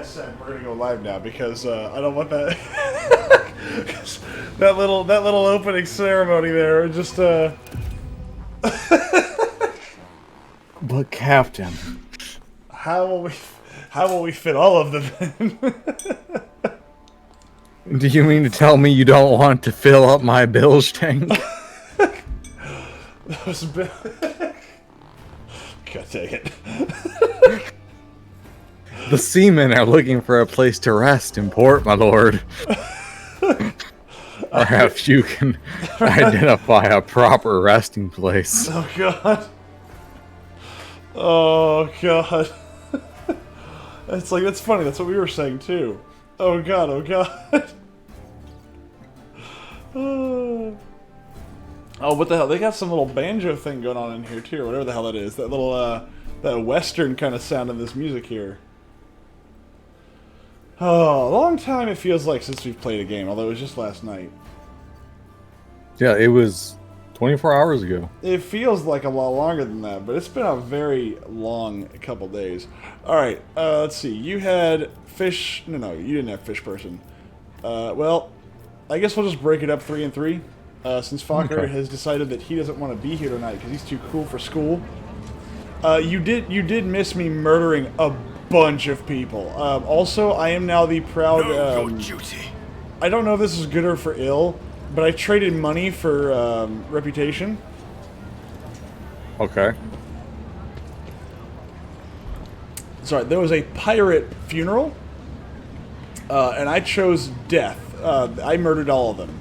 said we're gonna go live now because I don't want that. that little opening ceremony there just But Captain, how will we fit all of them in? do you mean to tell me you don't want to fill up my bilge tank? That was a bit. God dang it. The seamen are looking for a place to rest in port, my lord. Perhaps you can identify a proper resting place. Oh god. Oh god. It's like, that's funny, that's what we were saying too. Oh god, oh god. Oh, what the hell? They got some little banjo thing going on in here too, or whatever the hell that is. That little, that western kind of sound in this music here. Oh, a long time it feels like since we've played a game, although it was just last night. Yeah, it was 24 hours ago. It feels like a lot longer than that, but it's been a very long couple days. Alright, let's see. You had fish... No, you didn't have fish person. Well, I guess we'll just break it up 3 and 3. Since Fokker has decided that he doesn't want to be here tonight because he's too cool for school. You did miss me murdering a bunch of people. Also, I am now the proud... I don't know if this is good or for ill, but I traded money for reputation. Okay. Sorry, there was a pirate funeral, and I chose death. I murdered all of them.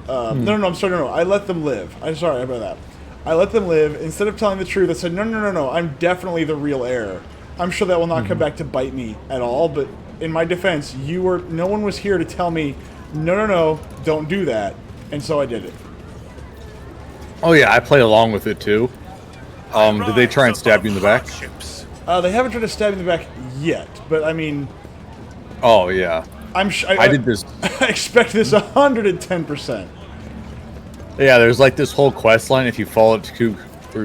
No, I'm sorry, no, I let them live. I'm sorry about that. I let them live. Instead of telling the truth, I said, no, I'm definitely the real heir. I'm sure that will not come back to bite me at all, but in my defense, no one was here to tell me, no, don't do that. And so I did it. Oh yeah, I played along with it too. Did they try and stab you in the back? They haven't tried to stab me in the back yet, but I mean... Oh yeah. I did this. I expect this 110%. Yeah, there's like this whole quest line. If you follow it through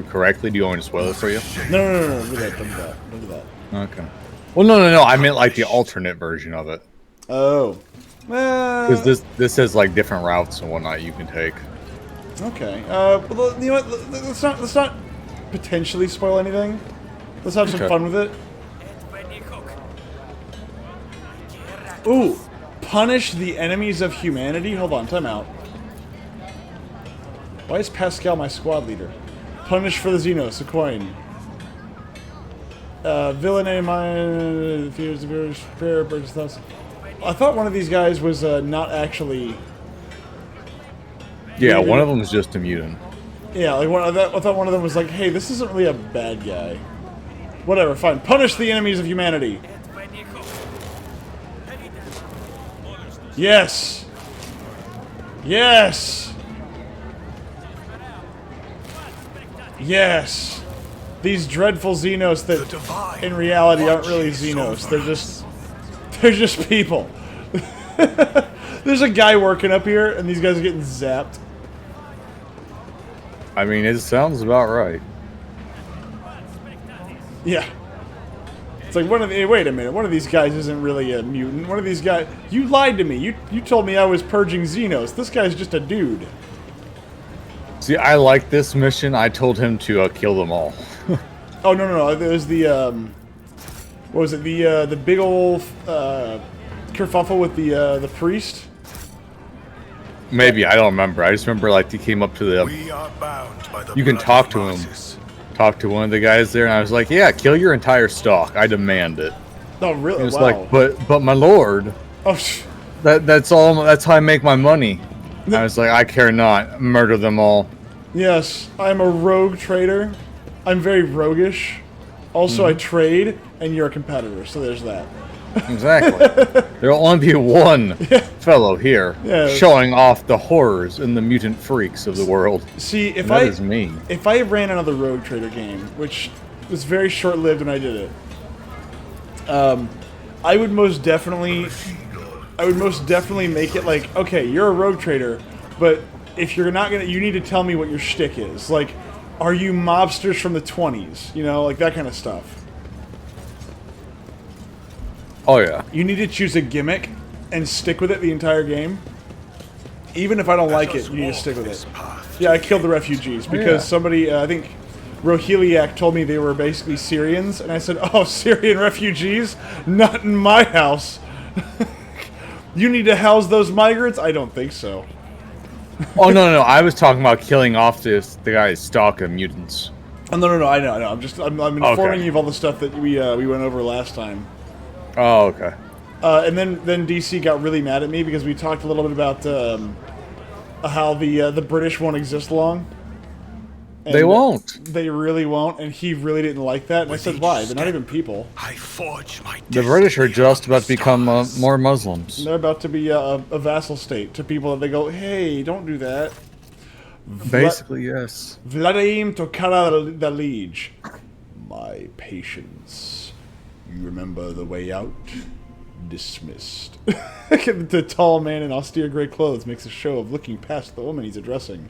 correctly, do you want me to spoil it for you? No, don't do that. Okay. Well, no. I meant like the alternate version of it. Oh. Because this has like different routes and whatnot you can take. Okay. Well, you know what? Let's not potentially spoil anything. Let's have some fun with it. Ooh, punish the enemies of humanity. Hold on, time out. Why is Pascal my squad leader? Punish for the Xenos, a coin. Villain mine, fears of prayer, purchase thus. I thought one of these guys was not actually. Yeah, one of them is just a mutant. Yeah, like I thought one of them was like, hey, this isn't really a bad guy. Whatever, fine. Punish the enemies of humanity. Yes! Yes! Yes! These dreadful Xenos that in reality aren't really Xenos. They're just people. There's a guy working up here and these guys are getting zapped. I mean, it sounds about right. Yeah. It's like wait a minute, one of these guys isn't really a mutant. One of these guys, you lied to me. You told me I was purging Xenos. This guy's just a dude. See, I like this mission. I told him to kill them all. Oh no. There's the what was it? The big old kerfuffle with the priest. Maybe, I don't remember. I just remember like he came up to the. You can talk to him. Talk to one of the guys there, and I was like, "Yeah, kill your entire stock. I demand it." Oh, really? He was wow. like, "But my lord, Oh, that's all. That's how I make my money." I was like, "I care not. Murder them all." Yes, I'm a rogue trader. I'm very roguish. Also, I trade, and you're a competitor, so there's that. Exactly. There'll only be one fellow here showing off the horrors and the mutant freaks of the world. See, if that is me. If I ran another Rogue Trader game, which was very short-lived when I did it, I would most definitely make it like, okay, you're a Rogue Trader, but if you're not gonna, you need to tell me what your shtick is. Like, are you mobsters from the 20s? You know, like that kind of stuff. Oh yeah. You need to choose a gimmick and stick with it the entire game. Even if I don't like it, you need to stick with it. Yeah, I killed the refugees because somebody, I think Rohiliak told me they were basically Syrians, and I said, oh, Syrian refugees? Not in my house. You need to house those migrants? I don't think so. Oh, no. I was talking about killing off the guy's stock of mutants. Oh, no. I know. I'm informing you of all the stuff that we went over last time. Oh, okay. And then DC got really mad at me because we talked a little bit about how the British won't exist long. And they won't. They really won't, and he really didn't like that. And I said, why? They're not even people. The British are just about to become more Muslims. They're about to be a vassal state to people that they go, hey, don't do that. Basically, yes. Vladimir Tokara the Liege. My patience. You remember the way out? Dismissed. The tall man in austere gray clothes makes a show of looking past the woman he's addressing.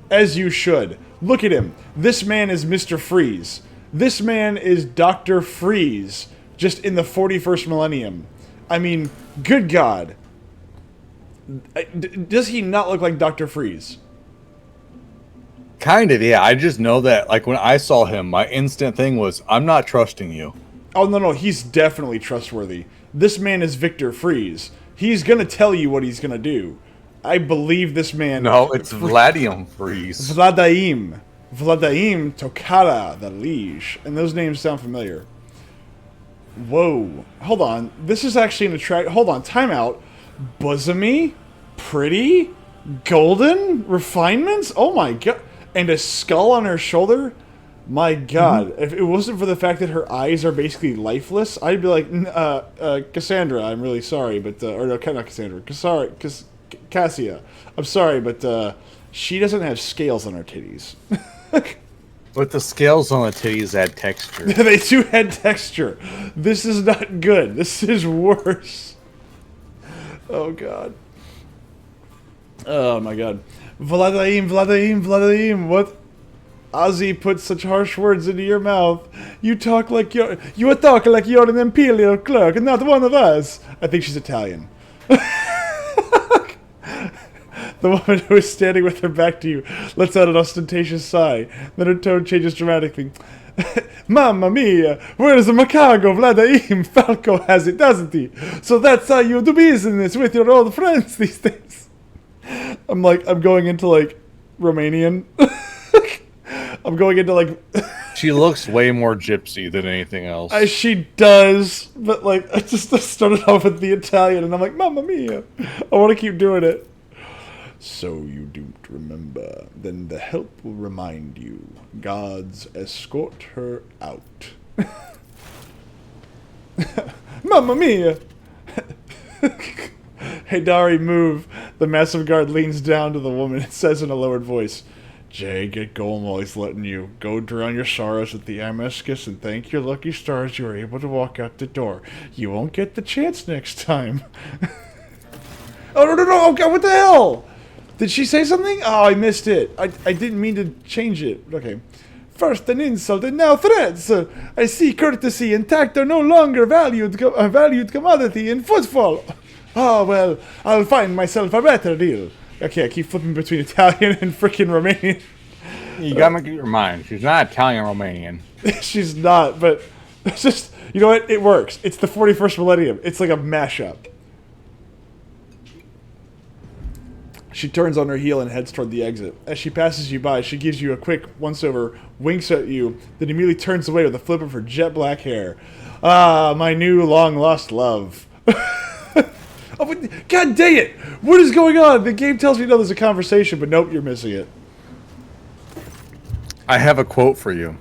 As you should. Look at him. This man is Mr. Freeze. This man is Dr. Freeze, just in the 41st millennium. I mean, good God. Does he not look like Dr. Freeze? Kind of, yeah. I just know that, like, when I saw him, my instant thing was, I'm not trusting you. Oh, no, he's definitely trustworthy. This man is Victor Freeze. He's gonna tell you what he's gonna do. I believe this man... No, it's Vladimir Freeze. Vladimir Tokara the Liege. And those names sound familiar. Whoa. Hold on. This is actually an attract... Hold on. Time out. Bosomy? Pretty? Golden? Refinements? Oh my god. And a skull on her shoulder? My god. If it wasn't for the fact that her eyes are basically lifeless, I'd be like, Cassandra, I'm really sorry, but... or no, not Cassandra. Cassia, I'm sorry, but she doesn't have scales on her titties. But the scales on the titties add texture. They do add texture. This is not good. This is worse. Oh, God. Oh, my God. Vladimir, what? Ozzy put such harsh words into your mouth. You talk like you're an imperial clerk and not one of us. I think she's Italian. The woman who is standing with her back to you lets out an ostentatious sigh. Then her tone changes dramatically. Mamma mia, where's the Macago? Vladimir Falco has it, doesn't he? So that's how you do business with your old friends these days. I'm going into, like, Romanian. I'm going into, like... She looks way more gypsy than anything else. She does, but, like, I just started off with the Italian, and I'm like, Mamma mia. I want to keep doing it. So you don't remember. Then the help will remind you. Gods escort her out. Mamma mia! Hey, Dari, move. The massive guard leans down to the woman and says in a lowered voice, Jay, get going while he's letting you. Go drown your sorrows at the Amescus and thank your lucky stars you were able to walk out the door. You won't get the chance next time. Oh, no. Oh, God, what the hell? Did she say something? Oh, I missed it. I didn't mean to change it. Okay. First an insult and now threats. I see courtesy and tact are no longer a valued commodity in footfall. Oh, well, I'll find myself a better deal. Okay, I keep flipping between Italian and freaking Romanian. You gotta make up your mind. She's not Italian Romanian. She's not, but it's just, you know what? It works. It's the 41st millennium. It's like a mashup. She turns on her heel and heads toward the exit. As she passes you by, she gives you a quick once-over, winks at you, then immediately turns away with a flip of her jet black hair. Ah, my new long-lost love. Oh, but, God dang it! What is going on? The game tells me, no, there's a conversation, but nope, you're missing it. I have a quote for you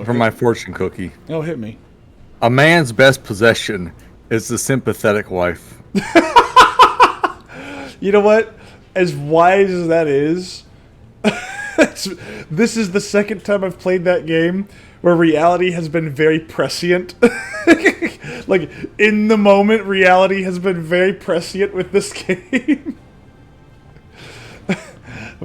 from my fortune cookie. Oh, hit me. A man's best possession is the sympathetic wife. You know what? As wise as that is, this is the second time I've played that game where reality has been very prescient. Like, in the moment, reality has been very prescient with this game.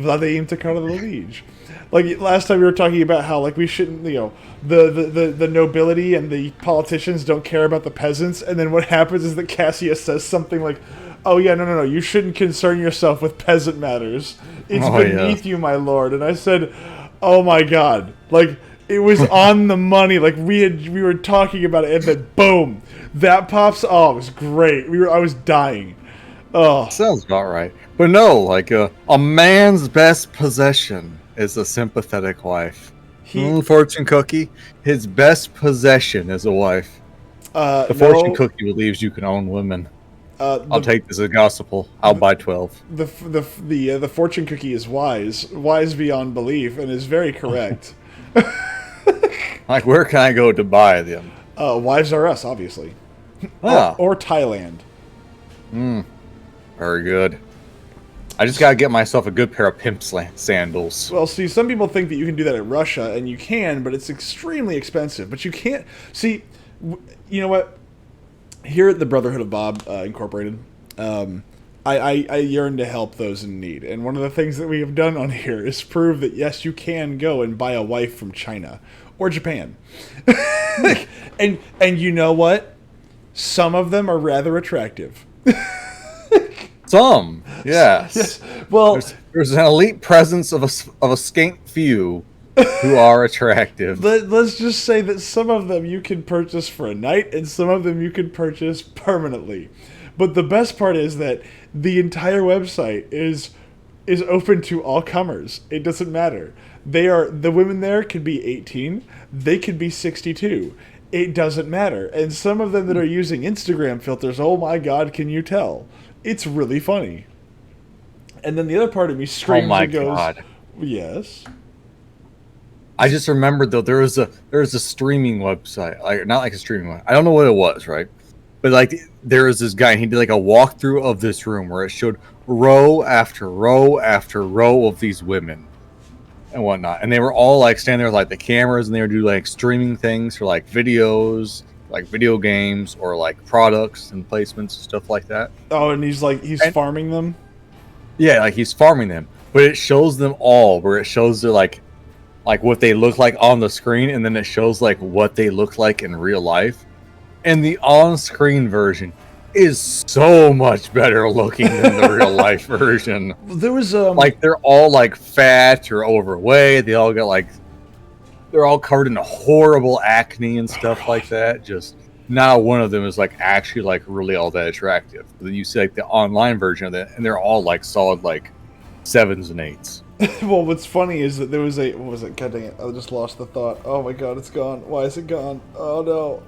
without the aim to cut the liege. Like last time we were talking about how like we shouldn't, the nobility and the politicians don't care about the peasants, and then what happens is that Cassius says something like, "Oh yeah, no, you shouldn't concern yourself with peasant matters. It's beneath you, my lord." And I said, "Oh my god!" Like it was on the money. Like we were talking about it, and then boom, that pops. Oh, it was great. I was dying. Oh, sounds about right. But no, like a man's best possession is a sympathetic wife. Fortune cookie, his best possession is a wife. The fortune cookie believes you can own women. I'll take this as gospel. I'll buy 12. The fortune cookie is wise beyond belief, and is very correct. Like, where can I go to buy them? Wives are us, obviously. Or Thailand. Very good. I just gotta get myself a good pair of pimp sandals. Well, see, some people think that you can do that in Russia, and you can, but it's extremely expensive. But you can't. See, you know what? Here at the Brotherhood of Bob Incorporated, I yearn to help those in need. And one of the things that we have done on here is prove that, yes, you can go and buy a wife from China or Japan. and you know what? Some of them are rather attractive. Some, yes. Yes. Well, there's an elite presence of a scant few who are attractive. Let's just say that some of them you can purchase for a night, and some of them you can purchase permanently. But the best part is that the entire website is open to all comers. It doesn't matter. The women there could be 18, they could be 62. It doesn't matter. And some of them that are using Instagram filters, oh my god, can you tell? It's really funny. And then the other part of me screams and goes, god. Yes. I just remembered though there was a streaming website, like not like a streaming one. I don't know what it was, right? But like there was this guy and he did like a walkthrough of this room where it showed row after row after row of these women and whatnot. And they were all like standing there with like the cameras, and they would do like streaming things for like videos, like video games or like products and placements and stuff like that. Oh, and he's farming them? Yeah, like he's farming them. But it shows them all, where it shows their like what they look like on the screen, and then it shows like what they look like in real life. And the on-screen version is so much better looking than the real life version. There was like they're all like fat or overweight. They all got like they're all covered in horrible acne and stuff like that. Just not one of them is like actually like really all that attractive. But then you see like the online version of that, and they're all like solid like 7s and 8s. Well, what's funny is that there was what was it? God dang it! I just lost the thought. Oh my god, it's gone. Why is it gone? Oh no.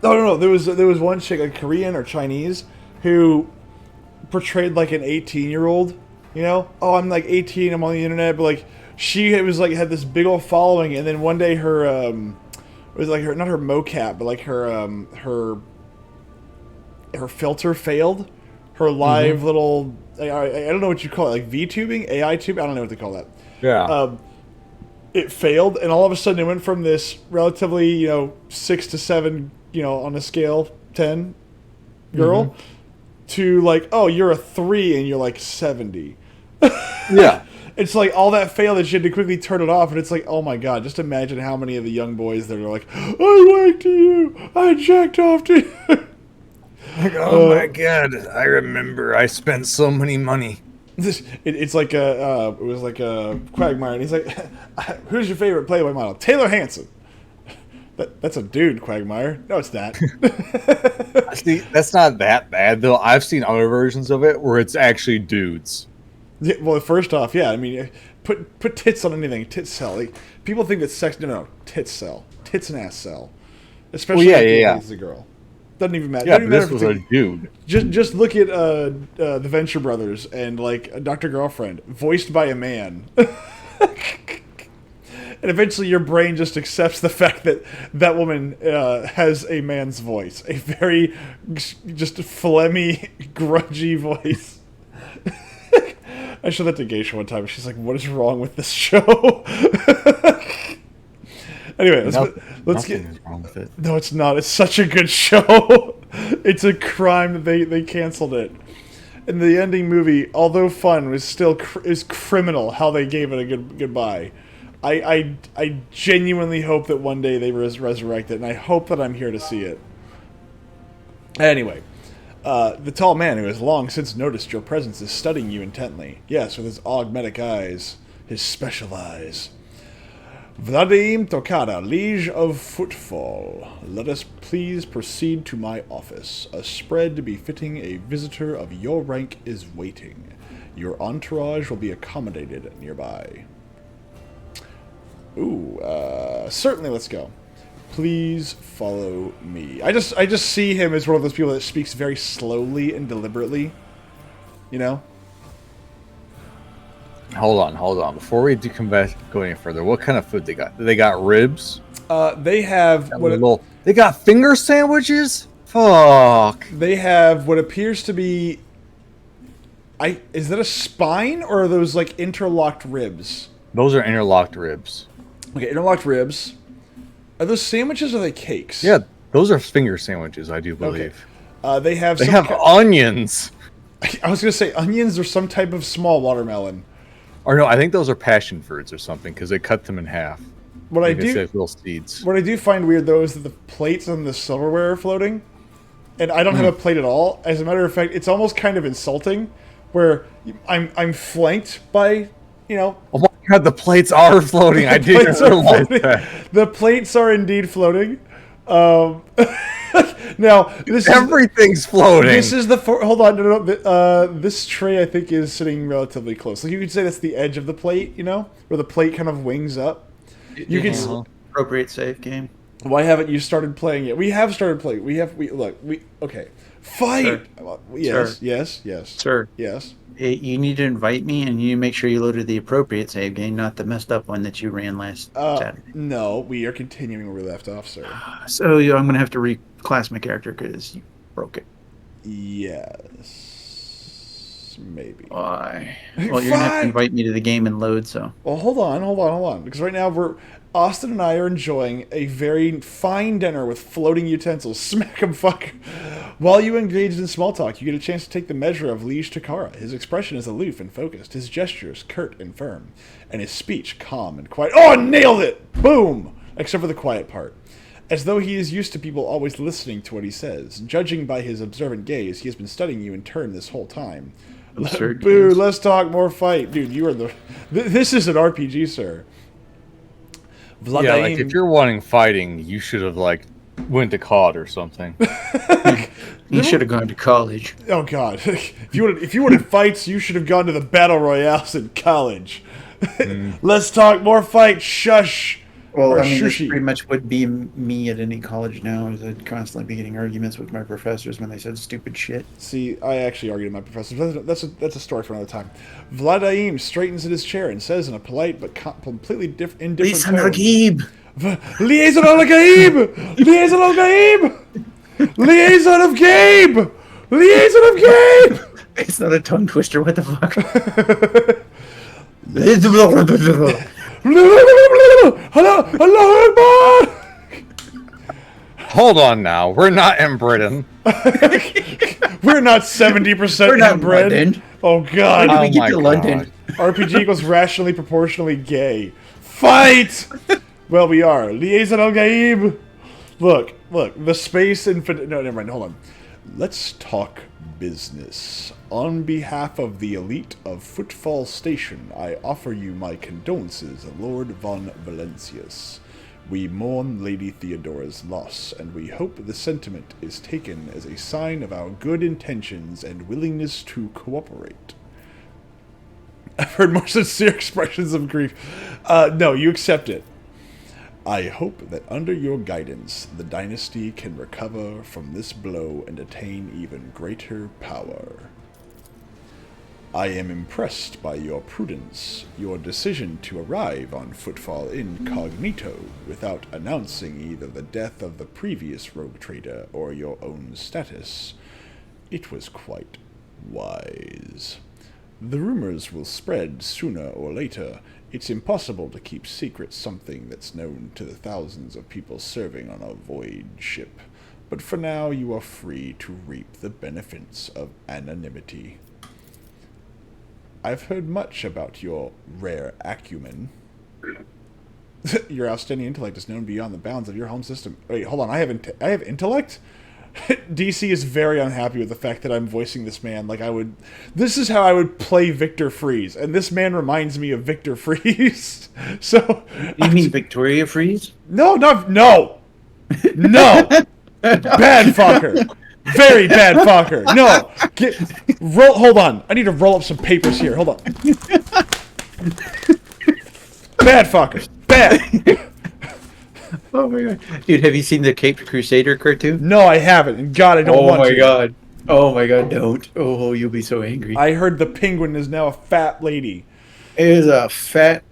No. There was one chick, like Korean or Chinese, who portrayed like an 18-year-old. You know, oh, I'm like 18. I'm on the internet, but like she was like had this big old following, and then one day her it was like her, not her mocap, but like her filter failed. Her live little I don't know what you call it, like VTubing, AI tube. I don't know what they call that. Yeah. It failed, and all of a sudden it went from this relatively 6 to 7 on a scale 10 girl to like, oh, you're a 3 and you're like 70. Yeah. It's like all that failed that she had to quickly turn it off, and it's like, oh my god, just imagine how many of the young boys that are like, I wanked to you, I jacked off to you. Like, oh my god, I remember I spent so many money. It's like it was like a Quagmire, and he's like, who's your favorite Playboy model? Taylor Hanson. That's a dude, Quagmire. No, it's not. See, that's not that bad, though. I've seen other versions of it where it's actually dudes. Yeah, well, first off, yeah, I mean, put tits on anything. Tits sell. Like, people think that sex... No, tits sell. Tits and ass sell. Especially if it's a girl. Doesn't even matter. Yeah, but this was a dude. Just look at the Venture Brothers and, like, Dr. Girlfriend, voiced by a man. And eventually your brain just accepts the fact that that woman has a man's voice. A very just phlegmy, grungy voice. I showed that to Geisha one time, and she's like, what is wrong with this show? Anyway, let's get... Nothing is wrong with it. No, it's not. It's such a good show. It's a crime that they canceled it. And the ending movie, although fun, was still is criminal how they gave it a goodbye. I genuinely hope that one day they resurrect it, and I hope that I'm here to see it. Anyway, the tall man who has long since noticed your presence is studying you intently. Yes, with his augmetic eyes, his special eyes. Vladim Tokada, Liege of Footfall. Let us please proceed to my office. A spread befitting a visitor of your rank is waiting. Your entourage will be accommodated nearby. Ooh, certainly, let's go. Please follow me. I just see him as one of those people that speaks very slowly and deliberately. You know? Hold on. Before we go any further, what kind of food they got? They got ribs. They have they got finger sandwiches. Fuck. They have what appears to be. Is that a spine or are those like interlocked ribs? Those are interlocked ribs. Okay, interlocked ribs. Are those sandwiches or are they cakes? Yeah, those are finger sandwiches, I do believe. Okay. They have onions. I was gonna say onions or some type of small watermelon. Or no, I think those are passion fruits or something because they cut them in half. What I do, little seeds. What I do find weird though is that the plates and the silverware are floating, and I don't have a plate at all. As a matter of fact, it's almost kind of insulting, where I'm flanked by, you know. Oh my god, the plates are floating. I didn't realize that. The plates are indeed floating. Now everything's floating. This is the hold on. No. This tray I think is sitting relatively close. Like you could say that's the edge of the plate, you know, where the plate kind of wings up. You can appropriate save game. Why haven't you started playing it? We have started playing. Okay. Fight. Sir. Yes. Sir. Yes. Sir. Yes. You need to invite me, and you make sure you loaded the appropriate save game, not the messed up one that you ran last Saturday. No, we are continuing where we left off, sir. So I'm going to have to reclass my character because you broke it. Yes. Maybe. Why? Well, you're going to have to invite me to the game and load, so. Well, hold on. Because right now Austin and I are enjoying a very fine dinner with floating utensils. Smack 'em, fuck. While you engage in small talk, you get a chance to take the measure of Liege Takara. His expression is aloof and focused, his gestures curt and firm, and his speech calm and quiet. Oh, nailed it! Boom! Except for the quiet part. As though he is used to people always listening to what he says. Judging by his observant gaze, he has been studying you in turn this whole time. Boo, let's talk more fight. Dude, you are this is an RPG, sir. Vladaim. Yeah, like if you're wanting fighting, you should have went to COD or something. You should have gone to college. Oh god. If you wanted fights, you should have gone to the battle royales in college. Let's talk more fight. Shush. Well, I mean, this pretty much would be me at any college now. Is I'd constantly be getting arguments with my professors when they said stupid shit. See, I actually argued with my professors. That's a story for another time. Vladaim straightens in his chair and says in a polite but completely indifferent tone. Liaison of Gaib! Liaison of Gaib! Liaison of Gabe! Liaison of Gabe! It's not a tongue twister. What the fuck? Hello, Hold on now. We're not in Britain. We're not 70% inbred. Oh god. How did we get to London? RPG equals rationally proportionally gay. Fight! Well, we are. Liaison al Gaib. Look. The space infinite. No, never mind. Hold on. Let's talk business. On behalf of the elite of Footfall Station, I offer you my condolences, Lord von Valencius. We mourn Lady Theodora's loss, and we hope the sentiment is taken as a sign of our good intentions and willingness to cooperate. I've heard more sincere expressions of grief. No, you accept it. I hope that under your guidance, the dynasty can recover from this blow and attain even greater power. I am impressed by your prudence, your decision to arrive on Footfall incognito without announcing either the death of the previous rogue trader or your own status. It was quite wise. The rumors will spread sooner or later. It's impossible to keep secret something that's known to the thousands of people serving on a void ship. But for now, you are free to reap the benefits of anonymity. I've heard much about your rare acumen. Your outstanding intellect is known beyond the bounds of your home system. Wait, hold on. I have intellect? DC is very unhappy with the fact that I'm voicing this man like I would... This is how I would play Victor Freeze, and this man reminds me of Victor Freeze. So... You mean Victoria Freeze? No! No! Bad fucker! Very bad fucker! No! Hold on. I need to roll up some papers here. Hold on. Bad fucker. Bad! Oh my god. Dude, have you seen the Caped Crusader cartoon? No, I haven't. And God, I don't want to. Oh my god. Oh my god, don't. Oh, you'll be so angry. I heard the penguin is now a fat lady. It is a fat,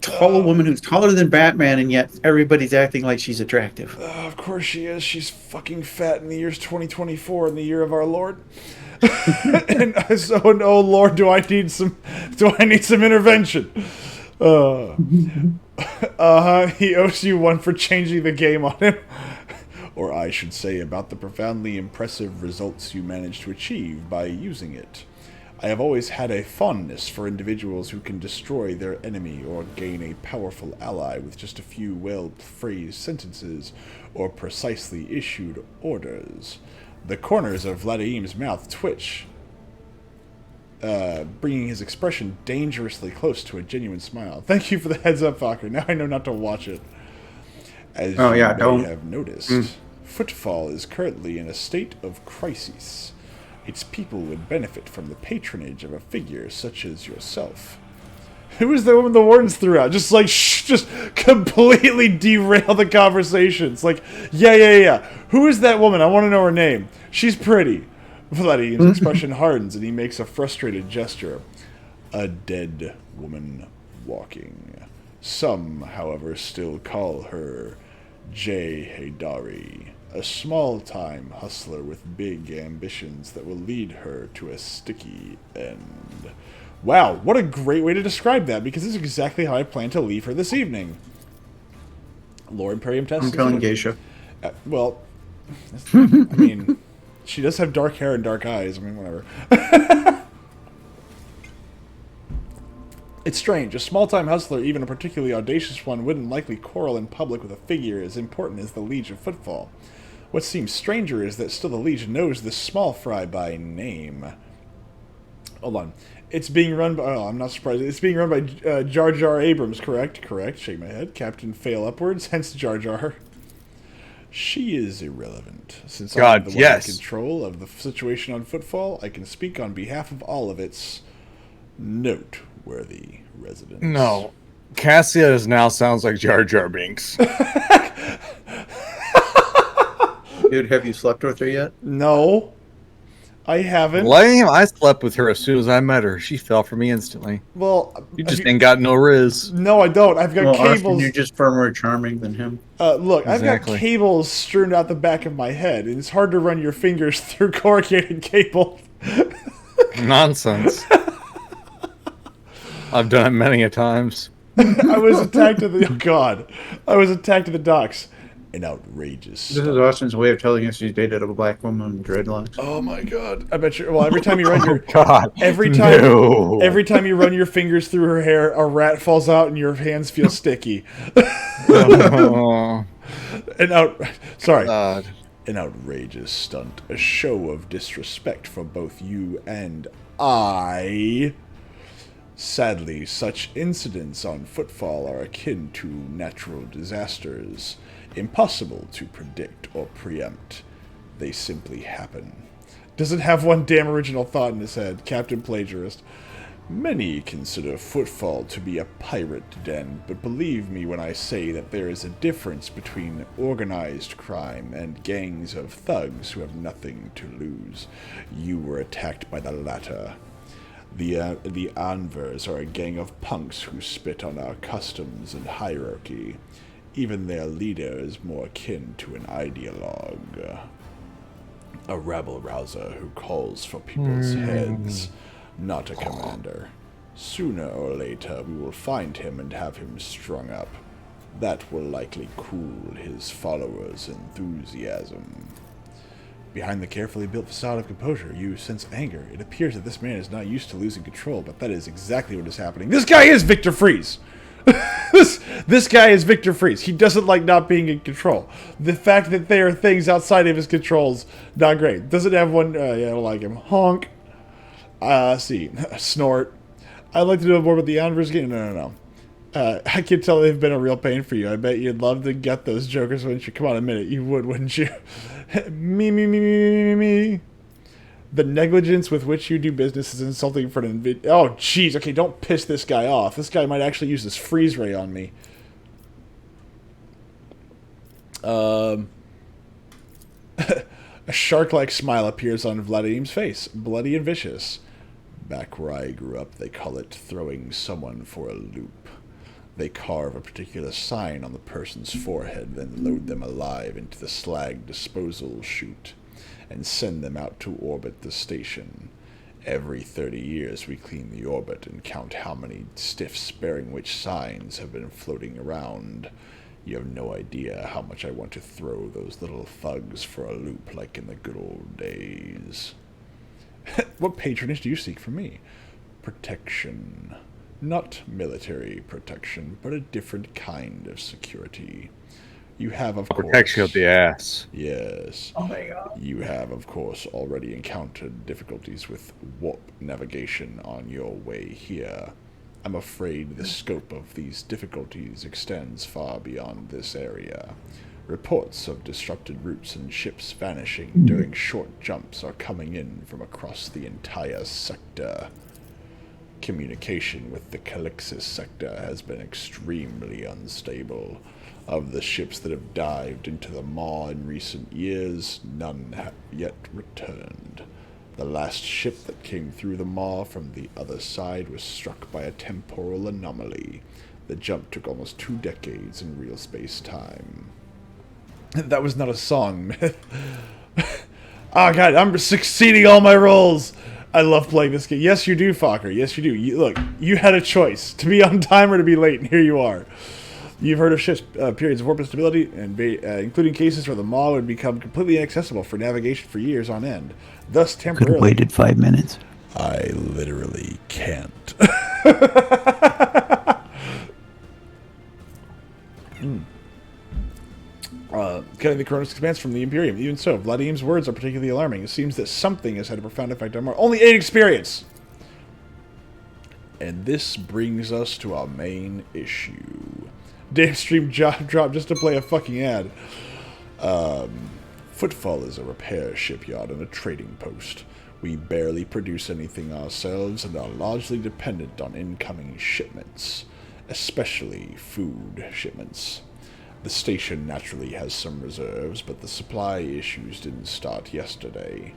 tall woman who's taller than Batman, and yet everybody's acting like she's attractive. Of course she is. She's fucking fat in the year's 2024, in the year of our Lord. And so, oh Lord, do I need some intervention? He owes you one for changing the game on him. Or I should say about the profoundly impressive results you managed to achieve by using it. I have always had a fondness for individuals who can destroy their enemy or gain a powerful ally with just a few well-phrased sentences or precisely issued orders. The corners of Vladim's mouth twitch, bringing his expression dangerously close to a genuine smile. Thank you for the heads up, Fokker. Now I know not to watch it. As you may have noticed, Footfall is currently in a state of crisis. Its people would benefit from the patronage of a figure such as yourself. Who is the woman the wardens threw out? Just like, just completely derail the conversation. It's like, yeah. Who is that woman? I want to know her name. She's pretty. Vladim's expression hardens and he makes a frustrated gesture. A dead woman walking. Some, however, still call her Jay Haydari, a small-time hustler with big ambitions that will lead her to a sticky end. Wow, what a great way to describe that, because this is exactly how I plan to leave her this evening. Lore Imperium test. I'm calling Geisha. Well, I mean, she does have dark hair and dark eyes. I mean, whatever. It's strange. A small-time hustler, even a particularly audacious one, wouldn't likely quarrel in public with a figure as important as the Liege of Footfall. What seems stranger is that still the Liege knows this small fry by name. Hold on. It's being run by... Oh, I'm not surprised. It's being run by Jar Jar Abrams, correct? Correct. Shake my head. Captain Fail Upwards, hence Jar Jar. She is irrelevant. Since I'm the one in control of the situation on Footfall, I can speak on behalf of all of its noteworthy residents. No. Cassia now sounds like Jar Jar Binks. Dude, have you slept with her yet? No. I haven't. Lame. I slept with her as soon as I met her. She fell for me instantly. Well, you just ain't got no riz. No, I don't. I've got cables. Austin, you're just far more charming than him. Look, exactly. I've got cables strewn out the back of my head, and it's hard to run your fingers through corrugated cable. Nonsense. I've done it many a times. I was attacked at the... Oh, God. I was attacked at the docks. An outrageous... This is Austin's way of telling us he's dated a black woman with dreadlocks. Oh, my God. I bet you... Well, every time you run your... God. Every time you run your fingers through her hair, a rat falls out and your hands feel sticky. Sorry. God. An outrageous stunt. A show of disrespect for both you and I... Sadly, such incidents on Footfall are akin to natural disasters, impossible to predict or preempt. They simply happen. Doesn't have one damn original thought in his head, Captain Plagiarist. Many consider Footfall to be a pirate den, but believe me when I say that there is a difference between organized crime and gangs of thugs who have nothing to lose. You were attacked by the latter. The Anvers are a gang of punks who spit on our customs and hierarchy. Even their leader is more akin to an ideologue. A rabble-rouser who calls for people's heads, not a commander. Sooner or later we will find him and have him strung up. That will likely cool his followers' enthusiasm. Behind the carefully built facade of composure, you sense anger. It appears that this man is not used to losing control, but that is exactly what is happening. This guy is Victor Freeze! this guy is Victor Freeze. He doesn't like not being in control. The fact that there are things outside of his controls, not great. Doesn't have one, yeah, I don't like him. Honk. See. Snort. I'd like to know more about the Anvers game. No. I can tell they've been a real pain for you. I bet you'd love to get those jokers, wouldn't you? Come on, a minute. You would, wouldn't you? Me. The negligence with which you do business is insulting for an Oh, jeez. Okay, don't piss this guy off. This guy might actually use this freeze ray on me. A shark-like smile appears on Vladim's face, bloody and vicious. Back where I grew up, they call it throwing someone for a loop. They carve a particular sign on the person's forehead, then load them alive into the slag disposal chute and send them out to orbit the station. Every 30 years we clean the orbit and count how many stiffs bearing which signs have been floating around. You have no idea how much I want to throw those little thugs for a loop like in the good old days. What patronage do you seek from me? Protection. Not military protection, but a different kind of security. You have, of course... Protection of the ass. Yes. Oh my god. You have, of course, already encountered difficulties with warp navigation on your way here. I'm afraid the scope of these difficulties extends far beyond this area. Reports of disrupted routes and ships vanishing during short jumps are coming in from across the entire sector. Communication with the Calixis sector has been extremely unstable. Of the ships that have dived into the maw in recent years, none have yet returned. The last ship that came through the maw from the other side was struck by a temporal anomaly. The jump took almost 2 decades in real space-time. That was not a song, Myth. Oh god, I'm succeeding all my roles! I love playing this game. Yes, you do, Fokker. Yes, you do. Look, you had a choice. To be on time or to be late, and here you are. You've heard of ships' periods of warp instability, and including cases where the maw would become completely inaccessible for navigation for years on end. Thus, temporarily... Could have waited 5 minutes. I literally can't. Cutting the Cronus expanse from the Imperium. Even so, Vladim's words are particularly alarming. It seems that something has had a profound effect on Mars. Only 8 experience! And this brings us to our main issue. Damn stream job drop just to play a fucking ad. Footfall is a repair shipyard and a trading post. We barely produce anything ourselves and are largely dependent on incoming shipments, especially food shipments. The station naturally has some reserves, but the supply issues didn't start yesterday.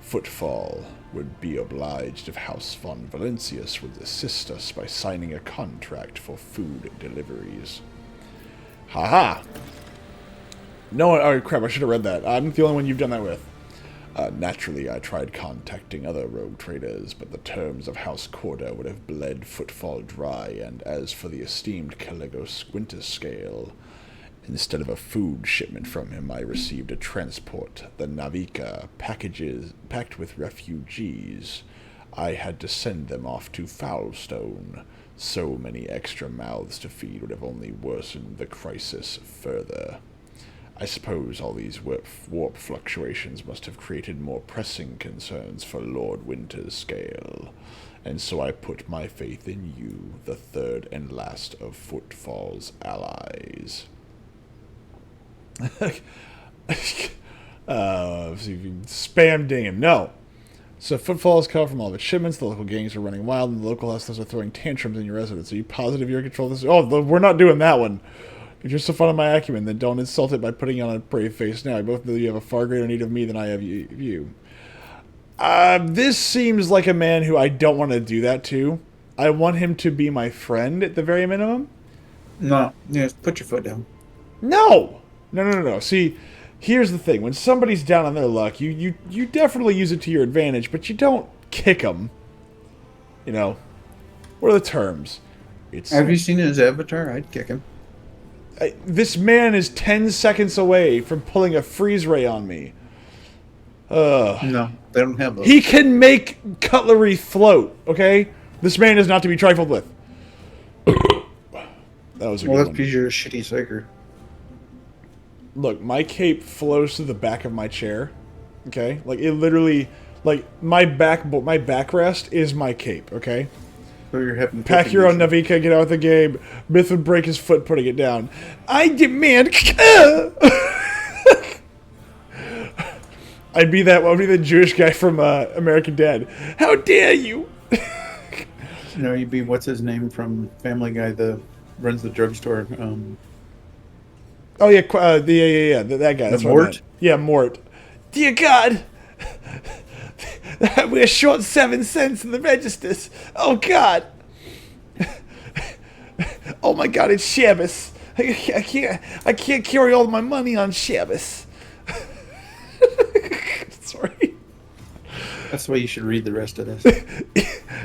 Footfall would be obliged if House von Valencius would assist us by signing a contract for food deliveries. Haha! No one... Oh, crap, I should have read that. I'm the only one you've done that with. Naturally, I tried contacting other rogue traders, but the terms of House Corda would have bled Footfall dry, and as for the esteemed Caligos Quintus-scale... Instead of a food shipment from him, I received a transport, the Navika, packages packed with refugees. I had to send them off to Foulstone. So many extra mouths to feed would have only worsened the crisis further. I suppose all these warp fluctuations must have created more pressing concerns for Lord Winter's scale. And so I put my faith in you, the third and last of Footfall's allies. Spam ding him. No. So Footfall is cut off from all of its shipments. The local gangs are running wild, and the local hustlers are throwing tantrums in your residence. Are you positive you're in control of this? Oh, we're not doing that one. If you're so fond of my acumen, then don't insult it by putting on a brave face now. I both know you have a far greater need of me than I have you. This seems like a man who I don't want to do that to. I want him to be my friend at the very minimum. No, just put your foot down. No! No. See, here's the thing. When somebody's down on their luck, you definitely use it to your advantage, but you don't kick them. You know, what are the terms? Have you seen his avatar? I'd kick him. This man is 10 seconds away from pulling a freeze ray on me. No, they don't have those. He can make cutlery float, okay? This man is not to be trifled with. That was a Well, good that's one. because you're a shitty psyker. Look, my cape flows to the back of my chair, okay? Like, it literally... Like, my backrest is my cape, okay? So you're having Pack your own Navika, get out of the game. Myth would break his foot putting it down. I demand... I'd be the Jewish guy from American Dad. How dare you? You know, you'd be, what's his name from Family Guy, runs the drugstore. Oh, yeah, that guy. That's what I Mort? meant. Yeah, Mort. Dear God! We're short 7 cents in the registers. Oh, God! Oh, my God, it's Shabbos. I can't carry all my money on Shabbos. Sorry. That's why you should read the rest of this.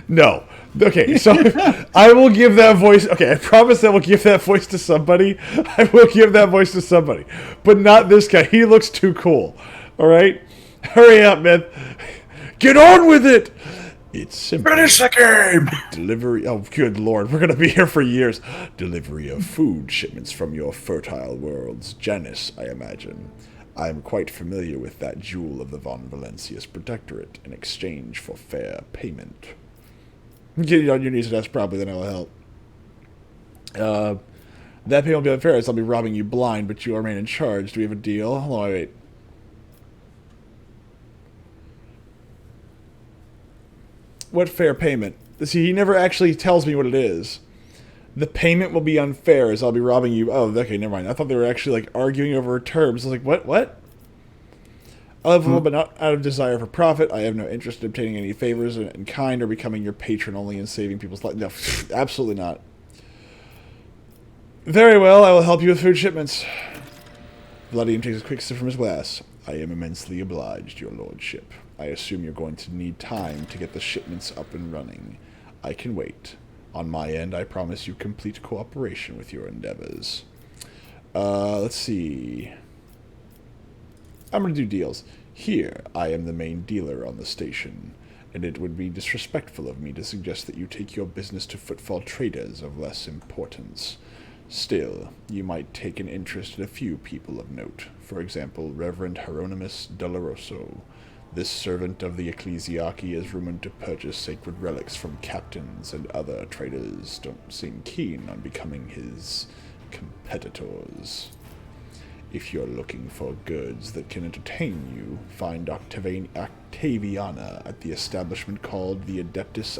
No. Okay, so I will give that voice... Okay, I promise I will give that voice to somebody. I will give that voice to somebody. But not this guy. He looks too cool. All right? Hurry up, man. Get on with it! It's simple. Finish the game! Delivery... Oh, good lord. We're going to be here for years. Delivery of food shipments from your fertile worlds. Janus, I imagine. I am quite familiar with that jewel of the Von Valencius Protectorate in exchange for fair payment. Get on your knees and ask probably, then I will help. That payment will be unfair as I'll be robbing you blind, but you will remain in charge. Do we have a deal? Hold on, wait. What fair payment? See, he never actually tells me what it is. The payment will be unfair as I'll be robbing you. Oh, okay, never mind. I thought they were actually, like, arguing over terms. I was like, what? I love him, but not out of desire for profit. I have no interest in obtaining any favors in kind or becoming your patron only in saving people's lives. No, absolutely not. Very well, I will help you with food shipments. Vladim takes a quick sip from his glass. I am immensely obliged, your lordship. I assume you're going to need time to get the shipments up and running. I can wait. On my end, I promise you complete cooperation with your endeavors. Let's see. I'm going to do deals. Here, I am the main dealer on the station, and it would be disrespectful of me to suggest that you take your business to footfall traders of less importance. Still, you might take an interest in a few people of note. For example, Reverend Hieronymus Doloroso. This servant of the ecclesiarchy is rumored to purchase sacred relics from captains, and other traders don't seem keen on becoming his competitors. If you're looking for goods that can entertain you, find Octaviana at the establishment called the Adeptus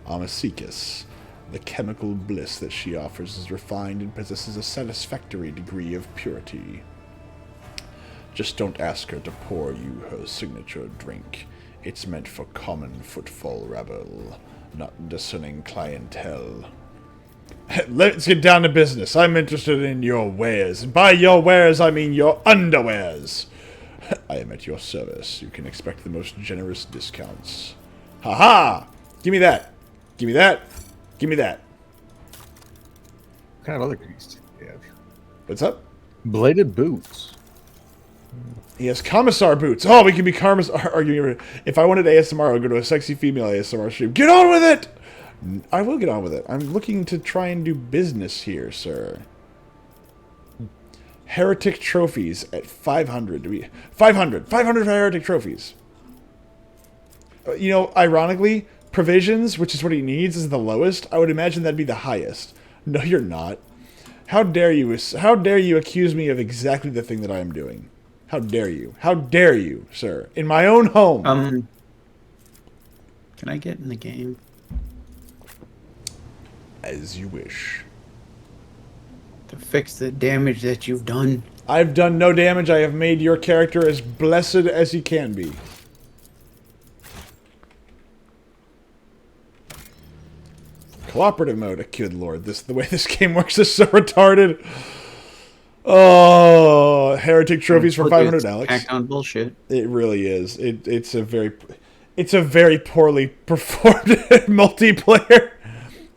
Amicus. The chemical bliss that she offers is refined and possesses a satisfactory degree of purity. Just don't ask her to pour you her signature drink. It's meant for common footfall rabble, not discerning clientele. Let's get down to business. I'm interested in your wares. And by your wares, I mean your underwears. I am at your service. You can expect the most generous discounts. Ha-ha! Give me that. Give me that. Give me that. What kind of other goodies do you have? What's up? Bladed boots. He has commissar boots. Oh, we can be commissar. If I wanted ASMR, I would go to a sexy female ASMR stream. Get on with it! I will get on with it. I'm looking to try and do business here, sir. Heretic trophies at 500. 500 for heretic trophies. You know, ironically, provisions, which is what he needs, is the lowest. I would imagine that'd be the highest. No, you're not. How dare you? How dare you accuse me of exactly the thing that I am doing? How dare you? How dare you, sir? In my own home. Can I get in the game? As you wish. To fix the damage that you've done. I've done no damage. I have made your character as blessed as he can be. Cooperative mode. Good lord, the way this game works is so retarded. Oh, heretic trophies for 500, Alex. Act on bullshit. It really is. It's a very poorly performed multiplayer.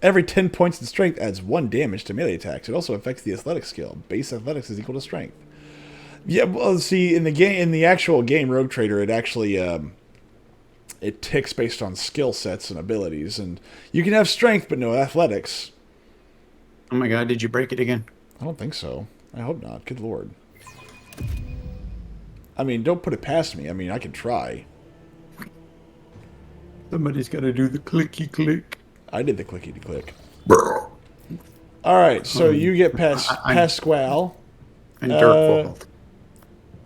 Every 10 points in strength adds 1 damage to melee attacks. It also affects the athletic skill. Base athletics is equal to strength. Yeah, well, see, in the actual game Rogue Trader, it actually it ticks based on skill sets and abilities, and you can have strength but no athletics. Oh my god, did you break it again? I don't think so. I hope not. Good lord. I mean, don't put it past me. I mean, I can try. Somebody's got to do the clicky click. I did the clicky click. All right, so you get Pasquale. And Dirkwald.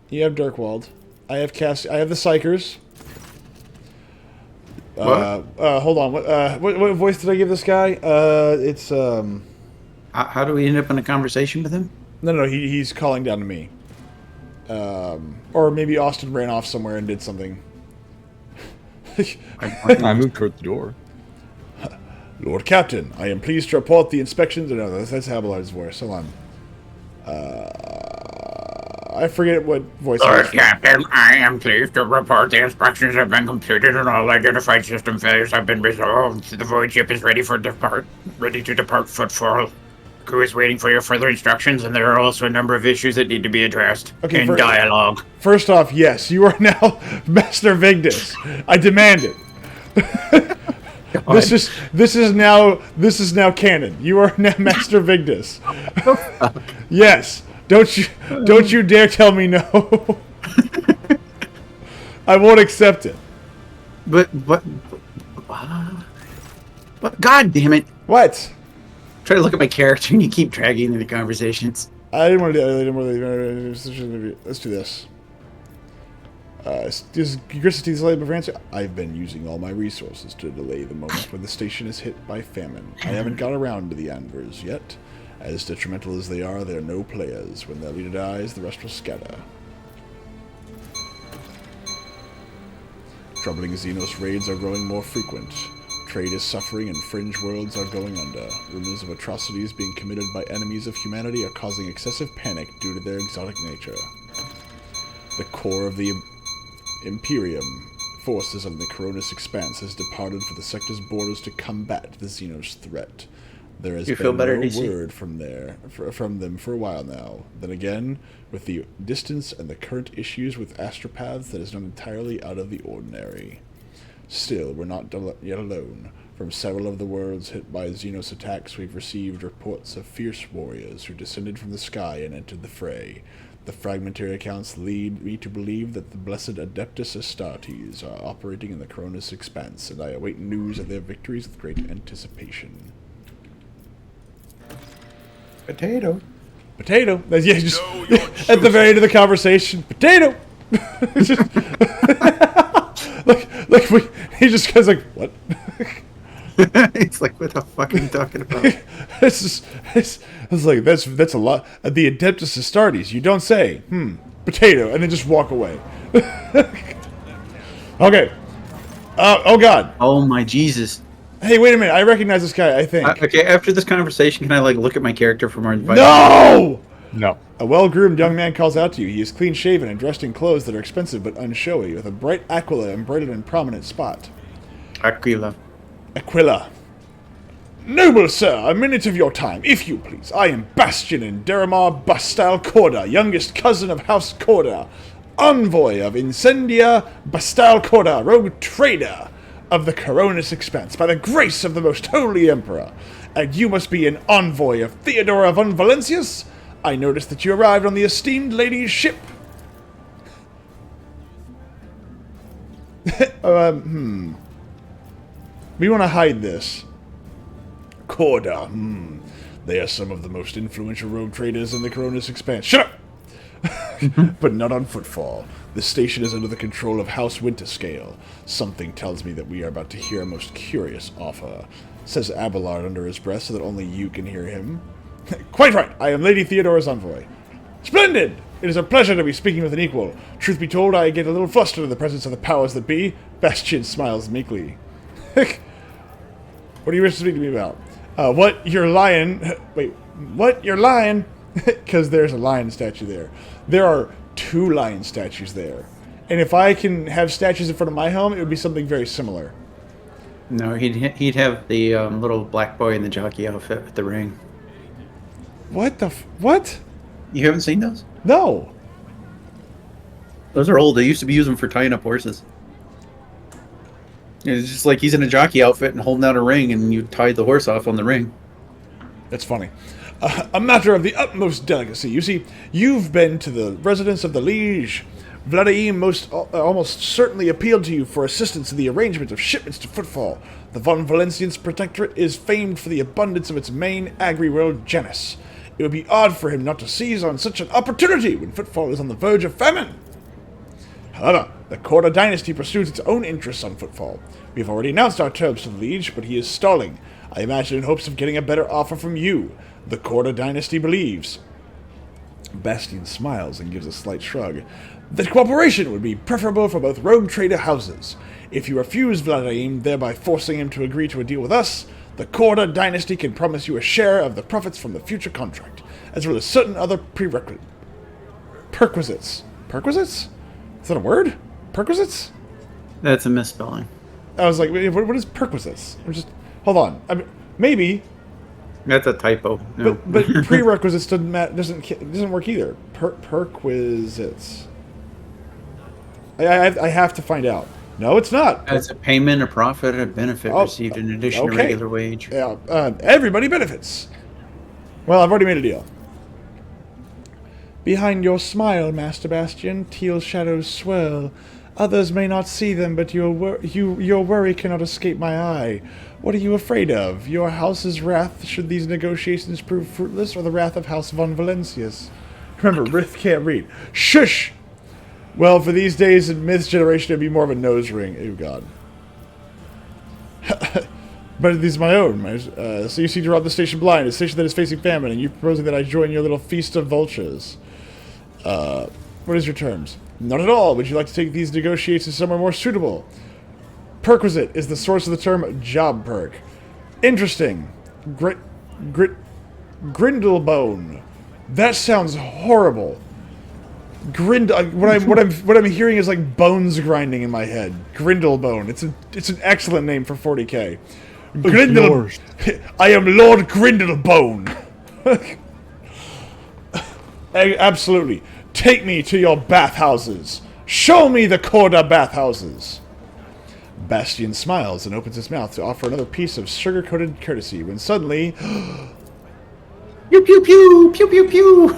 You have Dirkwald. I have I have the Psykers. What? Hold on. What voice did I give this guy? It's How do we end up in a conversation with him? No. He's calling down to me. Or maybe Austin ran off somewhere and did something. I moved toward the door. Lord Captain, I am pleased to report the inspections. No, that's Abelard's voice. Hold on. I forget what voice. Lord Captain, I am pleased to report the inspections have been completed and all identified system failures have been resolved. The void ship is ready to depart footfall. Crew is waiting for your further instructions, and there are also a number of issues that need to be addressed in dialogue. First off, yes, you are now Master Vigdis. I demand it. This is now canon. You are now Master Vigdis. Yes. Don't you dare tell me no. I won't accept it. But God damn it! What? Try to look at my character and you keep dragging into the conversations. I didn't want to do that. Let's do this. I've been using all my resources to delay the moment when the station is hit by famine. I haven't got around to the Anvers yet. As detrimental as they are no players. When their leader dies, the rest will scatter. Troubling Xenos raids are growing more frequent. Trade is suffering and fringe worlds are going under. Rumors of atrocities being committed by enemies of humanity are causing excessive panic due to their exotic nature. The core of the Imperium forces on the Coronis Expanse has departed for the sector's borders to combat the Xenos threat. There has been no word from them for a while now. Then again, with the distance and the current issues with astropaths, that is not entirely out of the ordinary. Still, we're not yet alone. From several of the worlds hit by Xenos attacks, we've received reports of fierce warriors who descended from the sky and entered the fray. The fragmentary accounts lead me to believe that the blessed Adeptus Astartes are operating in the Coronis Expanse, and I await news of their victories with great anticipation. Potato. Yeah, just at the very end of the conversation. Potato. He just goes like, what? It's like, what the fuck are you talking about? It's like that's a lot. The Adeptus Astartes, you don't say. Potato, and then just walk away. Okay. Oh God. Oh my Jesus. Hey, wait a minute. I recognize this guy, I think. Okay, after this conversation, can I look at my character for more advice? No! No. A well-groomed young man calls out to you. He is clean-shaven and dressed in clothes that are expensive but unshowy, with a bright aquila embroidered in prominent spot. Aquila. Noble sir, a minute of your time, if you please. I am Bastion in Deramar Bastal Corda, youngest cousin of House Corda, envoy of Incendia Bastal Corda, rogue trader of the Coronis Expanse, by the grace of the most holy Emperor. And you must be an envoy of Theodora von Valencius? I noticed that you arrived on the esteemed lady's ship. We want to hide this. Corda, They are some of the most influential rogue traders in the Coronis Expanse. Shut up! But not on footfall. The station is under the control of House Winterscale. Something tells me that we are about to hear a most curious offer, says Abelard under his breath so that only you can hear him. Quite right. I am Lady Theodora's envoy. Splendid! It is a pleasure to be speaking with an equal. Truth be told, I get a little flustered in the presence of the powers that be. Bastion smiles meekly. What do you wish to speak to me about? What? You're lying. Wait, what? You're lying? Because there's a lion statue there. There are 2 lion statues there. And if I can have statues in front of my home, it would be something very similar. No, he'd have the little black boy in the jockey outfit with the ring. What the what? You haven't seen those? No. Those are old. They used to be using them for tying up horses. It's just like he's in a jockey outfit and holding out a ring, and you tied the horse off on the ring. That's funny. A matter of the utmost delicacy. You see, you've been to the residence of the liege. Vladimir almost certainly appealed to you for assistance in the arrangement of shipments to Footfall. The Von Valencien's protectorate is famed for the abundance of its main agri-world genus. It would be odd for him not to seize on such an opportunity when Footfall is on the verge of famine. However, the Korda dynasty pursues its own interests on Footfall. We have already announced our terms to the liege, but he is stalling. I imagine in hopes of getting a better offer from you. The Korda dynasty believes. Bastian smiles and gives a slight shrug. That cooperation would be preferable for both rogue trader houses. If you refuse Vladimir, thereby forcing him to agree to a deal with us, the Korda dynasty can promise you a share of the profits from the future contract, as well as certain other perquisites. Perquisites? Is that a word? Perquisites? That's a misspelling. I was like, what is perquisites? Hold on. I mean, maybe. That's a typo. No. But prerequisites doesn't work either. Perquisites. I have to find out. No, it's not. It's a payment, a profit, a benefit received in addition to regular wage. Yeah, everybody benefits. Well, I've already made a deal. Behind your smile, Master Bastian, teal shadows swirl. Others may not see them, but your worry cannot escape my eye. What are you afraid of? Your house's wrath should these negotiations prove fruitless, or the wrath of House von Valencius? Remember, Rith can't read. Shush! Well, for these days in Myth's generation, it'd be more of a nose ring. Oh, God. But these are my own. So you seek to rob the station blind, a station that is facing famine, and you proposing that I join your little feast of vultures. What is your terms? Not at all. Would you like to take these negotiations somewhere more suitable? Perquisite is the source of the term job perk. Interesting. Grindlebone. That sounds horrible. What I'm hearing is like bones grinding in my head. Grindlebone. It's an excellent name for 40k. I am Lord Grindlebone. Absolutely. Take me to your bathhouses. Show me the Korda bathhouses. Bastian smiles and opens his mouth to offer another piece of sugar-coated courtesy when suddenly... Pew pew pew! Pew pew pew!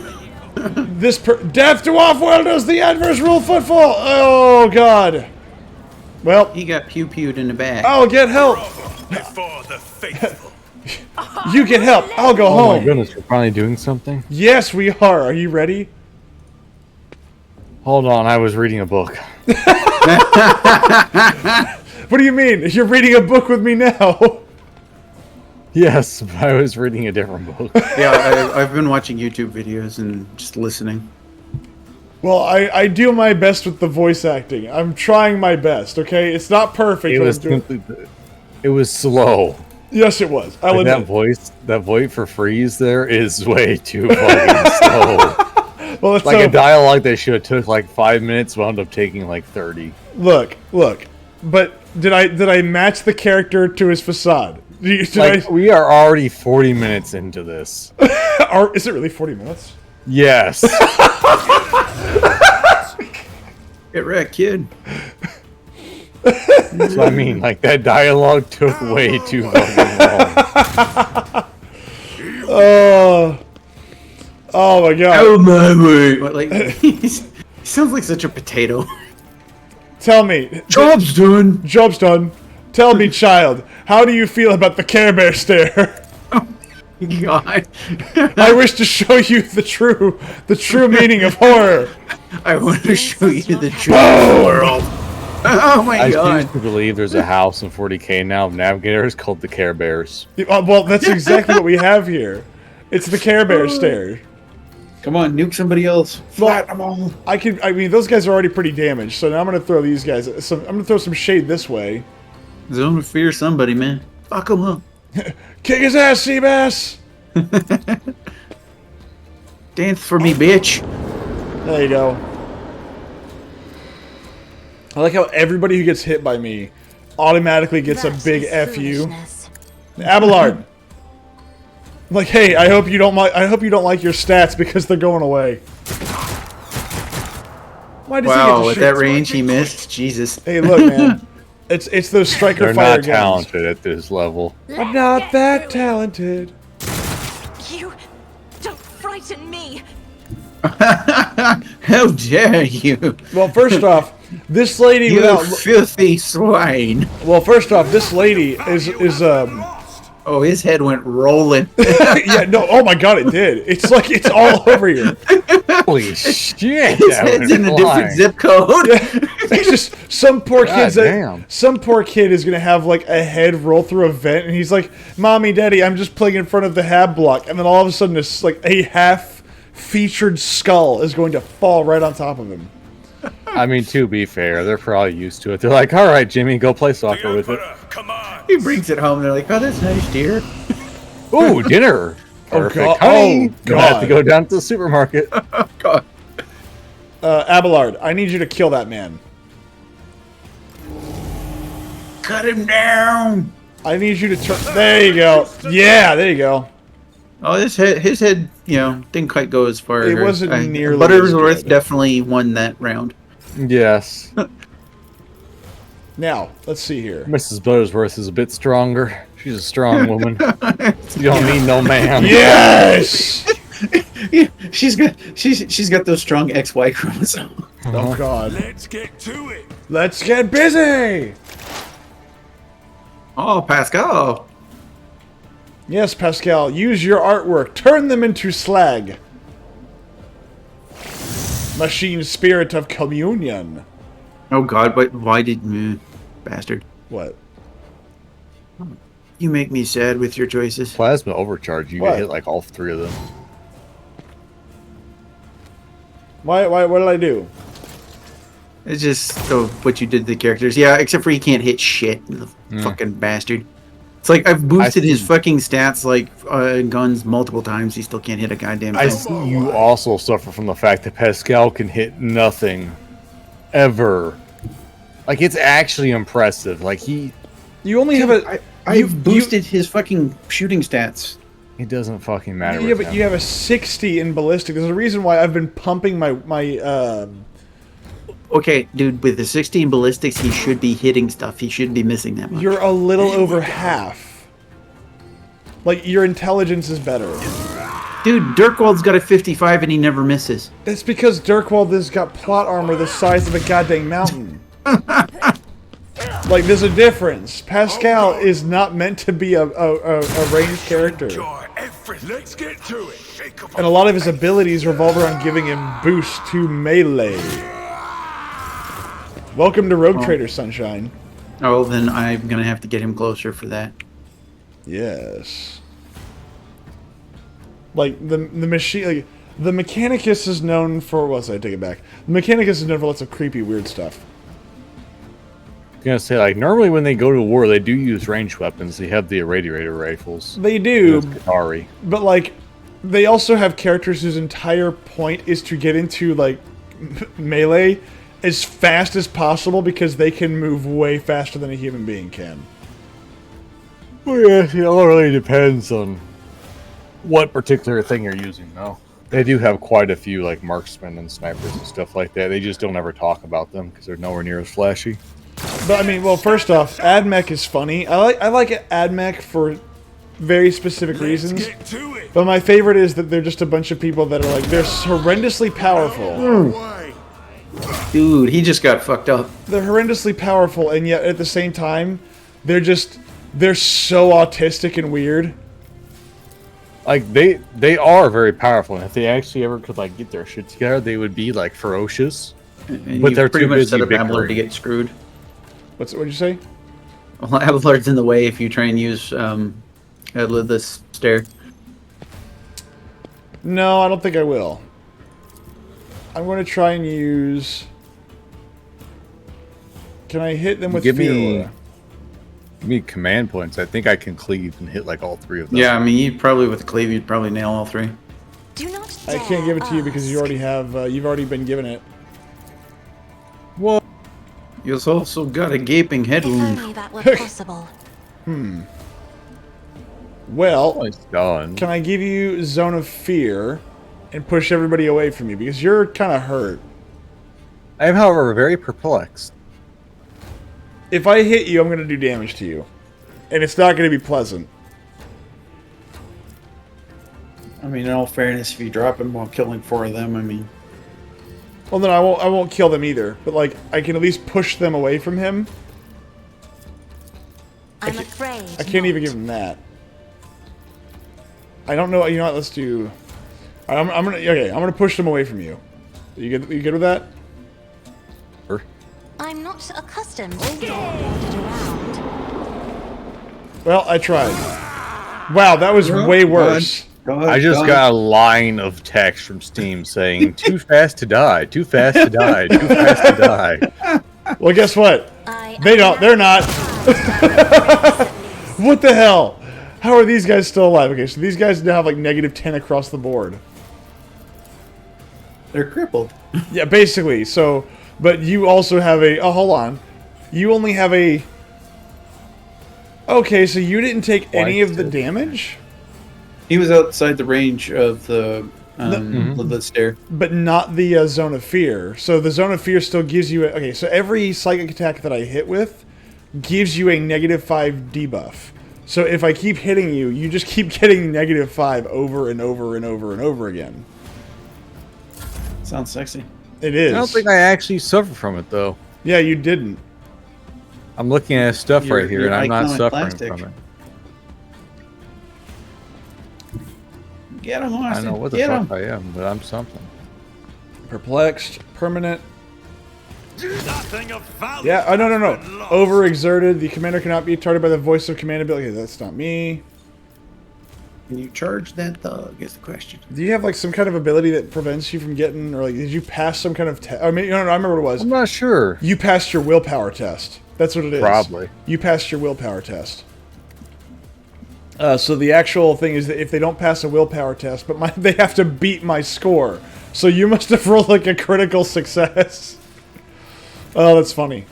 Death to off-worlders! The adverse rule Footfall! Oh, God. Well... He got pew-pewed in the back. I'll get help! Before the faithful. You get help! I'll go home! Oh my goodness, we're finally doing something? Yes, we are. Are you ready? Hold on, I was reading a book. What do you mean? You're reading a book with me now. Yes, but I was reading a different book. Yeah, I've been watching YouTube videos and just listening. Well, I do my best with the voice acting. I'm trying my best, okay? It's not perfect. It was slow. Yes, it was. I'll admit. That voice for Freeze there is way too fucking slow. Well, it's like a dialogue that should have took like 5 minutes wound up taking like 30. Look. But did I match the character to his facade? We are already 40 minutes into this. Is it really 40 minutes? Yes. Get wrecked, kid. So I mean, like that dialogue took way too fucking long. Oh my God. Oh my word. What, like, he sounds like such a potato. Tell me. Job's done. Job's done. Tell me, child, how do you feel about the Care Bear stare? Oh my God. I wish to show you the true meaning of horror. I want to show you the true world. Oh my God. I choose to believe there's a house in 40k now of navigators called the Care Bears. Well, that's exactly what we have here. It's the Care Bear stare. Come on, nuke somebody else. Flatten them all. I mean, those guys are already pretty damaged, so now I'm gonna throw these guys. I'm gonna throw some shade this way. Zone of fear somebody, man. Fuck him up. Kick his ass, Seabass! Dance for me, bitch. There you go. I like how everybody who gets hit by me automatically gets a big FU. Abelard! Like, hey, I hope you don't like your stats because they're going away. Why does he get Wow, to at shoot? that range he missed. Jesus. Hey, look, man. It's those striker They're fire not guns. talented at this level. I'm not that talented. You don't frighten me. How dare you? Well, first off, this lady You without. filthy swine. Well, first off, this lady is Oh, his head went rolling. yeah, no, oh my god, it did. It's like it's all over here. Holy shit! His that head's went in a different flying. zip code. It's just some poor kid's damn. some poor kid is gonna have like a head roll through a vent, and he's like, "Mommy, Daddy, I'm just playing in front of the hab block," and then all of a sudden, it's like a half-featured skull is going to fall right on top of him. I mean, to be fair, they're probably used to it. They're like, all right, Jimmy, go play The soccer with it. Emperor, come on. He brings it home. They're like, "Oh, that's nice, dear." Ooh, dinner. Oh, Perfect. God. Honey, Oh, gonna have to God. go down to the supermarket. God. Abelard, I need you to kill that man. Cut him down. I need you to turn. There you go. Yeah, there you go. Oh, his head, didn't quite go as far. It wasn't nearly as Buttersworth good. definitely won that round. Yes. Now, let's see here. Mrs. Buttersworth is a bit stronger. She's a strong woman. You don't need no man. Yes. Yeah, she's got those strong XY chromosomes. Oh God. Let's get to it. Let's get busy. Oh, Pascal. Yes, Pascal, use your artwork. Turn them into slag. Machine spirit of communion. Oh God, why did bastard? What? You make me sad with your choices. Plasma overcharge. You What? get hit like all three of them. Why? What did I do? It's just what you did to the characters. Yeah, except for he can't hit shit, the fucking bastard. It's like I've boosted his fucking stats like guns multiple times. He still can't hit a goddamn I thing. see you also suffer from the fact that Pascal can hit nothing. Ever. Like, it's actually impressive. Like, he You only have a. I've boosted his fucking shooting stats. it doesn't fucking matter. Yeah, with but him. you have a 60 in ballistic. There's a reason why I've been pumping my Okay, dude, with the 16 ballistics, he should be hitting stuff. He shouldn't be missing that much. You're a little over half. Like, your intelligence is better. Dude, Dirkwald's got a 55 and he never misses. That's because Dirkwald has got plot armor the size of a goddamn mountain. Like, there's a difference. Pascal is not meant to be a ranged character. Enjoy everything. Let's get to it. Shake up And a lot of his abilities revolve around giving him boost to melee. Welcome to Rogue Trader, Sunshine. Oh, then I'm gonna have to get him closer for that. Yes. Like, the machine... Like, the Mechanicus is known for... Well, sorry, I take it back. The Mechanicus is known for lots of creepy, weird stuff. I was gonna say, like, normally when they go to war, they do use ranged weapons. They have the irradiator rifles. They do, That's Qatari. but, like, they also have characters whose entire point is to get into, like, melee as fast as possible because they can move way faster than a human being can. Well, yeah, it all really depends on what particular thing you're using, though. They do have quite a few, like, marksmen and snipers and stuff like that. They just don't ever talk about them because they're nowhere near as flashy. But, I mean, well, first off, AdMech is funny. I like AdMech for very specific reasons. Get to it. But my favorite is that they're just a bunch of people that are, like, they're horrendously powerful. Away. Dude, he just got fucked up. They're horrendously powerful, and yet at the same time, they're so autistic and weird. Like, they are very powerful, and if they actually ever could, like, get their shit together, they would be, like, ferocious. And But you they're pretty too much busy set up Abelard bickering. to get screwed. What'd you say? Well, Abelard's in the way if you try and use this stair. No, I don't think I will. I'm going to try and use... Can I hit them with Give Fear me- Aura? Give me command points. I think I can cleave and hit, like, all three of them. Yeah, I mean, you probably with the cleave, you'd probably nail all three. Do not I can't give it to you because you already have... you've already been given it. What? You've also got a gaping head If wound. only that were possible. Well, Oh, it's done. can I give you Zone of Fear and push everybody away from you? Because you're kind of hurt. I am, however, very perplexed. If I hit you, I'm going to do damage to you. And it's not going to be pleasant. I mean, in all fairness, if you drop him while killing 4 of them, I mean... Well, then I won't kill them either. But, like, I can at least push them away from him. I'm afraid. I can't even give him that. I don't know. You know what? Let's do... I'm gonna push them away from you. You good with that? Sure. I'm not accustomed to being ordered around. Well, I tried. Wow, that was way worse. I just got a line of text from Steam saying, too fast to die, too fast to die, too fast to die. Well, guess what? They're not. What the hell? How are these guys still alive? Okay, so these guys now have like -10 across the board. They're crippled. Yeah, basically. So, but you also have a... Oh, hold on. You only have a... Okay, so you didn't take any of the damage? He was outside the range of the stair. But not the Zone of Fear. So the Zone of Fear still gives you... Okay, so every psychic attack that I hit with gives you a -5 debuff. So if I keep hitting you, you just keep getting -5 over and over and over and over again. Sounds sexy. It is. I don't think I actually suffer from it, though. Yeah, you didn't. I'm looking at his stuff You're- right here, you're and I'm not iconic suffering plastic. from it. Get him, I Austin. know what the Get fuck him. I am, but I'm something. Perplexed. Permanent. Nothing of value. Yeah, oh, no. has been lost. Overexerted. The commander cannot be targeted by the voice of command ability. Okay, that's not me. Can you charge that thug, is the question. Do you have, like, some kind of ability that prevents you from getting... Or, like, did you pass some kind of... I mean, no, I remember what it was. I'm not sure. You passed your willpower test. That's what it is. Probably. You passed your willpower test. So the actual thing is that if they don't pass a willpower test, but they have to beat my score. So you must have rolled like a critical success. Oh, that's funny.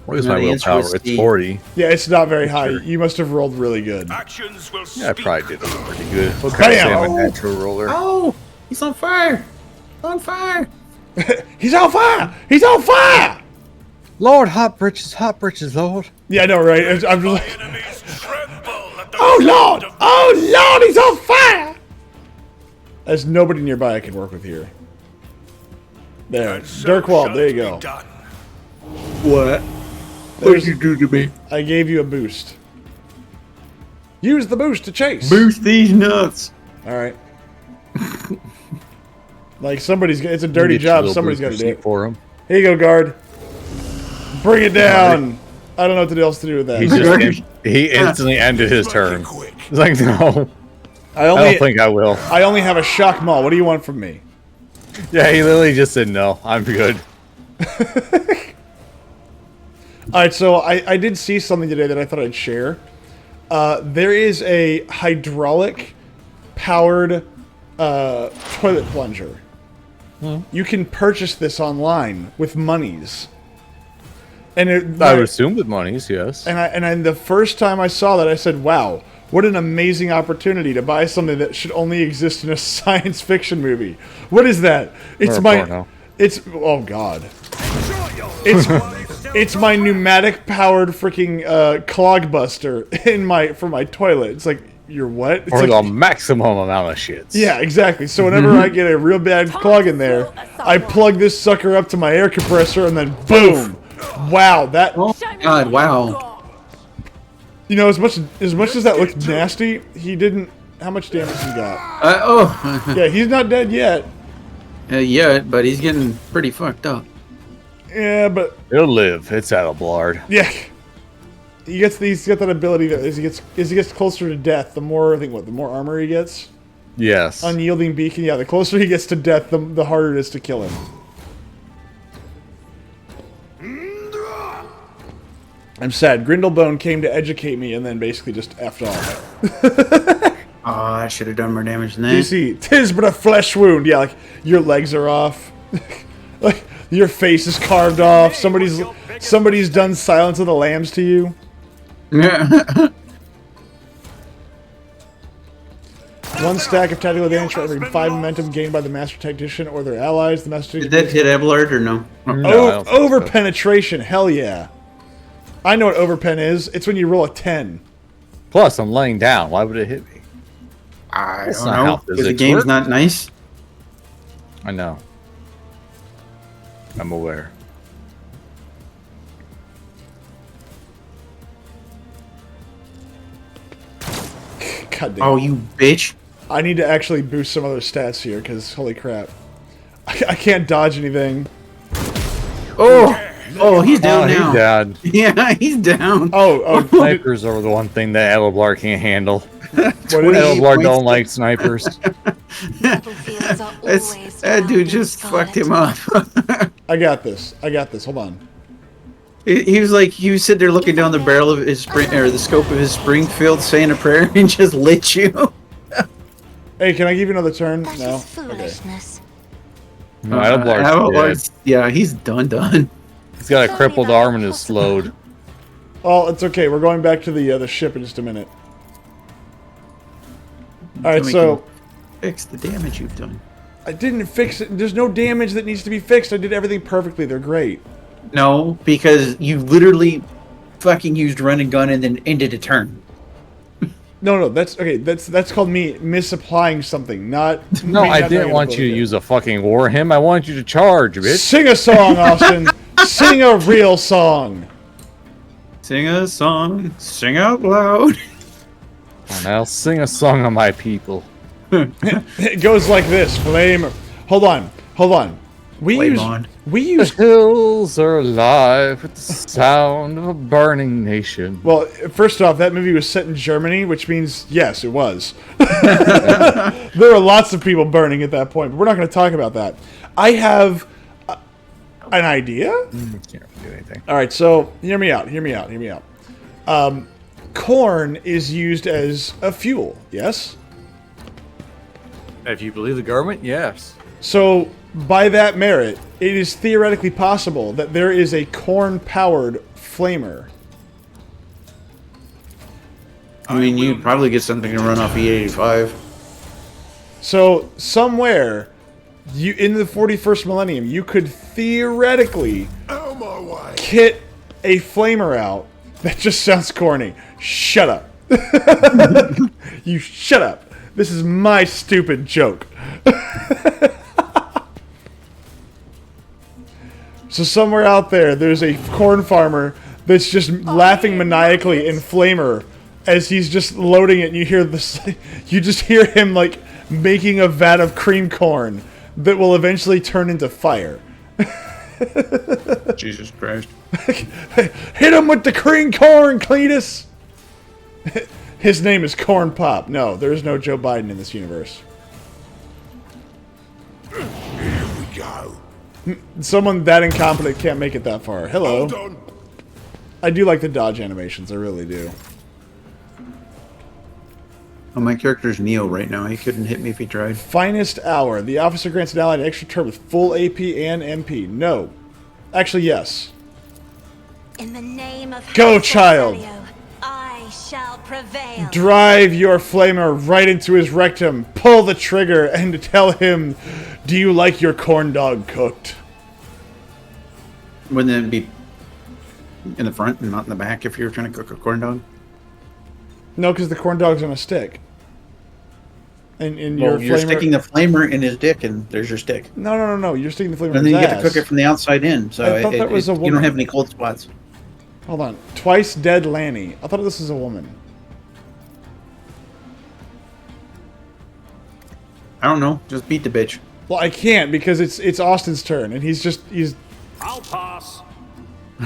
What is No, my the answer willpower? was It's C. 40. Yeah, it's not very high. Sure. You must have rolled really good. Actions will Yeah, I speak. probably did pretty good. What kind of say I'm a natural roller? Oh, he's on fire. On fire. He's on fire! He's on fire! Lord, hot britches, Lord. Yeah, I know, right? I'm just like, Enemies tremble at the oh Lord! sound of Oh Lord, he's on fire! There's nobody nearby I can work with here. There. and so Dirkwald, shall there it you be go. done. What? What did you do to me? I gave you a boost. Use the boost to chase. Boost these nuts. Alright. Like, it's a dirty Get your job. little Somebody's got to booster do seat it. for him. Here you go, guard. Bring it down. I don't know what else to do with that. He instantly ended his turn. Quick. He's like, no, I I only, don't think I will. I only have a shock maul. What do you want from me? Yeah, he literally just said, no, I'm good. Alright, so I did see something today that I thought I'd share. There is a hydraulic powered toilet plunger. You can purchase this online with monies. And I would assume with monies, yes. And the first time I saw that, I said, wow, what an amazing opportunity to buy something that should only exist in a science fiction movie. What is that? It's Or a my... porno. It's... Oh, God. It's my pneumatic-powered freaking clog buster for my toilet. It's like, you're what? It's Or like, the maximum amount of shits. yeah, exactly. So whenever I get a real bad clog in there, I plug this sucker up to my air compressor, and then boom! Wow, that... Oh, God, wow. You know, as much as that looked nasty, he didn't... How much damage he got? Yeah, he's not dead yet. Yeah, but he's getting pretty fucked up. Yeah, but... It'll live. It's out of blood. Yeah. He's got that ability that as he gets closer to death, the more, I think, the more armor he gets? Yes. Unyielding beacon, yeah, the closer he gets to death, the harder it is to kill him. I'm sad. Grindelbone came to educate me and then basically just effed off. Oh, I should have done more damage than You that. see, 'tis but a flesh wound. Yeah, like, your legs are off. Like, your face is carved off. Somebody's done Silence of the Lambs to you. 1 stack of tactical damage for every 5 momentum gained by the Master Tactician or their allies. The Master Did Tactician... that hit Abelard or no? No, I don't think over so. penetration, hell yeah. I know what overpen is. It's when you roll a 10. Plus, I'm laying down. Why would it hit me? I That's don't not know. how Because the physics game's work. not nice. I know. I'm aware. God damn. Oh, you bitch. I need to actually boost some other stats here, because holy crap. I can't dodge anything. Oh, he's down Oh, now. he's dead. Yeah, he's down. Oh, Snipers are the one thing that Eloblar can't handle. what is, Eloblar points. don't like snipers. Battlefields are always That dude wild just and fucked scarlet. him up. I got this. Hold on. He was sitting there looking down the barrel of his spring, or the scope of his Springfield, saying a prayer, and just lit you. Hey, can I give you another turn? That No? is foolishness. No, Eloblar's dead. Abelard's- yeah, he's done. He's got a crippled arm and is slowed. Oh, it's okay. We're going back to the ship in just a minute. Alright, we so... can fix the damage you've done. I didn't fix it. There's no damage that needs to be fixed. I did everything perfectly. They're great. No, because you literally fucking used run and gun and then ended a turn. No, that's okay. That's called me misapplying something, not. No, me I not didn't knowing want how you to do it. use a fucking war hymn. I wanted you to charge, bitch. Sing a song, Austin. Sing a real song. Sing a song, sing out loud. And I'll sing a song of my people. It goes like this. Flame. Hold on. We Flame on. The hills are alive with the sound of a burning nation. Well, first off, that movie was set in Germany, which means yes, it was. There were lots of people burning at that point, but we're not going to talk about that. I have an idea. Can't do anything. All right, so hear me out. Corn is used as a fuel, yes? If you believe the government, yes. So, by that merit, it is theoretically possible that there is a corn-powered flamer. I mean, you'd probably get something to run off E85. So, somewhere, in the 41st millennium, you could theoretically Out of my way. kit a flamer out. That just sounds corny. Shut up. You shut up. This is my stupid joke. So somewhere out there, there's a corn farmer that's just laughing maniacally in flamer as he's just loading it, and you hear this. You just hear him like making a vat of cream corn that will eventually turn into fire. Jesus Christ. Hit him with the cream corn, Cletus! His name is Corn Pop. No, there is no Joe Biden in this universe. Here we go. Someone that incompetent can't make it that far. Hello. Hold on. I do like the dodge animations. I really do. Oh, my character's Neo right now. He couldn't hit me if he tried. Finest hour. The officer grants an ally an extra turn with full AP and MP. No. Actually, yes. In the name of Go, House child. Aurelio, I shall prevail. Drive your flamer right into his rectum. Pull the trigger and tell him, do you like your corn dog cooked? Wouldn't it be in the front and not in the back if you were trying to cook a corn dog? No, because the corn dog's on a stick. And Well, your you're flamer... sticking the flamer in his dick, and there's your stick. No. You're sticking the flamer in And his then you get ass. to cook it from the outside in, so I thought that was a you woman. don't have any cold spots. Hold on. Twice dead Lanny. I thought this was a woman. I don't know. Just beat the bitch. Well, I can't because it's Austin's turn, and he's. I'll pass.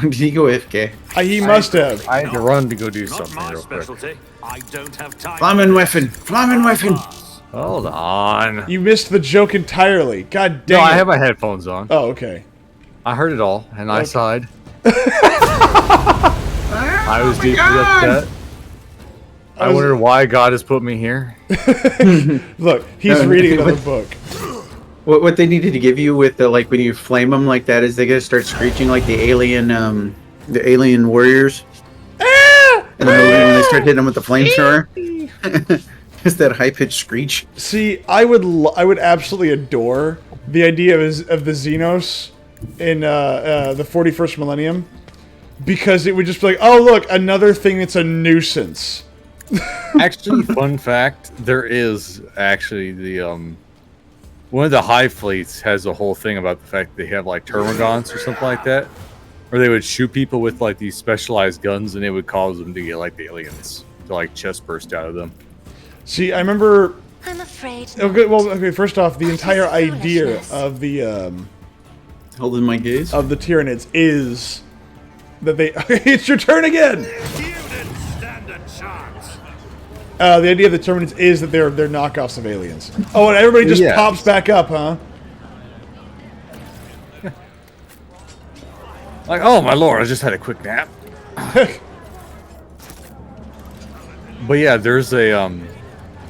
Did he go AFK? He must have. I had to run to go do Not something my real quick. specialty. I don't have time. Flammenweapon! Flammenweapon! Hold on. You missed the joke entirely. God No, dang I it. have my headphones on. Oh, okay. I heard it all, and I Okay. sighed. I was deeply upset. I wondered why God has put me here. Look, he's No, reading but- another book. What they needed to give you with the, like, when you flame them like that is they gotta start screeching like the alien warriors. In the movie when they start hitting them with the flamethrower. Just that high pitched screech. See, I would absolutely adore the idea of the Xenos in the 41st millennium, because it would just be like, oh look, another thing that's a nuisance. Actually, fun fact: there is actually the one of the hive fleets has a whole thing about the fact they have like termagants or something like that, where they would shoot people with like these specialized guns, and it would cause them to get like the aliens to like chest burst out of them. See, I remember. I'm afraid. Okay, well, okay. First off, the What entire is idea foolishness? of the Holding my gaze. of the Tyranids is that they. It's your turn again. You didn't stand a chance. The idea of the Tyranids is that they're knockoffs of aliens. Oh, and everybody just Yes. pops back up, huh? Like, oh my lord, I just had a quick nap. But yeah, there's a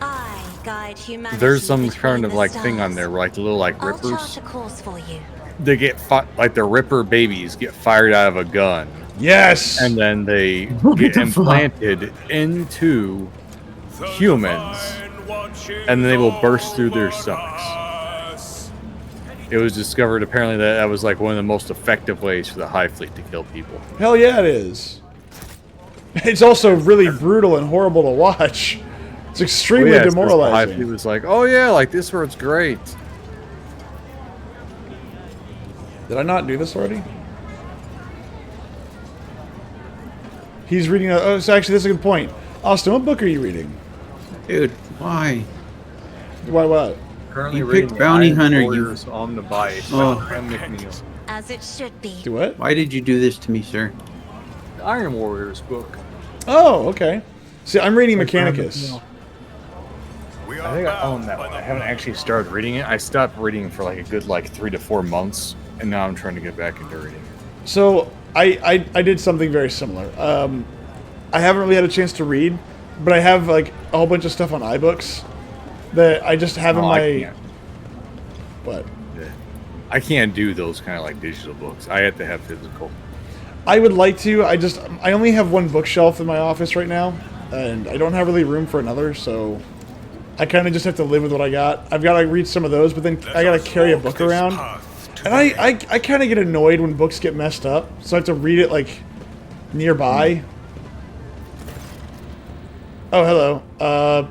I guide humanity there's some between kind of the like thing on stars. there, like little like I'll rippers. chart a course for you. They get like the ripper babies get fired out of a gun, Yes. and then they get implanted into humans, and they will burst through their stomachs. It was discovered apparently that was like one of the most effective ways for the Hive Fleet to kill people. Hell yeah, it is. It's also really brutal and horrible to watch. It's extremely Hive Fleet demoralizing. was like, oh yeah, like this word's great. Did I not do this already? He's reading. Oh, so actually, that's a good point. Austin, what book are you reading? Dude, why? Why? What? Currently You reading picked Bounty Iron Hunter, you- Warriors on the bike. Oh. As it should be. Do what? Why did you do this to me, sir? The Iron Warriors book. Oh, okay. See, I'm reading Mechanicus. I think I own that one. I haven't actually started reading it. I stopped reading for like a good 3 to 4 months, and now I'm trying to get back into reading. So I did something very similar. I haven't really had a chance to read, but I have like a whole bunch of stuff on iBooks that I just have in Oh, my. I can't. What? I can't do those kind of like digital books. I have to have physical. I would like to. I only have one bookshelf in my office right now, and I don't have really room for another, so I kind of just have to live with what I got. I've got to read some of those, but then I got to carry a book around, and I kind of get annoyed when books get messed up, so I have to read it like nearby. Oh, hello.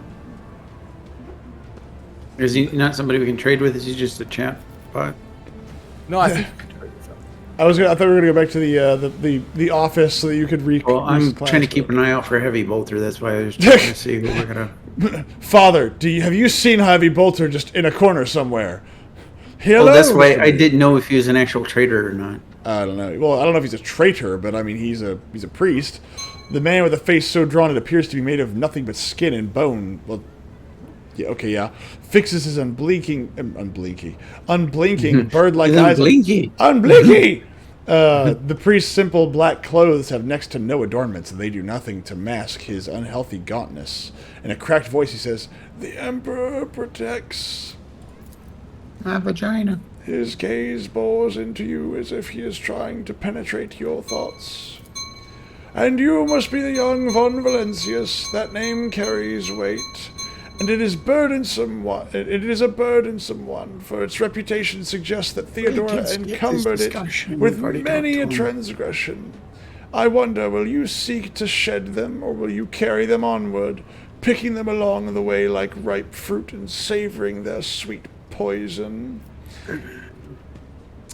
Is he not somebody we can trade with? Is he just a chat bot? No, I think. I thought we were gonna go back to the office so that you could read. Well, I'm trying to keep an eye out for Heavy Bolter. That's why I was trying to see who we're gonna. Father, have you seen Heavy Bolter just in a corner somewhere? Hello. Well, that's why I didn't know if he was an actual traitor or not. I don't know. Well, I don't know if he's a traitor, but I mean he's a priest. The man with a face so drawn it appears to be made of nothing but skin and bone. Well, yeah, okay, yeah. Fixes his unblinking bird-like His eyes. unblinky. Unblinky. The priest's simple black clothes have next to no adornments, and they do nothing to mask his unhealthy gauntness. In a cracked voice, he says, "The Emperor protects." My vagina. His gaze bores into you as if he is trying to penetrate your thoughts. And you must be the young von Valentius. That name carries weight, and it is burdensome. It is a burdensome one, for its reputation suggests that Theodora encumbered it with many a transgression. I wonder, will you seek to shed them, or will you carry them onward, picking them along the way like ripe fruit and savoring their sweet poison?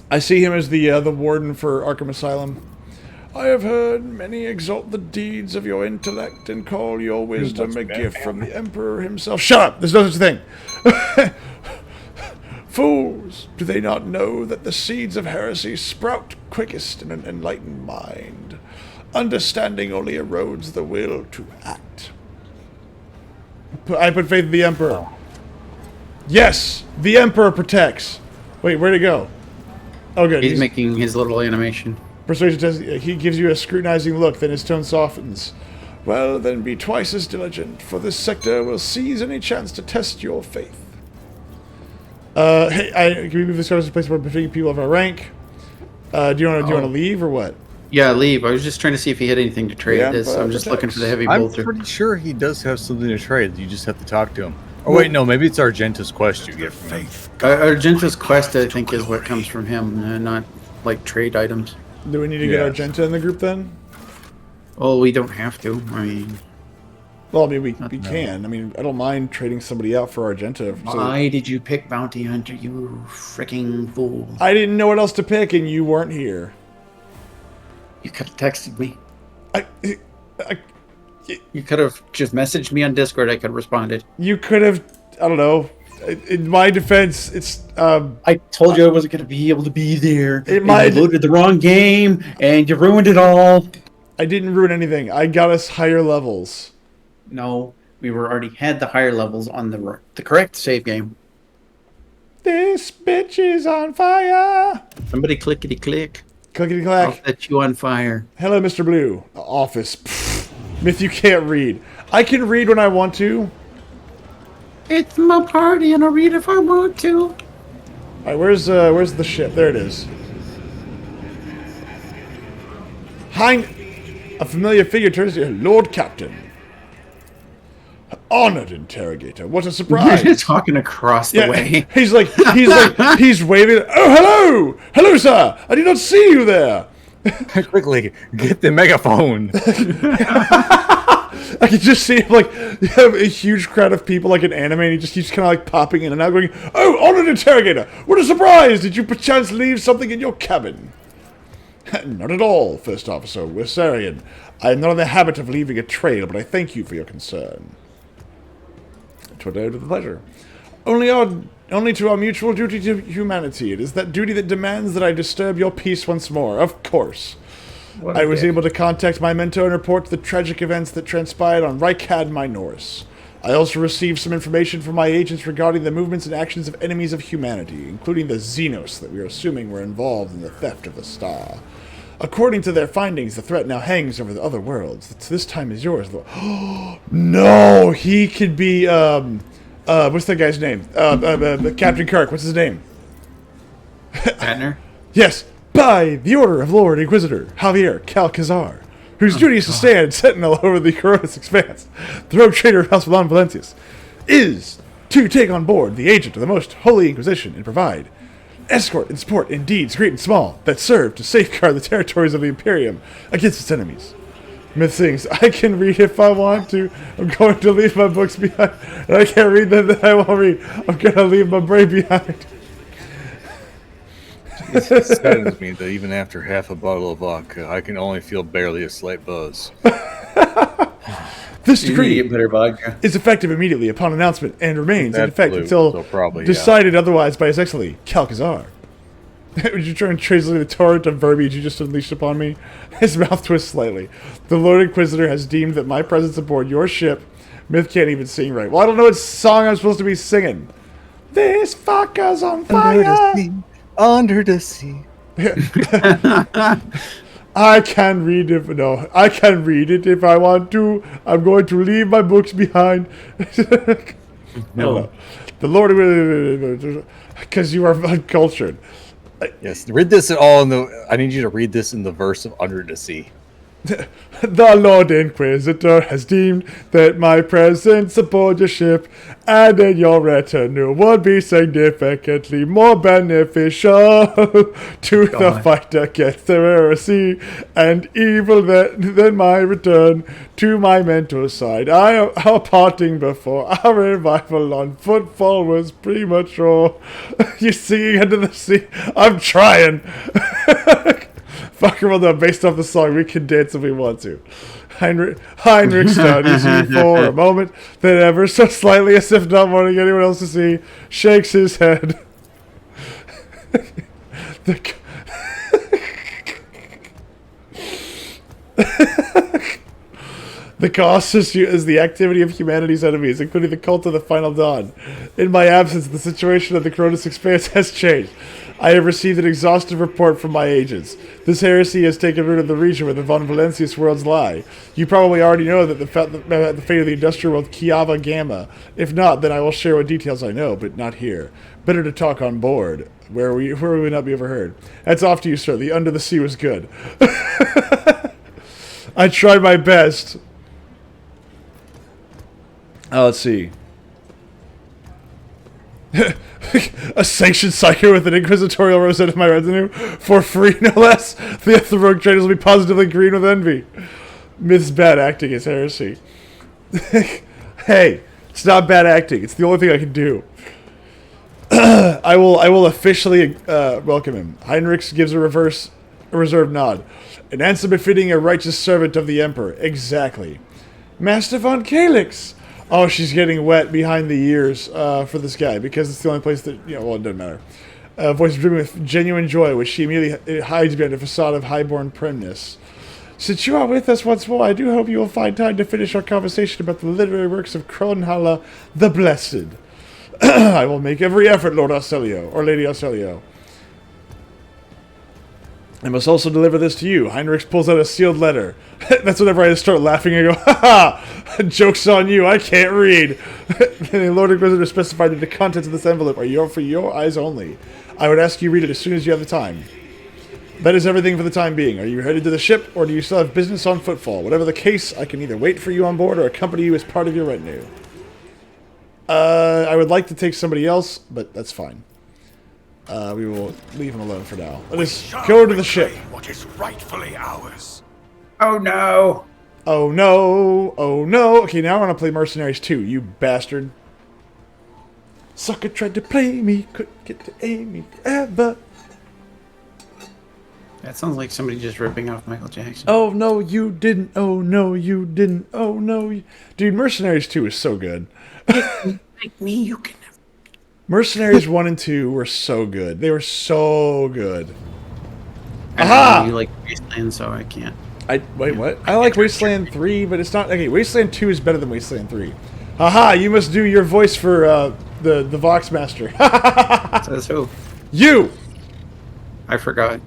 I see him as the warden for Arkham Asylum. I have heard many exalt the deeds of your intellect and call your wisdom a gift from the Emperor himself. Shut up! There's no such thing! Fools! Do they not know that the seeds of heresy sprout quickest in an enlightened mind? Understanding only erodes the will to act. I put faith in the Emperor. Yes! The Emperor protects! Wait, where'd it go? Oh, good. He's making his little animation. Persuasion test, he gives you a scrutinizing look, then his tone softens. Well, then be twice as diligent, for this sector will seize any chance to test your faith. Hey, can we move this to a place where befitting people of our rank? Do you want to leave or what? Yeah, leave. I was just trying to see if he had anything to trade Yeah, this. but I'm just looking for the heavy I'm bolter. pretty sure he does have something to trade. You just have to talk to him. Oh wait, no, maybe it's Argenta's quest you get from him. Argenta's quest, I think, is what comes from him, not like trade items. Do we need to get Yeah. Argenta in the group then? Well, we don't have to. I mean, Well, I mean, we can. I mean, I don't mind trading somebody out for Argenta. So why did you pick Bounty Hunter, you freaking fool? I didn't know what else to pick, and you weren't here. You could have texted me. I You could have just messaged me on Discord. I could have responded. you could have. I don't know. In my defense, it's I told you I wasn't going to be able to be there. It and might- you loaded the wrong game, and you ruined it all. I didn't ruin anything. I got us higher levels. No, we were already had the higher levels on the correct save game. This bitch is on fire. Somebody clickety click. Clickety I'll clack. set you on fire. Hello, Mr. Blue. Office. Pfft. Myth, you can't read. I can read when I want to. It's my party, and I'll read if I want to. All right, where's the ship? There it is. Hind, a familiar figure turns to you, Lord Captain. Honored interrogator. What a surprise! You're talking across the way. he's waving. Oh, hello, hello, sir. I did not see you there. Quickly, get the megaphone. I can just see him, like, you have a huge crowd of people, like an anime, and he just keeps kind of like popping in and out, going, "Oh, honored interrogator! What a surprise! Did you perchance leave something in your cabin?" Not at all, First Officer Wissarian. I am not in the habit of leaving a trail, but I thank you for your concern. To the pleasure. Only to our mutual duty to humanity. It is that duty that demands that I disturb your peace once more. Of course. I was able to contact my mentor and report the tragic events that transpired on Rykad Minoris. I also received some information from my agents regarding the movements and actions of enemies of humanity, including the Xenos that we are assuming were involved in the theft of the star. According to their findings, the threat now hangs over the other worlds. This time is yours. No, he could be, what's that guy's name? Captain Kirk, what's his name? Patner? Yes, by the order of Lord Inquisitor Javier Calcazar, whose duty is to stand sentinel over the Coronis Expanse, the rogue trader of House Valon Valencius, is to take on board the agent of the Most Holy Inquisition and provide escort and support in deeds great and small that serve to safeguard the territories of the Imperium against its enemies. Myth sings, I can read if I want to. I'm going to leave my books behind. And I can't read them, then I won't read. I'm going to leave my brain behind. It saddens me that even after half a bottle of vodka, I can only feel barely a slight buzz. This You need to decree get better vodka. is effective immediately upon announcement and remains in That's effect blue, until so probably, yeah. decided otherwise by His Excellency Calcazar. Would you try and translate the torrent of verbiage you just unleashed upon me? His mouth twists slightly. The Lord Inquisitor has deemed that my presence aboard your ship. Myth can't even sing right. Well, I don't know what song I'm supposed to be singing. This fucker's on fire. Under the sea. I can read it. No, I can read it if I want to. I'm going to leave my books behind. No. The Lord, because you are uncultured. Yes, read this at all in the. I need you to read this in the verse of Under the Sea. The Lord Inquisitor has deemed that my presence aboard your ship and in your retinue would be significantly more beneficial to the fight against the heresy and evil than my return to my mentor side. Our parting before our revival on footfall was premature. You're singing Under the Sea. I'm trying. Fucker, well done. Based off the song, we can dance if we want to. Heinrich studies you for a moment, then ever so slightly, as if not wanting anyone else to see, shakes his head. The cost is the activity of humanity's enemies, including the cult of the Final Dawn. In my absence, the situation of the Cronus Expanse has changed. I have received an exhaustive report from my agents. This heresy has taken root in the region where the Von Valencius worlds lie. You probably already know that the fate of the industrial world Kiava Gamma. If not, then I will share what details I know, but not here. Better to talk on board. Where would we not be overheard? That's off to you, sir. The Under the Sea was good. I tried my best. Let's see. A sanctioned psycho with an inquisitorial rosette of my retinue for free, no less. The other rogue traders will be positively green with envy. Myth's bad acting is heresy. Hey, it's not bad acting. It's the only thing I can do. I will officially welcome him. Heinrich gives a reserved nod. An answer befitting a righteous servant of the Emperor. Exactly. Master von Calyx. Oh, she's getting wet behind the ears for this guy because it's the only place that, well, it doesn't matter. Voice brimming with genuine joy, which she immediately hides behind a facade of highborn primness. Since you are with us once more, I do hope you will find time to finish our conversation about the literary works of Kronhala the Blessed. I will make every effort, Lord Arcelio, or Lady Arcelio. I must also deliver this to you. Heinrich pulls out a sealed letter. That's whenever I start laughing and go, ha ha! Joke's on you, I can't read. The Lord Inquisitor specified that the contents of this envelope are for your eyes only. I would ask you read it as soon as you have the time. That is everything for the time being. Are you headed to the ship, or do you still have business on footfall? Whatever the case, I can either wait for you on board or accompany you as part of your retinue. I would like to take somebody else, but that's fine. We will leave him alone for now. Let us go to the ship. What is rightfully ours? Oh no! Oh no! Oh no! Okay, now I want to play Mercenaries 2, you bastard. Sucker tried to play me, couldn't get to aim me ever. That sounds like somebody just ripping off Michael Jackson. Oh no, you didn't. Oh no, you didn't. Oh no. Dude, Mercenaries 2 is so good. Like me, you can. Mercenaries 1 and 2 were so good. They were so good. Aha! You like Wasteland, so I can't. Wait, what? I like Wasteland 3, but it's not... Okay, Wasteland 2 is better than Wasteland 3. Haha, you must do your voice for the Vox Master. Says who? You! I forgot.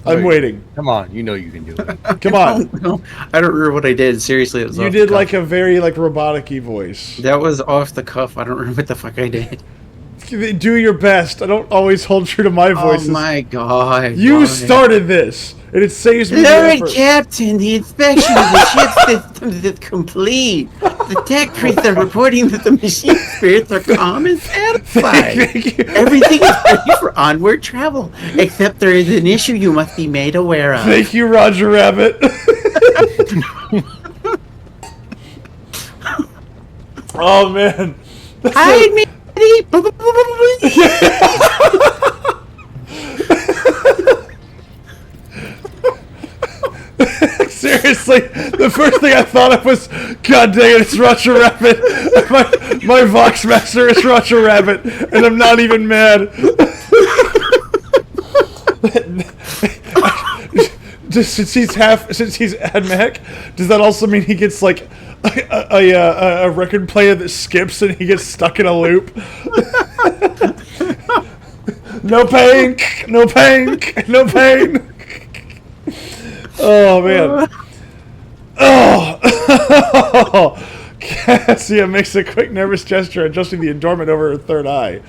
I'm waiting. Come on, you know you can do it. Come on. No, I don't remember what I did. Seriously, it was You off did the like cuff. a very robotic-y voice. That was off the cuff. I don't remember what the fuck I did. Do your best. I don't always hold true to my voices. Oh my god. You why? started this, and it saves me the Lord effort. Captain, the inspection of the ship systems is complete. The tech priests are reporting that the machine spirits are calm and satisfied. Thank you. Everything is ready for onward travel, except there is an issue you must be made aware of. Thank you, Roger Rabbit. Oh, man. Hide me! Seriously, the first thing I thought of was, God dang it, it's Roger Rabbit. My Vox Master is Roger Rabbit, and I'm not even mad. Just since he's AdMech, does that also mean he gets like a record player that skips and he gets stuck in a loop? No pain, no pain, no pain. Oh man. Oh. Cassia makes a quick nervous gesture, adjusting the adornment over her third eye.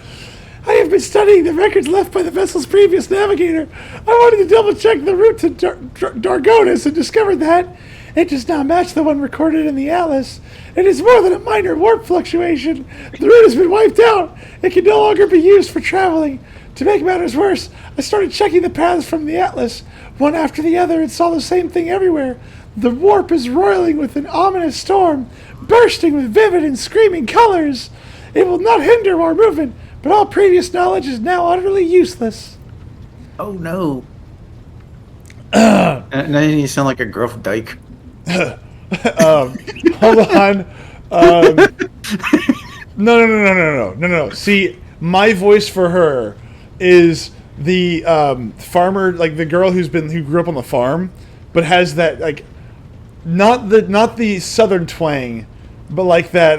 I have been studying the records left by the vessel's previous navigator. I wanted to double-check the route to Dargonis and discovered that it does not match the one recorded in the Atlas. It is more than a minor warp fluctuation. The route has been wiped out. It can no longer be used for traveling. To make matters worse, I started checking the paths from the Atlas, one after the other, and saw the same thing everywhere. The warp is roiling with an ominous storm, bursting with vivid and screaming colors. It will not hinder our movement, but all previous knowledge is now utterly useless. Oh no. Now you sound like a gruff dyke. Hold on. No. See, my voice for her is the farmer, like the girl who grew up on the farm, but has that like not the southern twang, but like that.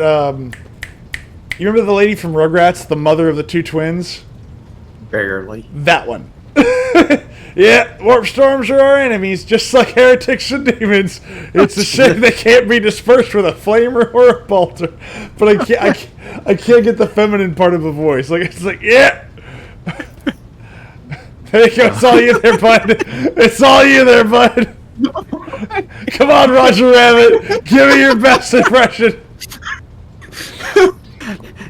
You remember the lady from Rugrats, the mother of the two twins? Barely. That one. Yeah, warp storms are our enemies, just like heretics and demons. It's a shame they can't be dispersed with a flamer or a bolter. But I can't get the feminine part of the voice. Like it's like, yeah. There you go. It's all you there, bud. It's all you there, bud. Come on, Roger Rabbit. Give me your best impression.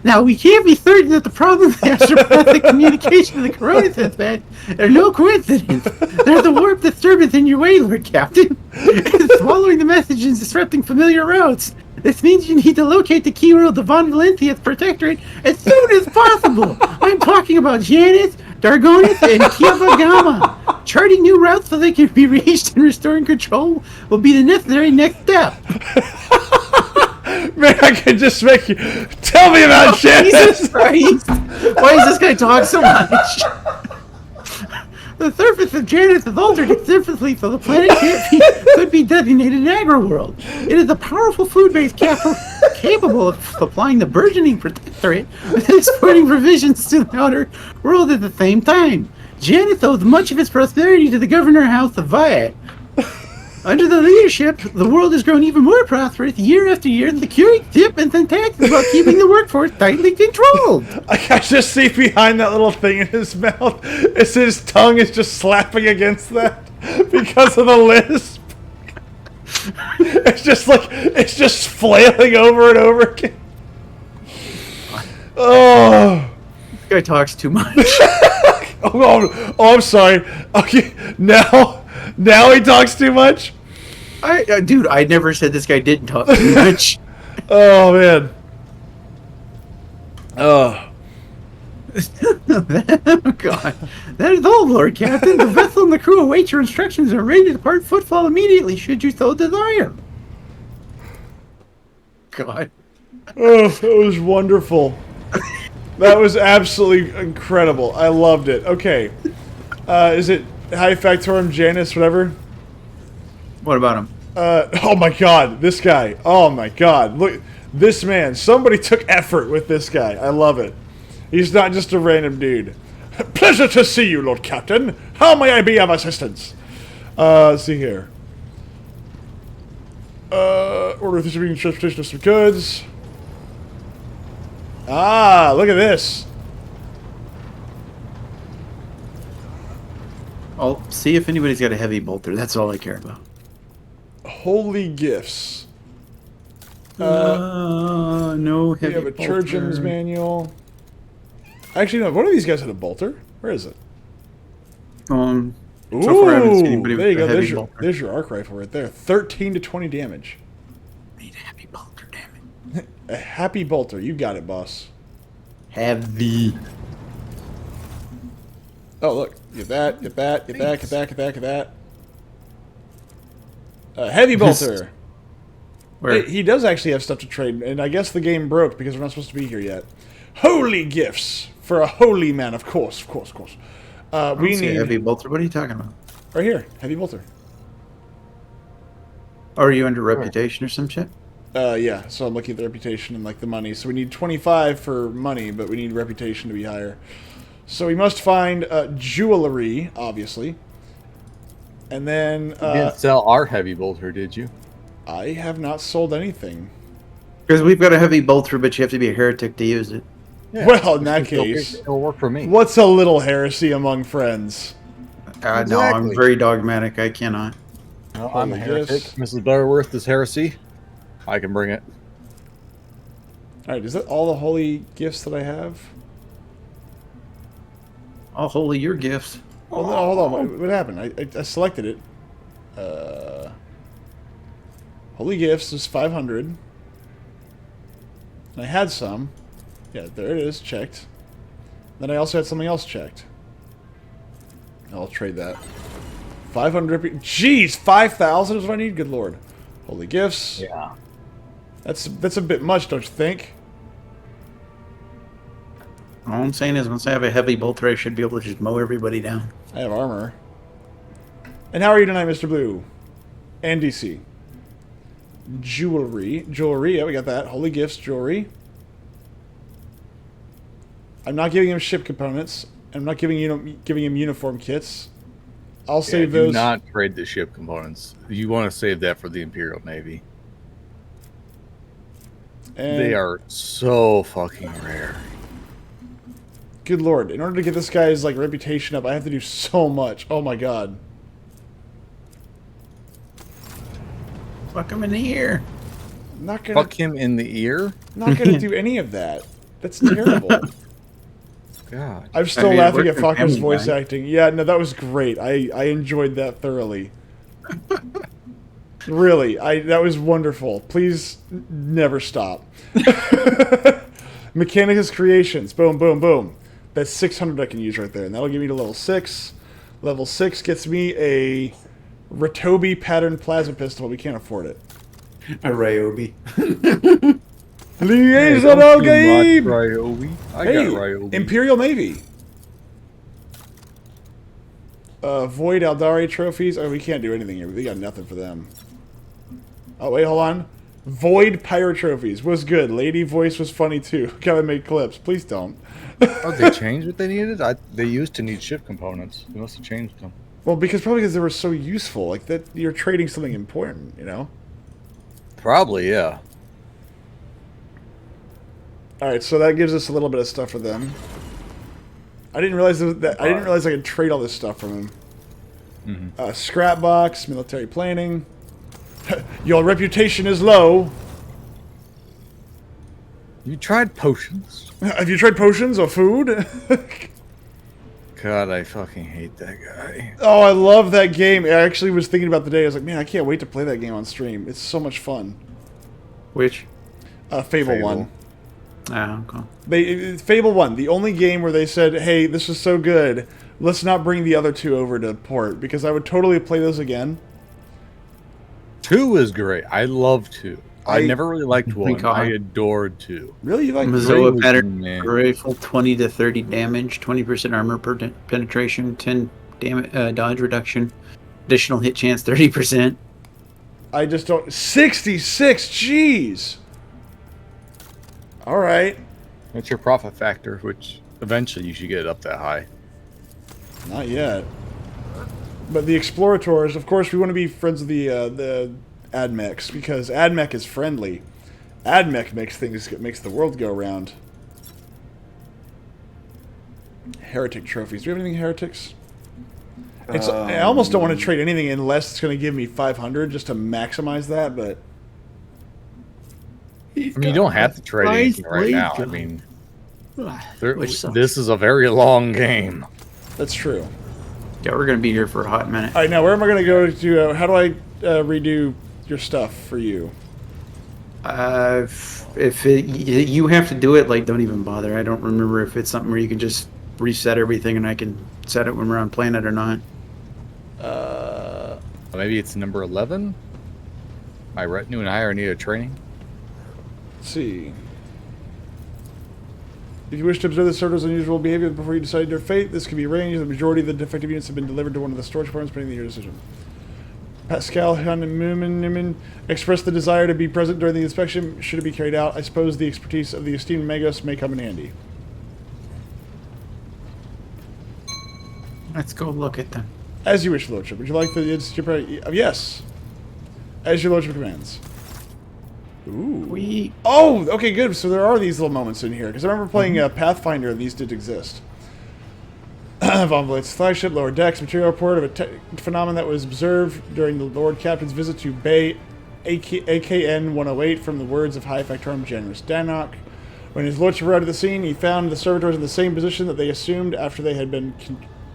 Now, we can't be certain that the problem with astropathic communication of the Coronithans, man, are no coincidence. There's a warp disturbance in your way, Lord Captain. It's swallowing the message and disrupting familiar routes. This means you need to locate the key world of Von Valentia's protectorate as soon as possible. I'm talking about Janus, Dargonis, and Kiava Gamma. Charting new routes so they can be reached and restoring control will be the necessary next step. Man, I can just make you tell me about Janus. Jesus Christ! Why does this guy talk so much? The surface of Janus is altered extensively, so the planet could be designated an agro-world. It is a powerful food base capable of supplying the burgeoning protectorate with exporting provisions to the outer world at the same time. Janus owes much of its prosperity to the governor house of Viat. Under the leadership, the world has grown even more prosperous year after year, securing shipments and taxes while keeping the workforce tightly controlled. I just see behind that little thing in his mouth, it's his tongue is just slapping against that because of the lisp. It's just flailing over and over again. Oh. This guy talks too much. Oh, I'm sorry. Okay, now he talks too much. Dude, I never said this guy didn't talk too much. Oh man. Oh. Oh God, that is all, Lord Captain. The vessel and the crew await your instructions and are ready to depart footfall immediately, should you so desire. God. Oh, that was wonderful. That was absolutely incredible. I loved it. Okay. Is it High Factorum Janus, whatever? What about him? Oh my god, this guy. Oh my god. Look, this man. Somebody took effort with this guy. I love it. He's not just a random dude. Pleasure to see you, Lord Captain. How may I be of assistance? Let's see here. Order of distributing transportation of some goods. Ah, look at this. I'll see if anybody's got a heavy bolter. That's all I care about. Holy gifts. No We heavy have a bolter. Churchum's manual. Actually, no. One of these guys had a bolter. Where is it? Ooh, Ooh, so far I haven't seen anybody there you with go. a heavy bolter. There's your arc rifle right there. 13 to 20 damage. Need a heavy bolter, damn it. A happy bolter. You got it, boss. Heavy. Oh, look. Get that. Get that. Get that. Get that. Get that. Get that. Heavy bolter. Where? Hey, he does actually have stuff to trade, and I guess the game broke because we're not supposed to be here yet. Holy gifts for a holy man, of course, of course, of course. We See a need heavy bolter. What are you talking about? right here, heavy bolter. Are you under reputation or some shit? Yeah. So I'm looking at the reputation and like the money. So we need 25 for money, but we need reputation to be higher. So we must find jewelry, obviously, and then You didn't sell our heavy bolter, did you? I have not sold anything. Because we've got a heavy bolter, but you have to be a heretic to use it. Yeah. Well, in that case, It'll work for me. what's a little heresy among friends? No, I'm Exactly. very dogmatic. I cannot. No, I'm a Holy heretic. gifts. Mrs. Butterworth is heresy. I can bring it. All right, is that all the holy gifts that I have? I'll holy your gifts. Well, no, hold on. What happened? I selected it. Holy gifts is 500. And I had some. Yeah, there it is. Checked. Then I also had something else checked. I'll trade that. 500. Jeez, 5,000 is what I need. Good lord. Holy gifts. Yeah. That's a bit much, don't you think? All I'm saying is, once I have a heavy bolter, I should be able to just mow everybody down. I have armor. And how are you tonight, Mr. Blue? And DC. Jewelry. Jewelry, yeah, we got that. Holy gifts, jewelry. I'm not giving him ship components. I'm not giving him uniform kits. I'll save do those. not trade the ship components. You want to save that for the Imperial Navy. And They are so fucking rare. good lord, in order to get this guy's like reputation up, I have to do so much. Oh my god. Fuck him in the ear. I'm not gonna Fuck him in the ear? not gonna do any of that. That's terrible. God. I'm still it laughing worked at for Falker's Family voice Guy. acting. Yeah, no, that was great. I enjoyed that thoroughly. Really, that was wonderful. Please never stop. Mechanicus Creations. Boom, boom, boom. That's 600 I can use right there, and that'll give me to level 6. Level 6 gets me a Ratobi pattern plasma pistol, but we can't afford it. A Ryobi. Liaison Al Gaib! Ryobi. I Hey, got Ryobi. Imperial Navy. Void Aldari trophies. Oh, we can't do anything here. We got nothing for them. Oh, wait, hold on. Void Pyro trophies was good. Lady voice was funny too. Gotta make clips. Please don't. Oh, they changed what they needed? They used to need ship components. They must have changed them. Well, probably because they were so useful. Like that, you're trading something important. You know. Probably, yeah. All right, so that gives us a little bit of stuff for them. I didn't realize that. I didn't realize I could trade all this stuff from them. Scrap box, military planning. Your reputation is low. You tried potions? Have you tried potions or food? God, I fucking hate that guy. Oh, I love that game. I actually was thinking about the day. I was like, man, I can't wait to play that game on stream. It's so much fun. Which? Fable 1. Oh, okay. Fable 1, the only game where they said, hey, this is so good, let's not bring the other two over to port, because I would totally play those again. 2 is great. I love 2. I never really liked 1. Recon. I adored 2. Really? You like Mazoa was pattern meh. rifle, 20 to 30 damage, 20% armor penetration, 10 dodge reduction, additional hit chance 30%. I just don't... 66! Jeez! Alright. That's your profit factor, which eventually you should get it up that high. Not yet. But the Explorators, of course, we want to be friends with the AdMechs, because AdMech is friendly. AdMech makes the world go round. Heretic trophies. Do we have anything heretics? I almost don't want to trade anything unless it's going to give me 500 just to maximize that, but... I mean, you don't have to trade anything right now. I mean, this is a very long game. That's true. Yeah, we're going to be here for a hot minute. Alright, now where am I going to go to... how do I redo your stuff for you? You have to do it, like, don't even bother. I don't remember if it's something where you can just reset everything and I can set it when we're on planet or not. Maybe it's number 11? My retinue and I are needed training. Let's see. If you wish to observe the server's unusual behavior before you decide your fate, this can be arranged. The majority of the defective units have been delivered to one of the storage departments pending your decision. Pascal Newman expressed the desire to be present during the inspection. Should it be carried out, I suppose the expertise of the esteemed Magos may come in handy. Let's go look at them. As you wish, Lordship. Would you like the... yes. As your Lordship commands. Ooh. Oh, okay, good. So there are these little moments in here. Because I remember playing Pathfinder and these did exist. Von Blitz flagship, lower decks, material report of a phenomenon that was observed during the Lord Captain's visit to Bay AKN 108 from the words of High Factorum Generous Danok. When his Lordship arrived at the scene, he found the servitors in the same position that they assumed after they had been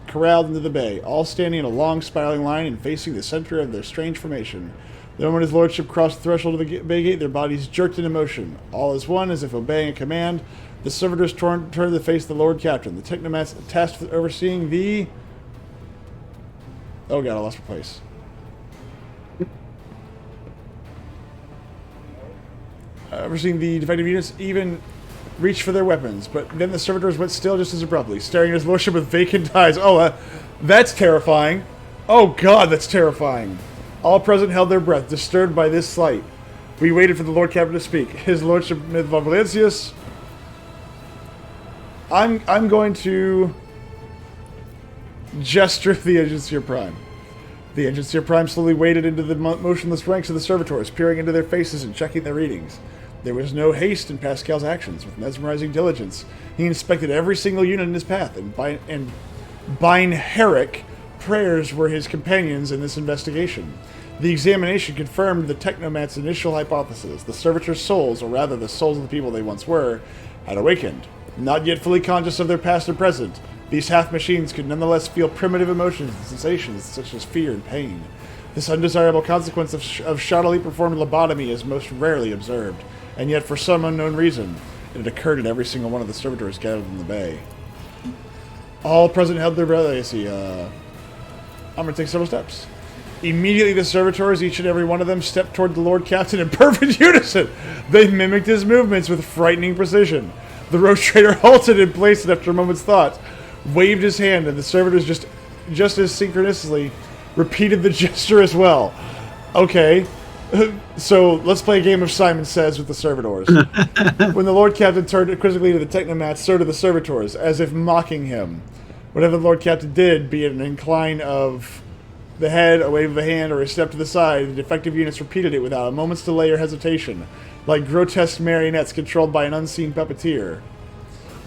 corralled into the bay, all standing in a long spiraling line and facing the center of their strange formation. The moment his Lordship crossed the threshold of the bay gate, their bodies jerked into motion. All as one, as if obeying a command, the servitors turned to face the Lord Captain. The technomats tasked with overseeing the... Oh god, I lost my place. Overseeing the defective units even reached for their weapons, but then the servitors went still just as abruptly, staring at his Lordship with vacant eyes. Oh, that's terrifying. Oh god, that's terrifying. All present held their breath, disturbed by this sight. We waited for the Lord Captain to speak. His Lordship von Valencius... I'm going to gesture of the Agency Prime. The Agency Prime slowly waded into the motionless ranks of the servitors, peering into their faces and checking their readings. There was no haste in Pascal's actions. With mesmerizing diligence, he inspected every single unit in his path, and Bineheric prayers were his companions in this investigation. The examination confirmed the Technomat's initial hypothesis. The servitors' souls, or rather the souls of the people they once were, had awakened. Not yet fully conscious of their past and present, these half-machines could nonetheless feel primitive emotions and sensations such as fear and pain. This undesirable consequence of shoddily performed lobotomy is most rarely observed, and yet for some unknown reason, it had occurred at every single one of the servitors gathered in the bay. All present held their breath. I see, I'm going to take several steps. Immediately the servitors, each and every one of them, stepped toward the Lord Captain in perfect unison. They mimicked his movements with frightening precision. The rogue trader halted in place and after a moment's thought, waved his hand, and the servitors just as synchronously repeated the gesture as well. Okay, so let's play a game of Simon Says with the servitors. When the Lord Captain turned quizzically to the Technomats, so did the servitors, as if mocking him. Whatever the Lord Captain did, be it an incline of the head, a wave of the hand, or a step to the side, the defective units repeated it without a moment's delay or hesitation, like grotesque marionettes controlled by an unseen puppeteer.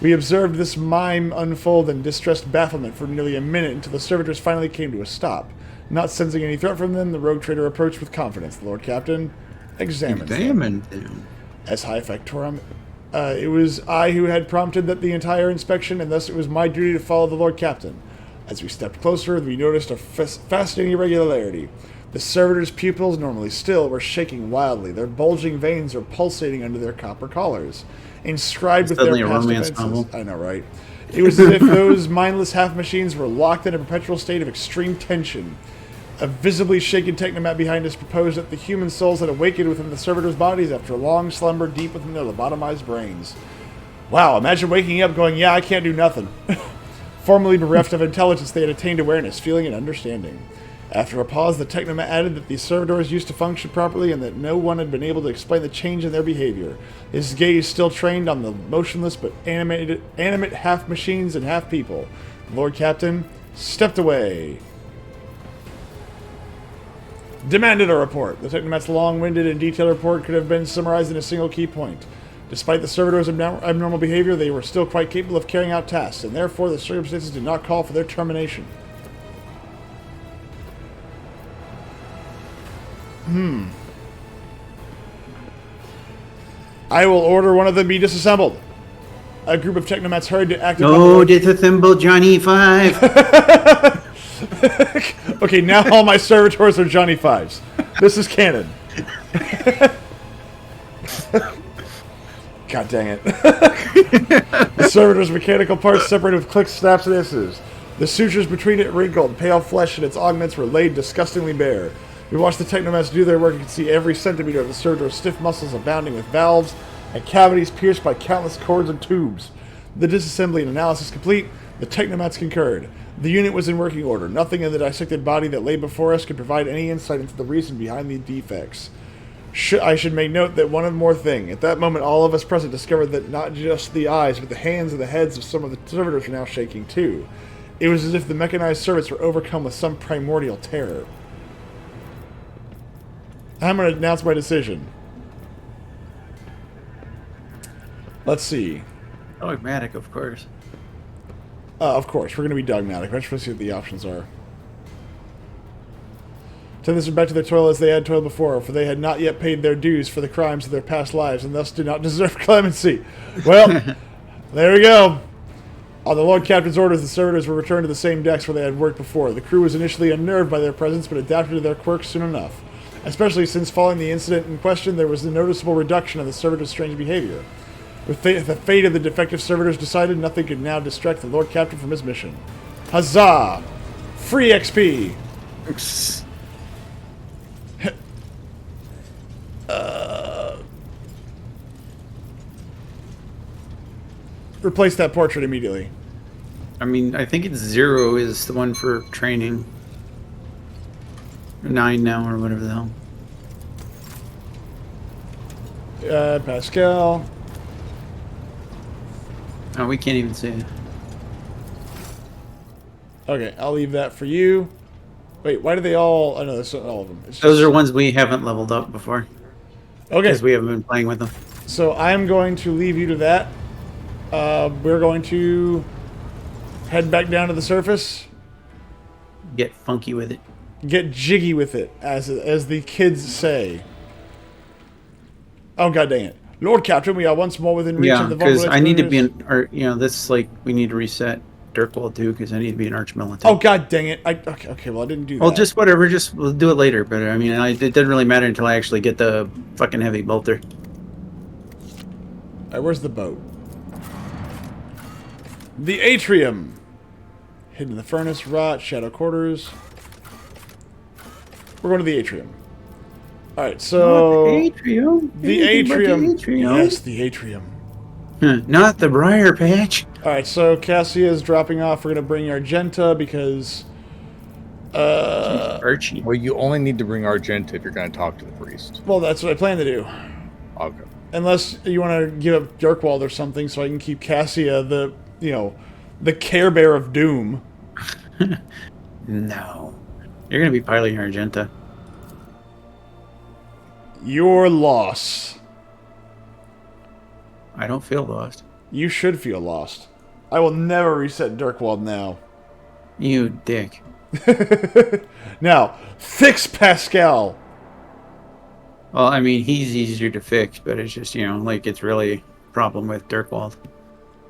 We observed this mime unfold in distressed bafflement for nearly a minute until the servitors finally came to a stop. Not sensing any threat from them, the rogue trader approached with confidence. The Lord Captain examined them. As High Factorum, it was I who had prompted the entire inspection, and thus it was my duty to follow the Lord Captain. As we stepped closer, we noticed a fascinating irregularity. The servitors' pupils, normally still, were shaking wildly. Their bulging veins were pulsating under their copper collars, inscribed with their past offenses. I know, right? It was as if those mindless half-machines were locked in a perpetual state of extreme tension. A visibly shaken Technomat behind us proposed that the human souls had awakened within the servitors' bodies after a long slumber deep within their lobotomized brains. Wow, imagine waking up going, yeah, I can't do nothing. Formerly bereft of intelligence, they had attained awareness, feeling, and understanding. After a pause, the Technomat added that these servitors used to function properly and that no one had been able to explain the change in their behavior. His gaze still trained on the motionless but animate half-machines and half-people. The Lord Captain stepped away. Demanded a report. The Technomat's long-winded and detailed report could have been summarized in a single key point. Despite the servitors' abnormal behavior, they were still quite capable of carrying out tasks, and therefore the circumstances did not call for their termination. I will order one of them be disassembled. A group of Technomats hurried to act upon Oh, disassemble Johnny 5. Okay, now all my servitors are Johnny Fives. This is canon. God dang it. The servitor's mechanical parts separated with clicks, snaps, and hisses. The sutures between it wrinkled, pale flesh and its augments were laid disgustingly bare. We watched the Technomats do their work and could see every centimeter of the servitor's stiff muscles abounding with valves and cavities pierced by countless cords and tubes. The disassembly and analysis complete, the Technomats concurred. The unit was in working order. Nothing in the dissected body that lay before us could provide any insight into the reason behind the defects. I should make note that one more thing. At that moment, all of us present discovered that not just the eyes, but the hands and the heads of some of the servitors were now shaking too. It was as if the mechanized servants were overcome with some primordial terror. I'm going to announce my decision. Let's see. Dogmatic, of course. Of course, we're going to be dogmatic. Let's see what the options are. Send this back to their toil as they had toiled before, for they had not yet paid their dues for the crimes of their past lives, and thus do not deserve clemency. Well, there we go. On the Lord Captain's orders, the servitors were returned to the same decks where they had worked before. The crew was initially unnerved by their presence, but adapted to their quirks soon enough. Especially since following the incident in question, there was a noticeable reduction of the servitors' strange behavior. With the fate of the defective servitors decided, nothing could now distract the Lord Captain from his mission. Huzzah! Free XP! Replace that portrait immediately. I mean, I think it's 0 is the one for training. 9 now, or whatever the hell. Pascal. Oh, we can't even see it. Okay, I'll leave that for you. Wait, why do they all... I know that's not all of them. It's Those just- are ones we haven't leveled up before. Okay, Because we haven't been playing with them. so I'm going to leave you to that. We're going to head back down to the surface. Get funky with it. Get jiggy with it, as the kids say. Oh, god dang it. Lord Captain, we are once more within reach Yeah, of the because I need to be vulnerable- an... Or, you know, this, like, we need to reset Dirkwall too, because I need to be an arch-militant. Oh, god dang it. Okay, well, I didn't do that. Well, just whatever. Just we'll do it later. But I mean, it doesn't really matter until I actually get the fucking heavy bolter. Alright, where's the boat? The atrium. Hidden in the furnace, rot, shadow quarters. We're going to the atrium. Alright, so... Not the atrium. The Anything but atrium. The atrium. Yes, the atrium. Huh, not the briar patch. Alright, so Cassia is dropping off. We're going to bring Argenta because... Archie. Well, you only need to bring Argenta if you're going to talk to the priest. Well, that's what I plan to do. Okay. Unless you want to give up Dirkwald or something so I can keep Cassia the, the Care Bear of Doom. No. You're going to be piloting Argenta. Your loss. I don't feel lost. You should feel lost. I will never reset Dirkwald now. You dick. Now, fix Pascal. Well, I mean, he's easier to fix, but it's just, like it's really a problem with Dirkwald.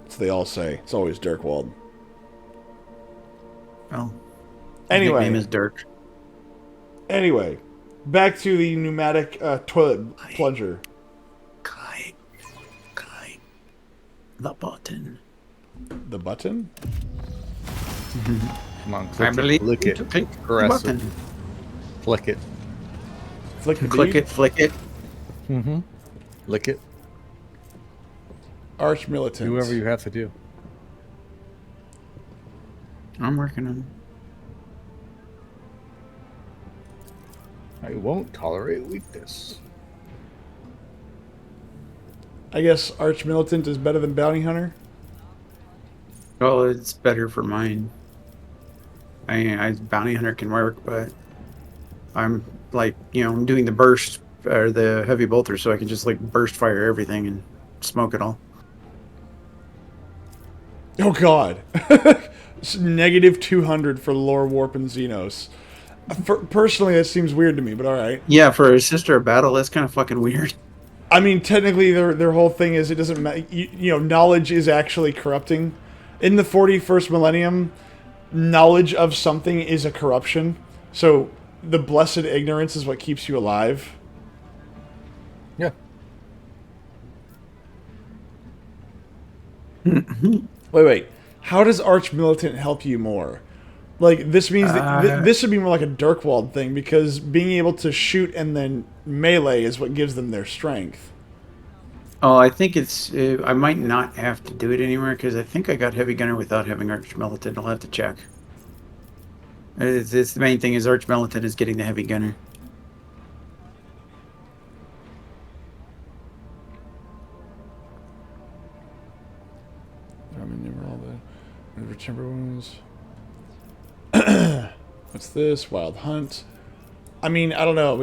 That's what they all say. It's always Dirkwald. Well, Anyway. his name is Dirk. Anyway, back to the pneumatic toilet plunger. Click. The button. The button? Come on, I click believe it. Lick you it. to click the Caress it. button. Flick it. Flick the Click B? it, flick it. Mm-hmm. Lick it. Arch militant. Do whatever you have to do. I'm working on I won't tolerate weakness. I guess Arch militant is better than bounty hunter. Well, it's better for mine. I bounty hunter can work, but I'm like, I'm doing the burst or the heavy bolter, so I can just like burst fire everything and smoke it all. Oh god. It's negative 200 for lore warp and Xenos. Personally, that seems weird to me, but alright. Yeah, for a sister of battle, that's kind of fucking weird. I mean, technically, their whole thing is it doesn't matter. Knowledge is actually corrupting. In the 41st millennium, knowledge of something is a corruption. So the blessed ignorance is what keeps you alive. Yeah. Wait. How does Arch Militant help you more? Like, this means that this would be more like a Dirkwald thing, because being able to shoot and then melee is what gives them their strength. Oh, I think it's. I might not have to do it anymore because I think I got heavy gunner without having arch militant. I'll have to check. It's the main thing is arch militant is getting the heavy gunner. I mean, they were all the timber wounds. What's this? Wild Hunt. I mean, I don't know.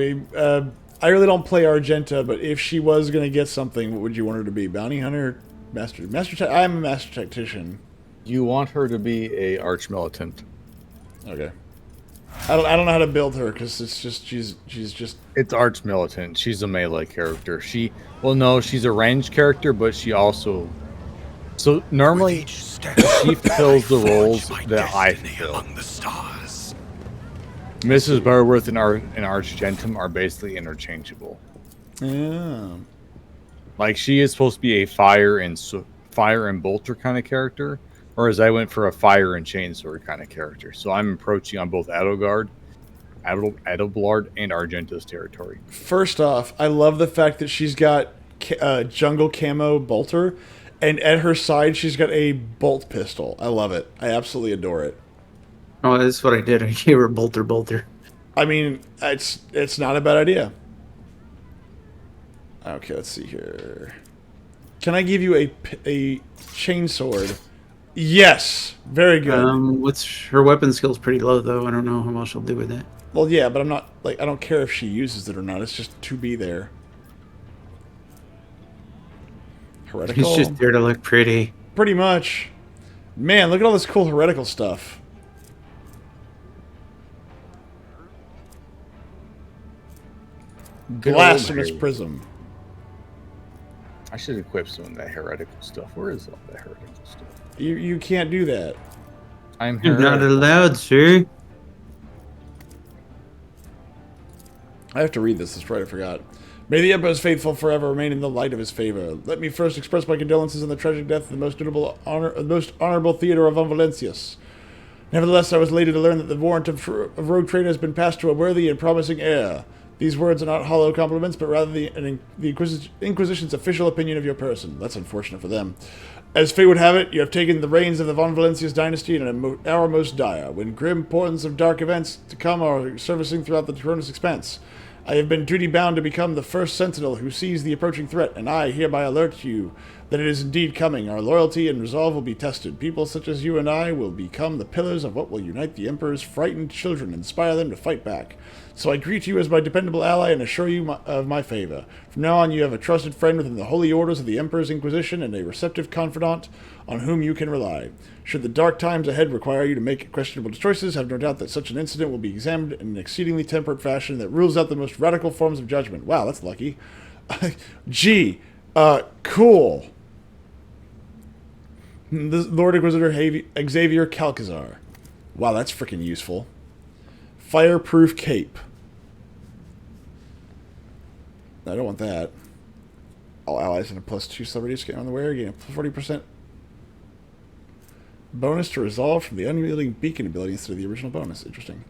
I really don't play Argenta, but if she was going to get something, what would you want her to be? Bounty Hunter? I'm a Master Tactician. You want her to be a arch militant. Okay. I don't know how to build her, because it's just, she's just... It's arch militant. She's a melee character. She's a ranged character, but she also... So normally, she fulfills the roles that I fulfill. Among the stars. Mrs. Barworth and Archgentum are basically interchangeable. Yeah. Like, she is supposed to be a fire and bolter kind of character, whereas I went for a fire and chainsword kind of character. So I'm approaching on both Edelblard, and Argenta's territory. First off, I love the fact that she's got jungle camo bolter, and at her side she's got a bolt pistol. I love it. I absolutely adore it. Oh, that's what I did. I gave her bolter. I mean, it's not a bad idea. Okay, let's see here. Can I give you a chainsword? Yes, very good. What's her weapon skill's pretty low though. I don't know how much she'll do with that. Well, yeah, but I'm not like I don't care if she uses it or not. It's just to be there. Heretical. He's just there to look pretty. Pretty much. Man, look at all this cool heretical stuff. Blasphemous prism. I should equip some of that heretical stuff. Where is all that heretical stuff? You can't do that. I'm You're not heretical. allowed, sir. I have to read this. That's right, I forgot. May the Emperor's faithful forever remain in the light of his favor. Let me first express my condolences on the tragic death of the most honorable Theodore of Valencius. Nevertheless, I was elated to learn that the warrant of rogue trader has been passed to a worthy and promising heir. These words are not hollow compliments, but rather the Inquisition's official opinion of your person. That's unfortunate for them. As fate would have it, you have taken the reins of the Von Valencius dynasty in an hour most dire, when grim portents of dark events to come are surfacing throughout the Tyrannus expanse. I have been duty-bound to become the first sentinel who sees the approaching threat, and I hereby alert you that it is indeed coming. Our loyalty and resolve will be tested. People such as you and I will become the pillars of what will unite the Emperor's frightened children and inspire them to fight back. So I greet you as my dependable ally and assure you of my favor. From now on, you have a trusted friend within the holy orders of the Emperor's Inquisition and a receptive confidant on whom you can rely. Should the dark times ahead require you to make questionable choices, have no doubt that such an incident will be examined in an exceedingly temperate fashion that rules out the most radical forms of judgment. Wow, that's lucky. Gee, cool. The Lord Inquisitor Xavier Calcazar. Wow, that's freaking useful. Fireproof cape. I don't want that. All allies and a +2 celebrities get on the wear. Gain a 40% bonus to resolve from the unyielding beacon ability instead of the original bonus. Interesting.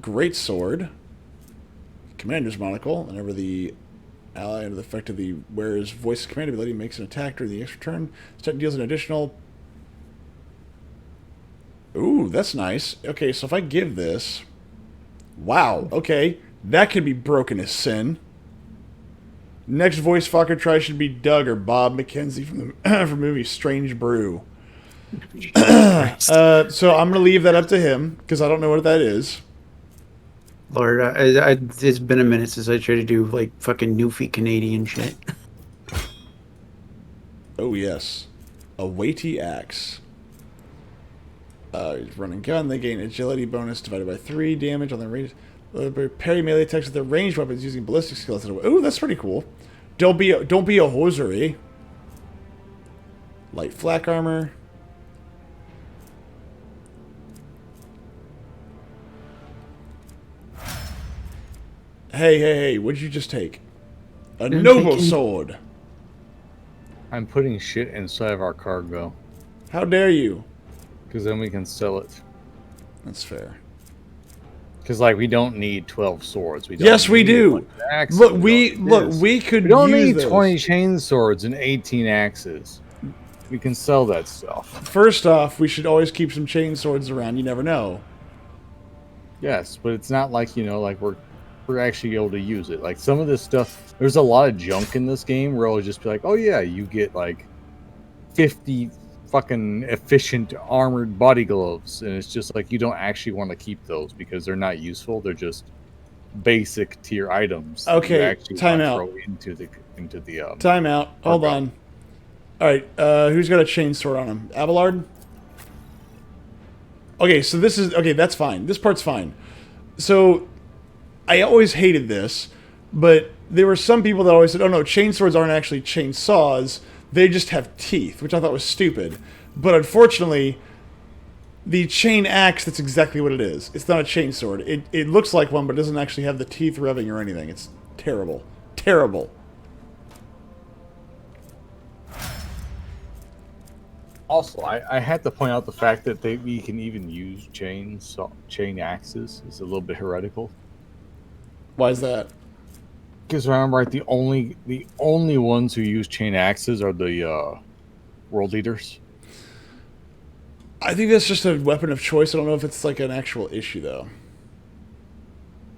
Great sword. Commander's monocle. Whenever the ally under the effect of the wearer's voice command ability makes an attack during the next turn, this attack deals an additional... Ooh, that's nice. Okay, so if I give this... Wow, okay. That could be broken as sin. Next voice fucker try should be Doug or Bob McKenzie from the from the movie Strange Brew. So I'm going to leave that up to him, because I don't know what that is. Lord, it's been a minute since I tried to do, like, fucking Newfie Canadian shit. Oh, yes. A weighty axe. Run and gun. They gain agility bonus divided by 3 damage on their range. Parry melee attacks with their ranged weapons using ballistic skills. Ooh, that's pretty cool. Don't be a hosiery. Light flak armor. Hey, what'd you just take? A noble sword. I'm putting shit inside of our cargo. How dare you? Because then we can sell it. That's fair. Because like we don't need 12 swords. We don't yes, we do. Look, we could. We don't use need those. 20 chain swords and 18 axes. We can sell that stuff. First off, we should always keep some chain swords around. You never know. Yes, but it's not like, you know, like we're actually able to use it. Like some of this stuff, there's a lot of junk in this game where it'll just be like, oh yeah, you get like 50 fucking efficient armored body gloves, and it's just like you don't actually want to keep those because they're not useful. They're just basic tier items. Okay, time out. Into the time out. Hold on. All right, who's got a chain sword on him? Abelard? Okay, so this is... Okay, that's fine. This part's fine. So, I always hated this, but there were some people that always said, oh no, chain swords aren't actually chainsaws, they just have teeth, which I thought was stupid. But unfortunately, the chain axe, that's exactly what it is. It's not a chain sword. It looks like one, but it doesn't actually have the teeth revving or anything. It's terrible. Terrible. Also, I had to point out the fact that we can even use chain axes is a little bit heretical. Why is that? Because remember, right, the only ones who use chain axes are the world leaders. I think that's just a weapon of choice. I don't know if it's like an actual issue, though.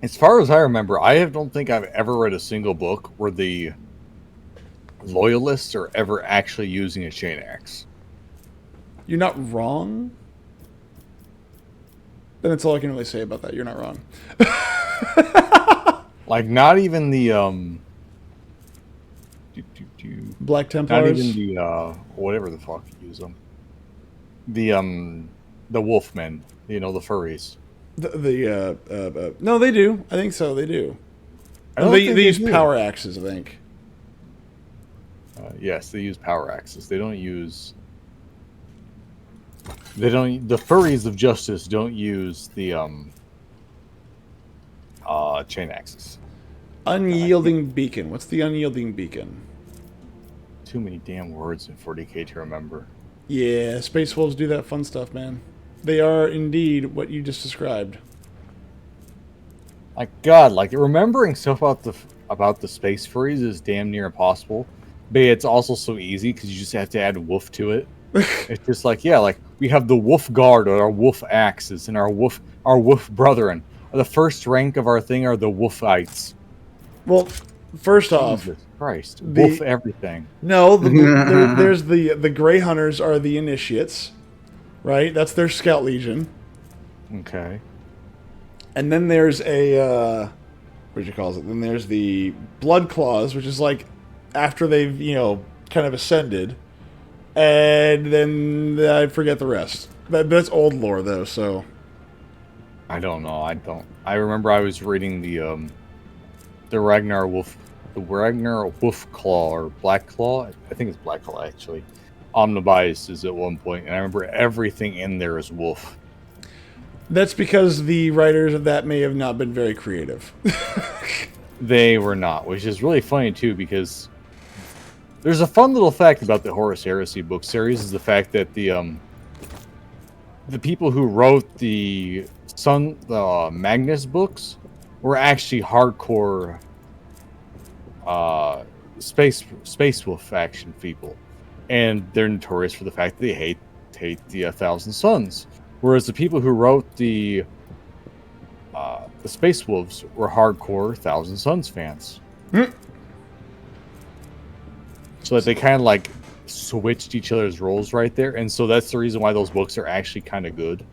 As far as I remember, I don't think I've ever read a single book where the loyalists are ever actually using a chain axe. You're not wrong. Then that's all I can really say about that. You're not wrong. Like, not even the Black not Templars. even the whatever the fuck you use them. The Wolfmen, the furries. No, they do. I think so. They do. They use power axes, I think. Yes, they use power axes. They don't use. They don't. The furries of justice don't use the chain axes. Unyielding beacon. What's the unyielding beacon? Too many damn words in 40k to remember. Yeah, Space Wolves do that fun stuff, man. They are indeed what you just described. Like God, like remembering stuff about the space furries is damn near impossible. But it's also so easy because you just have to add wolf to it. It's just like, yeah, like we have the wolf guard or our wolf axes and our wolf brethren. The first rank of our thing are the wolfites. Well, first off, Jesus Christ, wolf everything. No, there's the Grey Hunters are the initiates, right? That's their scout legion. Okay. And then there's a what you call it? Then there's the Blood Claws, which is like after they've kind of ascended, and then I forget the rest. That's old lore though, so I don't know. I remember I was reading the Ragnar Wolf Claw or Black Claw. I think it's Black Claw actually. Omnibias is at one point, and I remember everything in there is wolf. That's because the writers of that may have not been very creative. They were not, which is really funny too, because there's a fun little fact about the Horus Heresy book series is the fact that the people who wrote the Magnus books were actually hardcore space wolf faction people, and they're notorious for the fact that they hate the Thousand Sons. Whereas the people who wrote the Space Wolves were hardcore Thousand Sons fans. So that they kind of like switched each other's roles right there, and so that's the reason why those books are actually kind of good,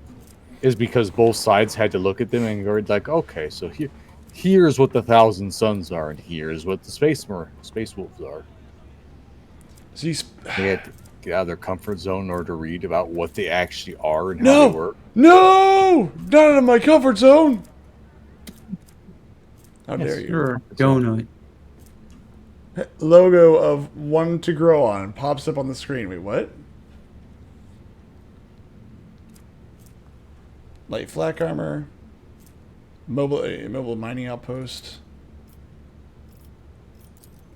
is because both sides had to look at them and go like, okay, so here's what the Thousand Sons are, and here's what the Space Wolves are. So they had to get out of their comfort zone in order to read about what they actually are and how they work. No! Not out of my comfort zone! How dare you? Sure. Donut. Logo of one to grow on pops up on the screen. Wait, what? Light flak armor. Mobile mining outpost.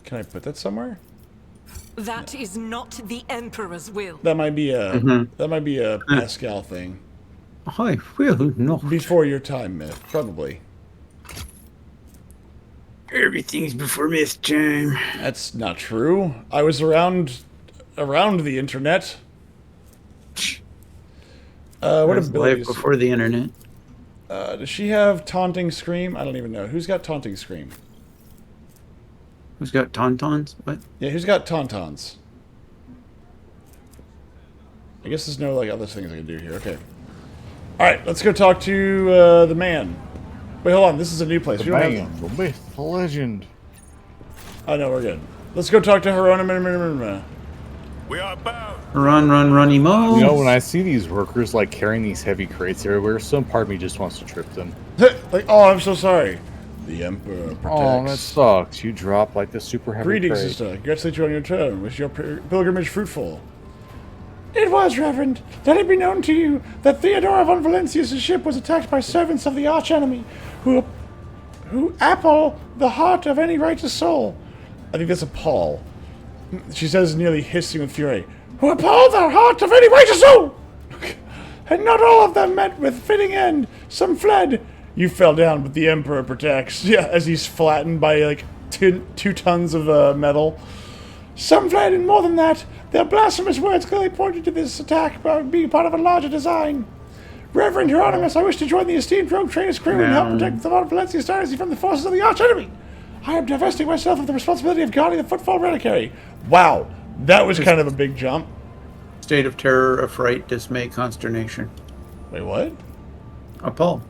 Can I put that somewhere? That is not the Emperor's will. That might be a Pascal thing. I will not. Before your time, Myth, probably. Everything's before myth time. That's not true. I was around the internet. What abilities? Life before the internet. Does she have Taunting Scream? I don't even know. Who's got Taunting Scream? Who's got tauntauns? What? Yeah, who's got Tauntauns? I guess there's no other things I can do here. Okay. Alright, let's go talk to the man. Wait, hold on. This is a new place. The myth, the legend. Oh, no, we're good. Let's go talk to Herona. We are bound. Run, runny mo. When I see these workers carrying these heavy crates everywhere, some part of me just wants to trip them. Oh, I'm so sorry. The Emperor protects. Oh, that sucks. You drop the super heavy Greetings, crate. sister. Congratulate you on your turn. Wish your pilgrimage fruitful. It was, Reverend. Let it be known to you that Theodora von Valencius' ship was attacked by servants of the archenemy, who apple the heart of any righteous soul. I think that's a Paul. She says, nearly hissing with fury, who appall the heart of any righteous soul! And not all of them met with fitting end. Some fled. You fell down, but the Emperor protects. Yeah, as he's flattened by, two tons of metal. Some fled, and more than that, their blasphemous words clearly pointed to this attack being part of a larger design. Reverend Hieronymus, I wish to join the esteemed rogue trader's crew and help protect the Von Valencia's dynasty from the forces of the archenemy. I am divesting myself of the responsibility of guarding the footfall reliquary. Wow, that was kind of a big jump. State of terror, affright, dismay, consternation. Wait, what? Appall.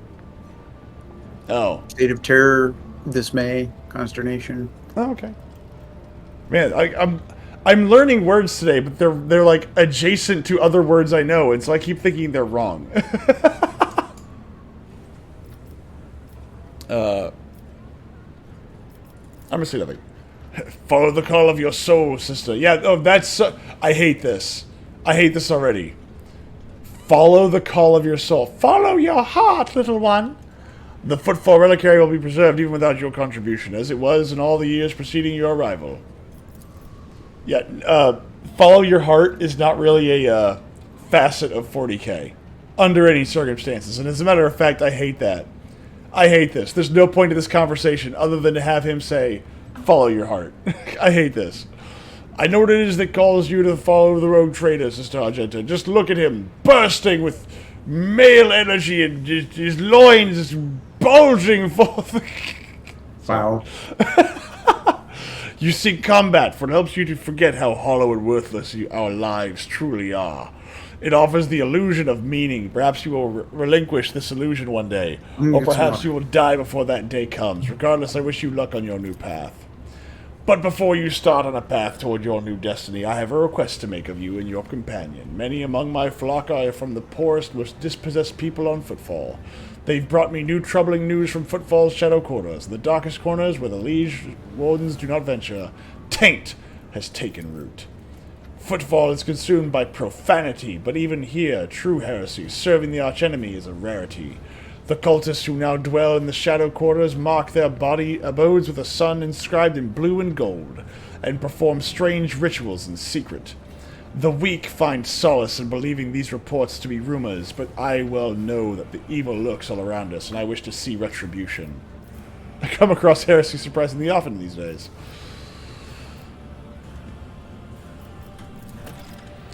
Oh. State of terror, dismay, consternation. Oh, okay. Man, I'm learning words today, but they're like adjacent to other words I know, and so I keep thinking they're wrong. I'm gonna say nothing. Follow the call of your soul, sister. Yeah, oh, that's... I hate this. I hate this already. Follow the call of your soul. Follow your heart, little one. The footfall reliquary will be preserved even without your contribution, as it was in all the years preceding your arrival. Yeah, follow your heart is not really a facet of 40k. Under any circumstances. And as a matter of fact, I hate that. I hate this. There's no point to this conversation other than to have him say, follow your heart. I hate this. I know what it is that calls you to follow the rogue trader, Sister Argenta. Just look at him, bursting with male energy and his loins just bulging forth. Wow. You seek combat, for it helps you to forget how hollow and worthless our lives truly are. It offers the illusion of meaning. Perhaps you will relinquish this illusion one day. Or perhaps you will die before that day comes. Regardless, I wish you luck on your new path. But before you start on a path toward your new destiny, I have a request to make of you and your companion. Many among my flock are from the poorest, most dispossessed people on Footfall. They've brought me new troubling news from Footfall's shadow corners, the darkest corners where the liege wardens do not venture. Taint has taken root. Footfall is consumed by profanity, but even here, true heresy, serving the archenemy, is a rarity. The cultists who now dwell in the shadow quarters mark their body abodes with a sun inscribed in blue and gold, and perform strange rituals in secret. The weak find solace in believing these reports to be rumors, but I well know that the evil lurks all around us, and I wish to see retribution. I come across heresy surprisingly often these days.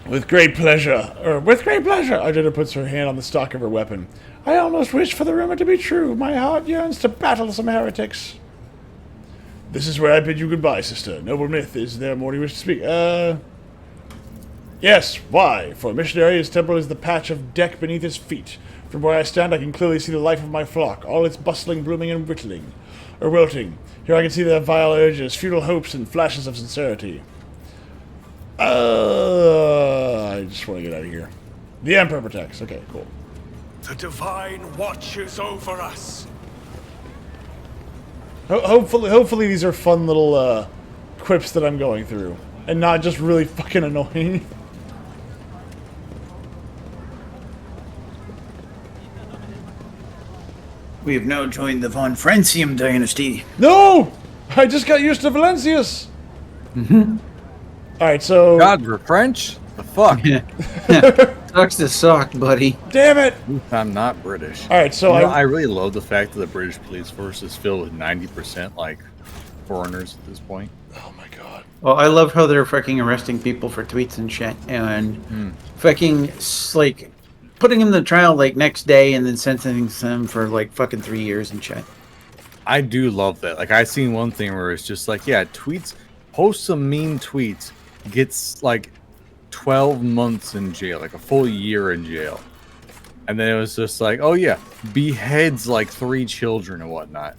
With great pleasure, Argenta puts her hand on the stock of her weapon. I almost wish for the rumor to be true. My heart yearns to battle some heretics. This is where I bid you goodbye, sister. Noble myth, is there more you wish to speak? Yes, why? For a missionary, his temple is the patch of deck beneath his feet. From where I stand, I can clearly see the life of my flock, all its bustling, blooming, and wilting. Here I can see their vile urges, futile hopes, and flashes of sincerity. I just want to get out of here. The Emperor protects. Okay, cool. The Divine watches over us. Hopefully these are fun little quips that I'm going through, and not just really fucking annoying. We have now joined the Von Francium dynasty. No! I just got used to Valencius! Mm-hmm. Alright, so... God, we're French? The fuck? Sucks to suck, buddy. Damn it! I'm not British. Alright, so I really love the fact that the British police force is filled with 90% like foreigners at this point. Oh my god. Well, I love how they're fucking arresting people for tweets and shit, and fucking like putting them to trial like next day, and then sentencing them for like fucking 3 years and shit. I do love that. Like I seen one thing where it's just like, yeah, post some mean tweets, gets like 12 months in jail, like a full year in jail. And then it was just like, oh yeah, beheads like 3 children and whatnot.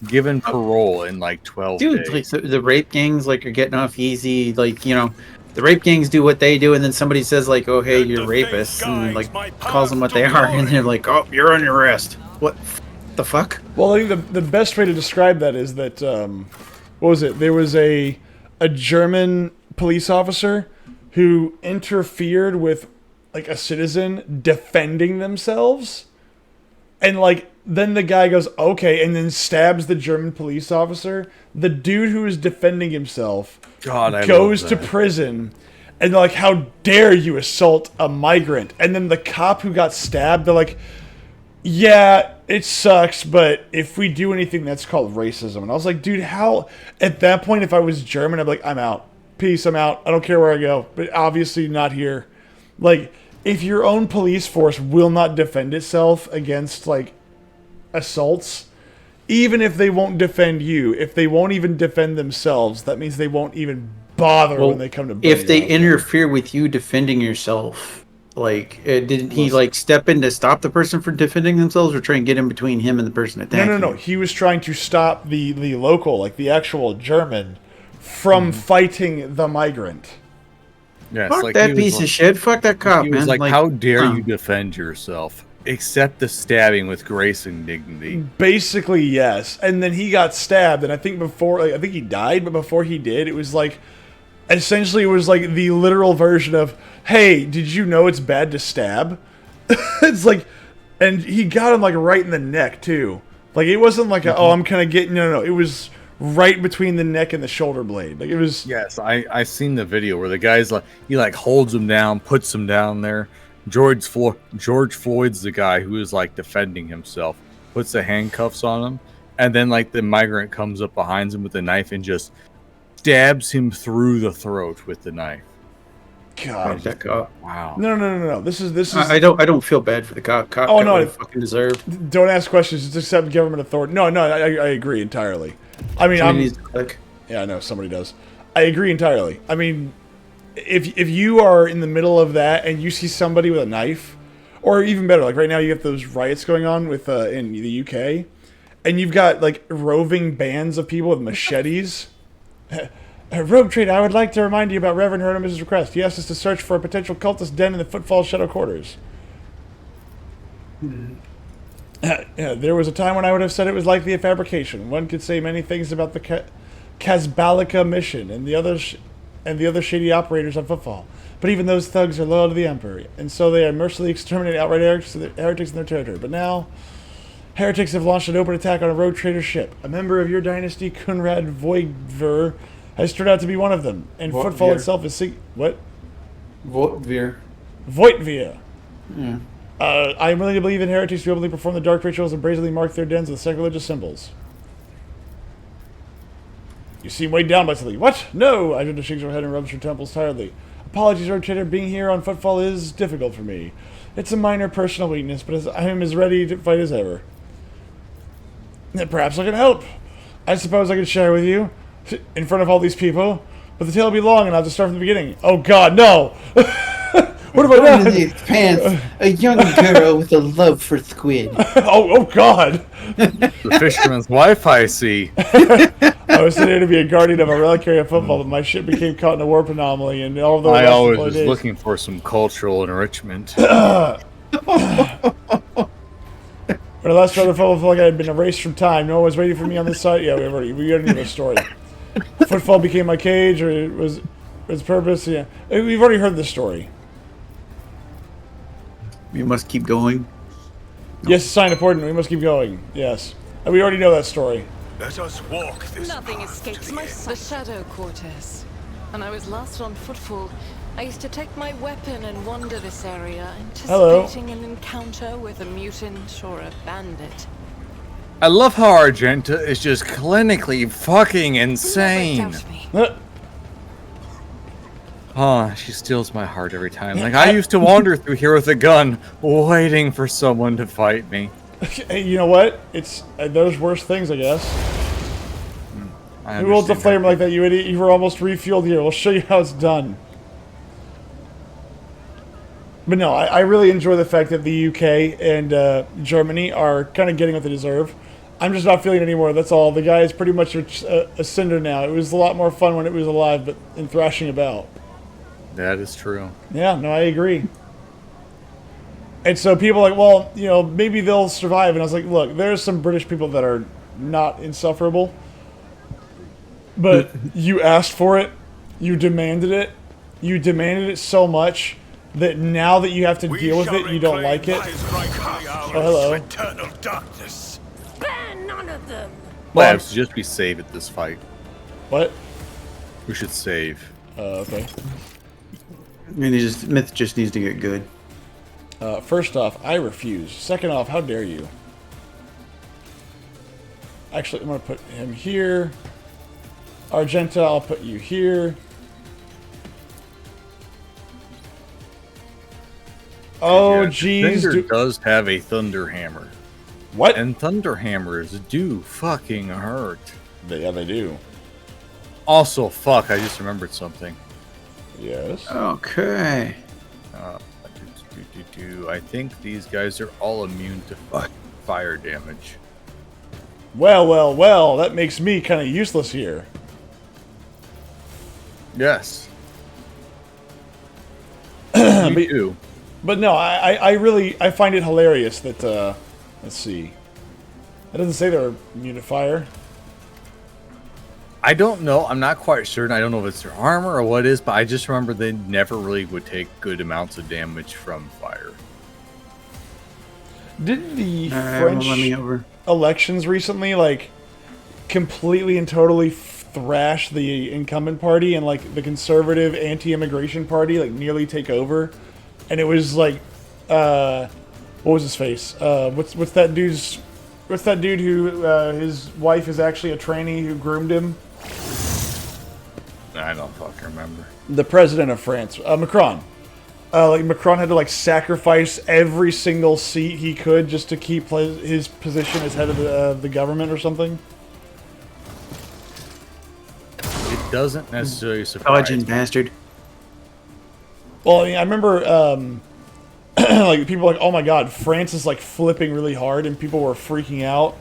Given parole in like 12 days. Like, so the rape gangs like are getting off easy. Like, you know, the rape gangs do what they do, and then somebody says like, oh hey, you're rapists, and like calls them what they are, and they're like, oh, you're on your arrest. What the fuck? Well, I think the best way to describe that is that, what was it? There was a German police officer who interfered with like a citizen defending themselves, and like then the guy goes okay, and then stabs the German police officer. The dude who is defending himself goes to prison, and they're like, how dare you assault a migrant? And then the cop who got stabbed, they're like, yeah, it sucks, but if we do anything, that's called racism. And I was like, dude, how? At that point, if I was German, I'd be like, I'm out. Peace, I'm out. I don't care where I go, but obviously not here. Like, if your own police force will not defend itself against, like, assaults, even if they won't defend you, if they won't even defend themselves, that means they won't even bother Well, when they come to burn if they your house down. interfere with you defending yourself, like, didn't he like step in to stop the person from defending themselves, or try and get in between him and the person attacking? No. He was trying to stop the local, like the actual German, from fighting the migrant. Yes, Fuck like that he was piece like- of shit. Fuck that cop, He man. was like, "How dare huh. you defend yourself? Accept the stabbing with grace and dignity." Basically, yes. And then he got stabbed, and I think I think he died, but before he did, it was like, essentially, it was like the literal version of, "Hey, did you know it's bad to stab?" It's like, and he got him like right in the neck too. Like it wasn't like, I'm kind of getting no. It was right between the neck and the shoulder blade. Like it was. Yes, I seen the video where the guy's like he like holds him down, puts him down there. George Floyd's the guy who is like defending himself, puts the handcuffs on him, and then like the migrant comes up behind him with a knife and just stabs him through the throat with the knife. God. Fuck that cop. Wow. No. This is. I don't feel bad for the cop. Cop got no, what he fucking deserved. Don't ask questions. Just accept government authority. No. I agree entirely. I mean, Somebody needs to click. Yeah, I know somebody does. I agree entirely. I mean, if you are in the middle of that and you see somebody with a knife, or even better, like right now you have those riots going on with in the UK, and you've got like roving bands of people with machetes. Rogue Trader, I would like to remind you about Reverend Hernimus' request. He asked us to search for a potential cultist den in the Footfall Shadow Quarters. Yeah, there was a time when I would have said it was likely a fabrication. One could say many things about the Kazbalika mission and the other shady operators on Footfall. But even those thugs are loyal to the Emperor, and so they are mercilessly exterminate outright heretics in their territory. But now, heretics have launched an open attack on a Rogue Trader ship. A member of your dynasty, Kunrad Voigtver, has turned out to be one of them. And Footfall itself is... What? Voigtver. Voigtver. Yeah. I am willing to believe in heretics who openly perform the dark rituals and brazenly mark their dens with sacrilegious symbols. You seem weighed down by something. What? No! Ajanta shakes her head and rubs her temples tiredly. Apologies, Rogue Trader. Being here on Footfall is difficult for me. It's a minor personal weakness, but I am as ready to fight as ever. Perhaps I can help. I suppose I could share with you, in front of all these people, but the tale will be long and I'll have to start from the beginning. Oh God, no! What have I done? Underneath pants, a young girl with a love for squid. Oh God! The fisherman's wife, I see. I was today to be a guardian of a reliquary of Footfall, but my ship became caught in a warp anomaly, and all of those. I always was looking for some cultural enrichment. When I last tried to Footfall, I felt like I had been erased from time. No one was waiting for me on this side. Yeah, we already knew the story. Footfall became my cage, or it was its purpose. Yeah, we've already heard the story. You must keep going. Yes, sign important. We must keep going. Yes, and we already know that story. Let us walk this Nothing path to escapes the my end. sight. The Shadow Quarters. When I was last on Footfall, I used to take my weapon and wander this area, anticipating an encounter with a mutant or a bandit. I love how Argenta is just clinically fucking insane. Never doubt me. Oh, she steals my heart every time. Like, I used to wander through here with a gun, waiting for someone to fight me. Hey, you know what? It's there's worse things, I guess. Who holds a flame like that, you idiot? You were almost refueled here. We'll show you how it's done. But no, I really enjoy the fact that the UK and Germany are kind of getting what they deserve. I'm just not feeling it anymore. That's all. The guy is pretty much a cinder now. It was a lot more fun when it was alive, but in thrashing about. That is true. Yeah, no, I agree. And so people are like, well, you know, maybe they'll survive. And I was like, look, there's some British people that are not insufferable. But you asked for it. You demanded it. You demanded it so much that now that you have to deal with it, you don't like it. Oh, hello. Eternal darkness. Spare none of them. Labs, just be save at this fight. What? We should save. Okay. I mean, myth just needs to get good. First off, I refuse. Second off, how dare you? Actually, I'm going to put him here. Argenta, I'll put you here. Oh, jeez. Thunder does have a thunder hammer. What? And thunder hammers do fucking hurt. Yeah, they do. Also, fuck, I just remembered something. Yes. Okay. I think these guys are all immune to fire damage. Well, that makes me kind of useless here. Yes. Me too. But no, I really find it hilarious that, let's see. That doesn't say they're immune to fire. I don't know. I'm not quite certain. I don't know if it's their armor or what it is, but I just remember they never really would take good amounts of damage from fire. Didn't the Let me French over. elections recently, like, completely and totally thrash the incumbent party and, like, the conservative anti-immigration party, like, nearly take over? And it was, like, what was his face? What's that dude's... What's that dude who, his wife is actually a trainee who groomed him? I don't fucking remember. The president of France, Macron. Like, Macron had to, like, sacrifice every single seat he could just to keep his position as head of the government or something. It doesn't necessarily surprise Dodging me. bastard. Well, I mean, I remember, like, people were like, oh my god, France is, like, flipping really hard, and people were freaking out.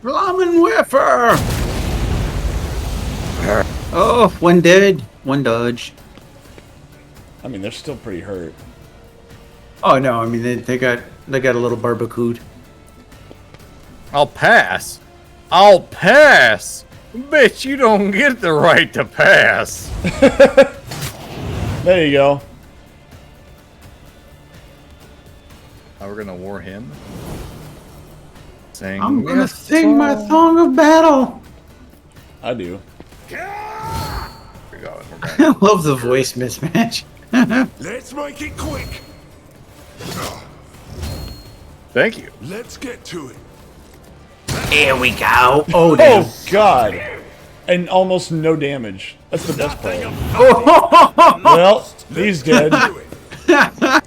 Ramen wafer! Oh, one dead, one dodge. I mean, they're still pretty hurt. Oh no, I mean they got a little barbecued. I'll pass. I'll pass. Bitch, you don't get the right to pass. There you go. Now we're gonna war him. Saying, I'm gonna "Yes, sing my song of battle. I do. We're going, we're I going. love the voice mismatch. Let's make it quick. Thank you. Let's get to it. Here we go. Oh, damn. Oh god! And almost no damage. That's the best part. Well, he's dead. Do it.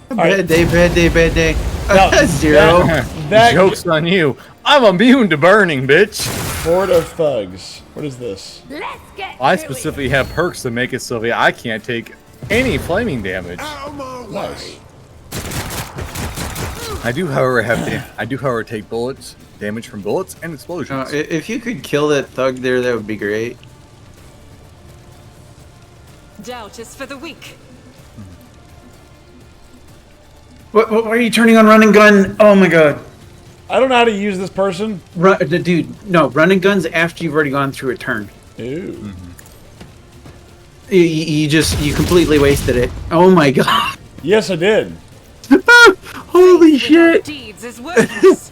Bad day, bad day, bad day. Now, Zero. That Joke's on you. I'm immune to burning, bitch. Horde of Thugs. What is this? Let's get I to it. specifically have perks to make it so that I can't take any flaming damage. Out of my way. Nice. I do, however, take bullets, damage from bullets and explosions. If you could kill that thug there, that would be great. Doubt is for the weak. What are you turning on run and gun? Oh my god. I don't know how to use this person. Dude, no, run and guns after you've already gone through a turn. Ooh. You completely wasted it. Oh my god. Yes, I did. Holy Without shit. deeds is worthless.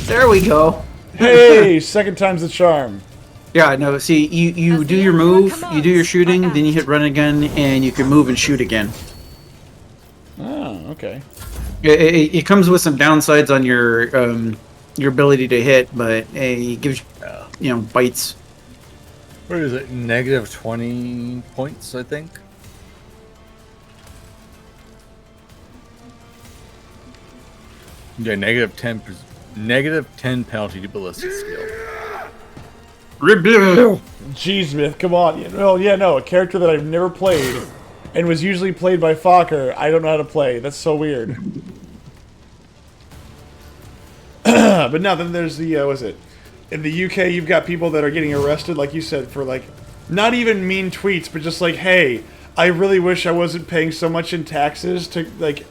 There we go. Hey, second time's the charm. Yeah, no, see, you As do the your Emperor move, you commands, do your shooting, I then you act. hit run and gun, and you can move and shoot again. Oh, okay. It comes with some downsides on your ability to hit, but it gives you bites. What is it? Negative 20 points, I think. Yeah, negative 10 penalty to ballistic skill. Jeez, Smith, come on. Well, yeah, no, a character that I've never played and was usually played by Fokker, I don't know how to play. That's so weird. But now then there's the, what is it? In the UK, you've got people that are getting arrested, like you said, for, like, not even mean tweets, but just like, hey, I really wish I wasn't paying so much in taxes to, like,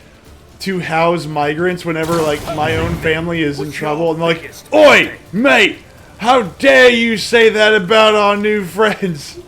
to house migrants whenever, like, my own family is in trouble. And they're like, oi, mate, how dare you say that about our new friends?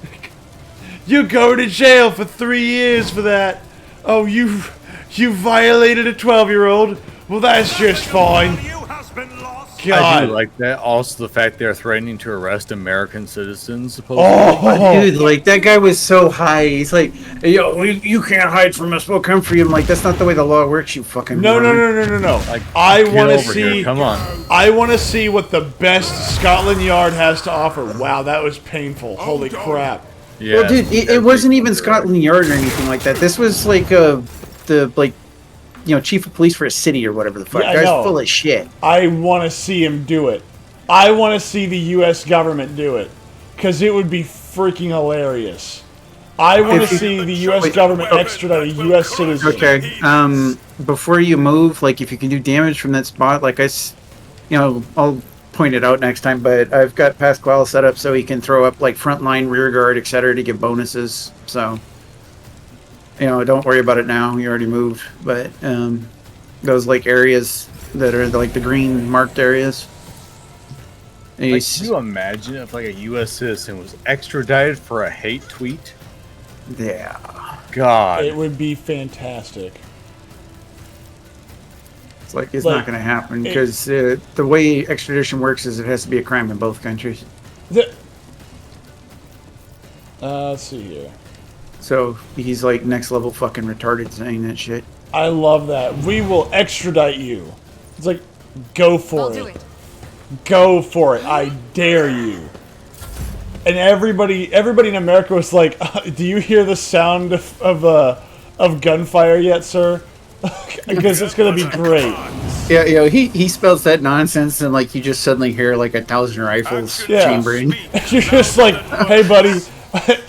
You go to jail for 3 years for that. Oh, you violated a 12-year-old. Well, that's just fine. You has been lost. I God. do like that. Also, the fact they're threatening to arrest American citizens, supposedly. Oh, Dude, like, that guy was so high. He's like, yo, you can't hide from us. We'll come for you. I'm like, that's not the way the law works, you fucking no. moron. Like, I get want to over here, see. Come on. I want to see what the best Scotland Yard has to offer. Wow, that was painful. Holy crap. Yeah. Well, dude, it wasn't even Scotland Yard or anything like that. This was like chief of police for a city or whatever the fuck. Yeah, I Guy's know. full of shit. I want to see him do it. I want to see the U.S. government do it because it would be freaking hilarious. I want to see the U.S. government extradite a U.S. citizen. Okay. Before you move, like if you can do damage from that spot, like I'll point it out next time. But I've got Pasquale set up so he can throw up like front line, rear guard, etc. to give bonuses. So don't worry about it now. You already moved, but those like areas that are like the green marked areas. Like, can you imagine if like a U.S. citizen was extradited for a hate tweet? Yeah. God. It would be fantastic. It's like it's not going to happen because the way extradition works is it has to be a crime in both countries. Let's see here. So he's like next level fucking retarded saying that shit. I love that. We will extradite you. It's like, go for it. Go for it. I dare you. And everybody in America was like, do you hear the sound of gunfire yet, sir? Because it's going to be great. Yeah, he spells that nonsense and like you just suddenly hear like 1,000 rifles chambering. You're just like, hey buddy,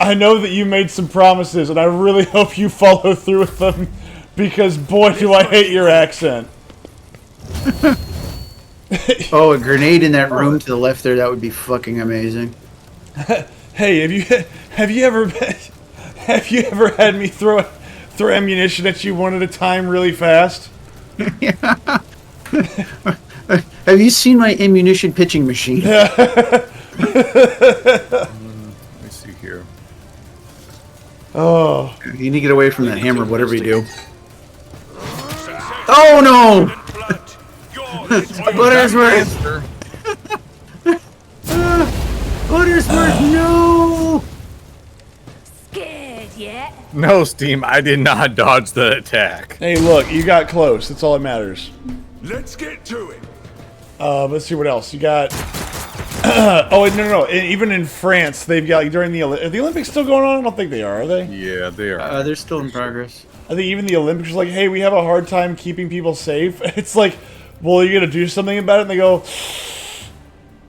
I know that you made some promises and I really hope you follow through with them because boy do I hate your accent. Oh, a grenade in that room to the left there, that would be fucking amazing. Hey, have you ever had me throw ammunition at you one at a time really fast? Yeah. Have you seen my ammunition pitching machine? Let me see here. Oh. You need to get away from that hammer, whatever you do. Oh no! Buttersworth! Buttersworth, no! Scared yet? No, Steam, I did not dodge the attack. Hey, look, you got close. That's all that matters. Let's get to it. Let's see what else you got. Oh no! Even in France, they've got like, during are the Olympics still going on? I don't think they are they? Yeah, they are. They're still in progress. I think even the Olympics are like, hey, we have a hard time keeping people safe. It's like, well, you're gonna do something about it, and they go,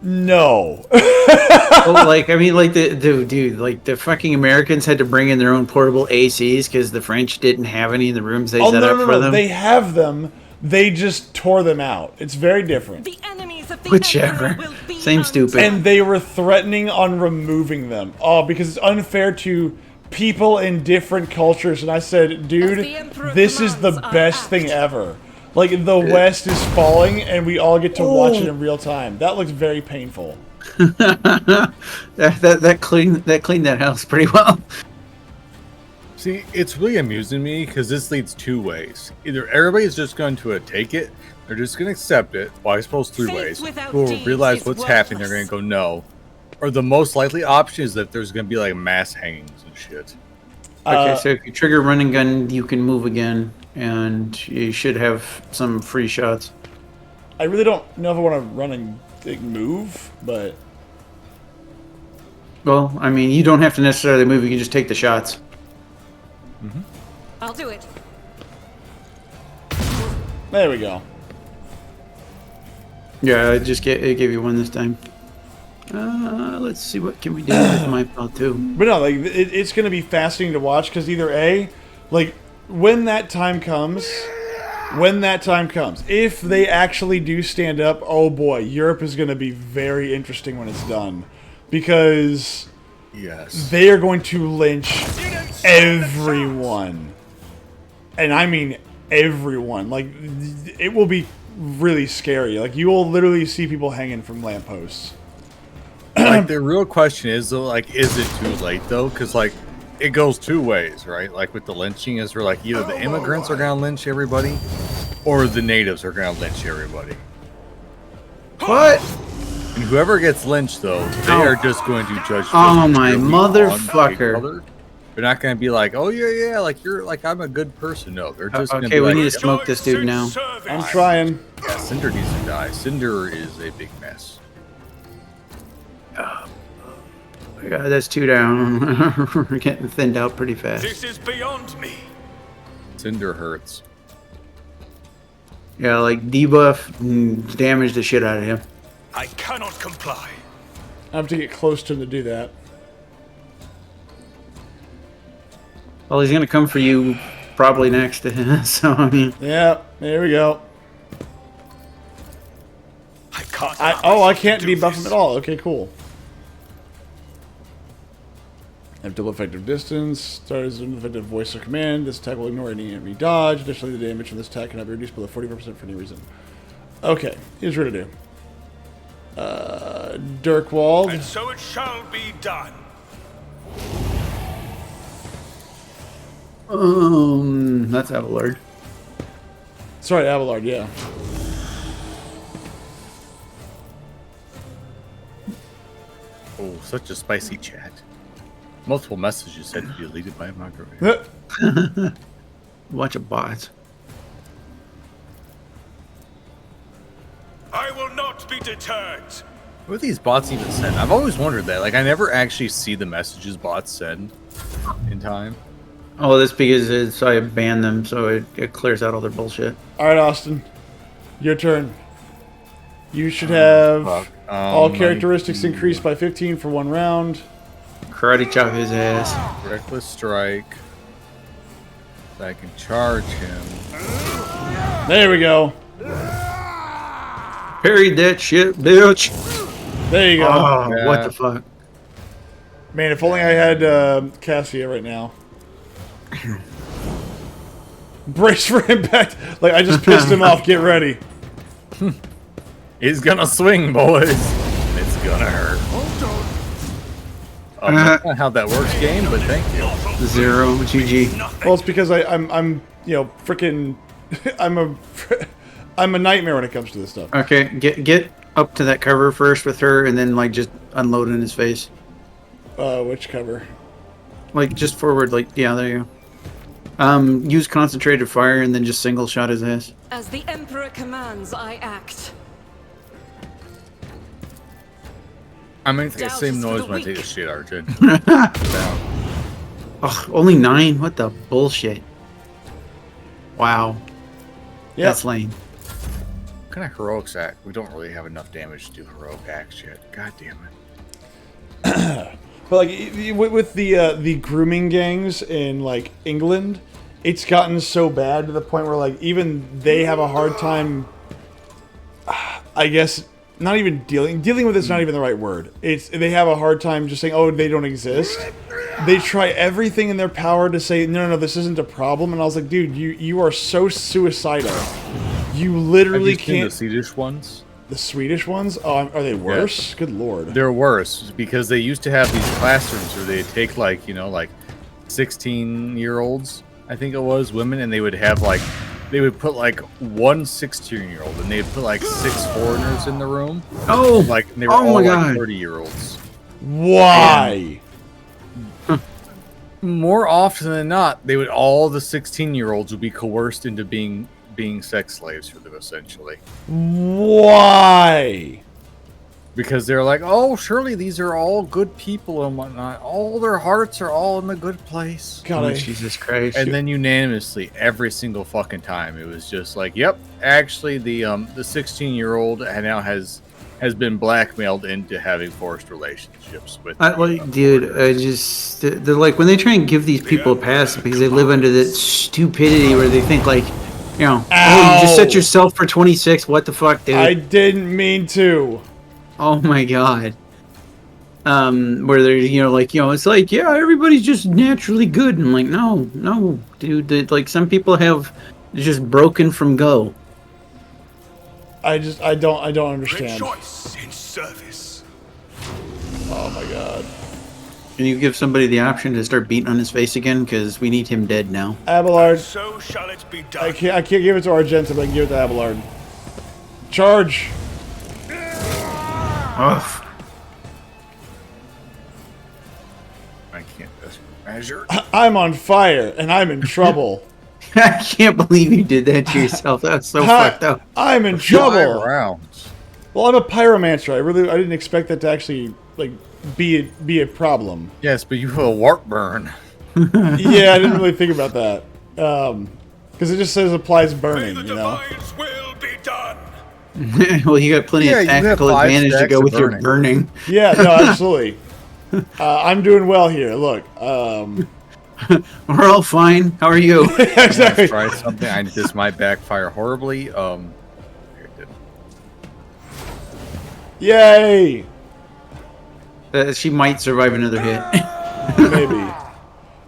no. Well, like I mean, like the fucking Americans had to bring in their own portable ACs because the French didn't have any in the rooms they set up for them. They have them. They just tore them out. It's very different. The enemies of the Whichever. Same stupid. And they were threatening on removing them. Oh, because it's unfair to people in different cultures. And I said, dude, this is the best thing ever. Like, the West is falling, and we all get to watch it in real time. That looks very painful. that cleaned that house pretty well. See, it's really amusing me because this leads two ways. Either everybody's just going to take it, they're just going to accept it. Well, I suppose three ways. Who will realize what's happening, they're going to go no. Or the most likely option is that there's going to be like mass hangings and shit. Okay, so if you trigger run and gun, you can move again, and you should have some free shots. I really don't know if I want to run and move, but... Well, I mean, you don't have to necessarily move, you can just take the shots. Mm-hmm. I'll do it. There we go. Yeah, it gave you one this time. Let's see, what can we do with my pal too? But no, like it's going to be fascinating to watch because either A, like when that time comes, if they actually do stand up, oh boy, Europe is going to be very interesting when it's done because they are going to lynch everyone, and I mean everyone. Like it will be really scary. Like you will literally see people hanging from lampposts. Like the real question is though, like, is it too late though? Because like it goes two ways, right? Like with the lynching, is where like either the immigrants are gonna lynch everybody, or the natives are gonna lynch everybody. What? And whoever gets lynched though, they are just going to judge. Oh my motherfucker! They're not gonna be like, oh yeah, like you're like I'm a good person. No, they're just gonna be we like, need to smoke this dude now. I'm trying. Yeah, Cinder needs to die. Cinder is a big mess. Yeah, that's two down. We're getting thinned out pretty fast. This is beyond me. Cinder hurts. Yeah, like debuff damage the shit out of him. I cannot comply. I have to get close to him to do that. Well, he's gonna come for you probably next. So I mean, Yeah, there we go. I can't. I can't debuff him at all. Okay, cool. Have double effective distance. Starts an effective voice or command. This attack will ignore any enemy dodge. Additionally, the damage from this attack cannot be reduced below 44% for any reason. Okay, here's what to do. Dirkwald. And so it shall be done. that's Abelard. Sorry, Abelard, yeah. Oh, such a spicy chat. Multiple messages said to be deleted by a microwave. Watch a bot. I will not be deterred. What do these bots even send? I've always wondered that. Like, I never actually see the messages bots send in time. Oh, that's because I banned them, so it clears out all their bullshit. Alright, Austin. Your turn. You should have all characteristics increased by 15 for 1 round. Karate chop his ass. Reckless strike. So I can charge him. There we go. Parried that shit, bitch. There you go. Oh, Yeah. what the fuck? Man, if only I had Cassia right now. Brace for impact. Like, I just pissed him off. Get ready. He's gonna swing, boys. It's gonna hurt. That's not how that works, game, but thank you. 0, GG. Well, it's because I'm you know, freaking, I'm a nightmare when it comes to this stuff. Okay, get up to that cover first with her, and then like just unload in his face. Which cover? Like just forward, like yeah, there you go. Use concentrated fire, and then just single shot his ass. As the Emperor commands, I act. I make the Doubt same is for noise the when I take a weak. shit, Arjun. Ugh, only 9? What the bullshit? Wow. Yeah. That's lame. What kind of heroics act? We don't really have enough damage to do heroic acts yet. God damn it. But like with the grooming gangs in like England, it's gotten so bad to the point where like even they have a hard time. I guess not even dealing with it's not even the right word. They have a hard time just saying, oh, they don't exist. They try everything in their power to say, no, this isn't a problem. And I was like, dude, you are so suicidal. You literally Have you seen can't. the Swedish ones? The Swedish ones? Oh, are they worse? Good lord. They're worse because they used to have these classrooms where they'd take like 16-year-olds, I think it was, women, and they would have like, they would put like one 16-year-old and they'd put like 6 foreigners in the room. Oh, Like and they were oh all my like God. 30-year-olds. Why? More often than not, all the 16-year-olds would be coerced into being sex slaves for them, essentially. Why? Because they're like, oh, surely these are all good people and whatnot. All their hearts are all in the good place. God, Oh, Jesus Christ. And then unanimously, every single fucking time, it was just like, yep, actually, the 16-year-old now has been blackmailed into having forced relationships with. Dude, they're like when they try and give these people a pass because they live under that stupidity where they think like, you know, oh, you just set yourself for 26. What the fuck, dude? I didn't mean to. Oh my God. Where they're, it's like, yeah, everybody's just naturally good. And I'm like, no, dude. Like some people have just broken from go. I don't understand. Rejoice in service. Oh my god. Can you give somebody the option to start beating on his face again? Because we need him dead now. Abelard. So shall it be done. I can't give it to Argenta, but I can give it to Abelard. Charge. Ugh. I can't measure. I'm on fire and I'm in trouble. I can't believe you did that to yourself. That's so fucked up. I'm in 5 trouble. rounds. Well, I'm a pyromancer. I didn't expect that to actually like be a problem. Yes, but you have a warp burn. Yeah, I didn't really think about that. Because it just says applies May burning, the you know. divine's will be done. Well, you got plenty Yeah, of you have tactical 5 advantage to stacks go of with your burning. burning. Yeah, no, absolutely. I'm doing well here. Look, We're all fine. How are you? exactly. Try something. This might backfire horribly. Yay! She might survive another hit. Maybe.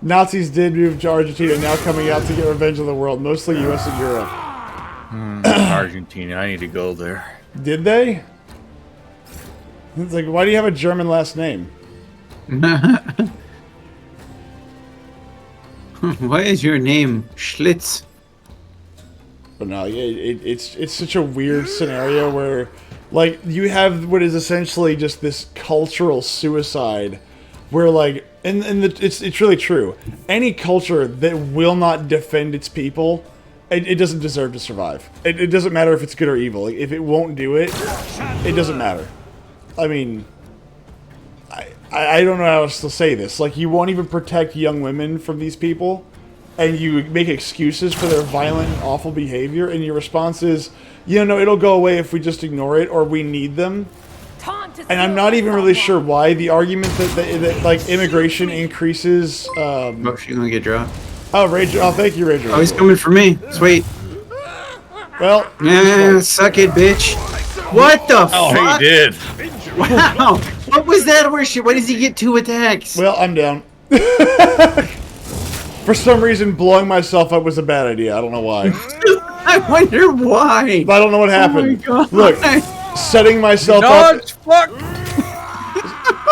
Nazis did move to Argentina, now coming out to get revenge on the world, mostly U.S. and Europe. Argentina. I need to go there. Did they? It's like, why do you have a German last name? Why is your name Schlitz? But no, yeah, it's such a weird scenario where, like, you have what is essentially just this cultural suicide, where like, it's really true. Any culture that will not defend its people, it doesn't deserve to survive. It doesn't matter if it's good or evil. Like, if it won't do it, it doesn't matter. I mean, I don't know how else to say this. Like, you won't even protect young women from these people, and you make excuses for their violent, awful behavior, and your response is, you know, it'll go away if we just ignore it, or we need them. And I'm not even really sure why. The argument that like, immigration increases... Oh, she's gonna get dropped. Oh, Rachel. Oh, thank you, Rachel. Oh, he's coming for me. Sweet. Well... Yeah, suck it, bitch. What the Oh, fuck? he did. Wow. What was that? Why does he get 2 attacks? Well, I'm down. For some reason, blowing myself up was a bad idea. I don't know why. I wonder why. But I don't know what happened. Oh my God. Look, setting myself up...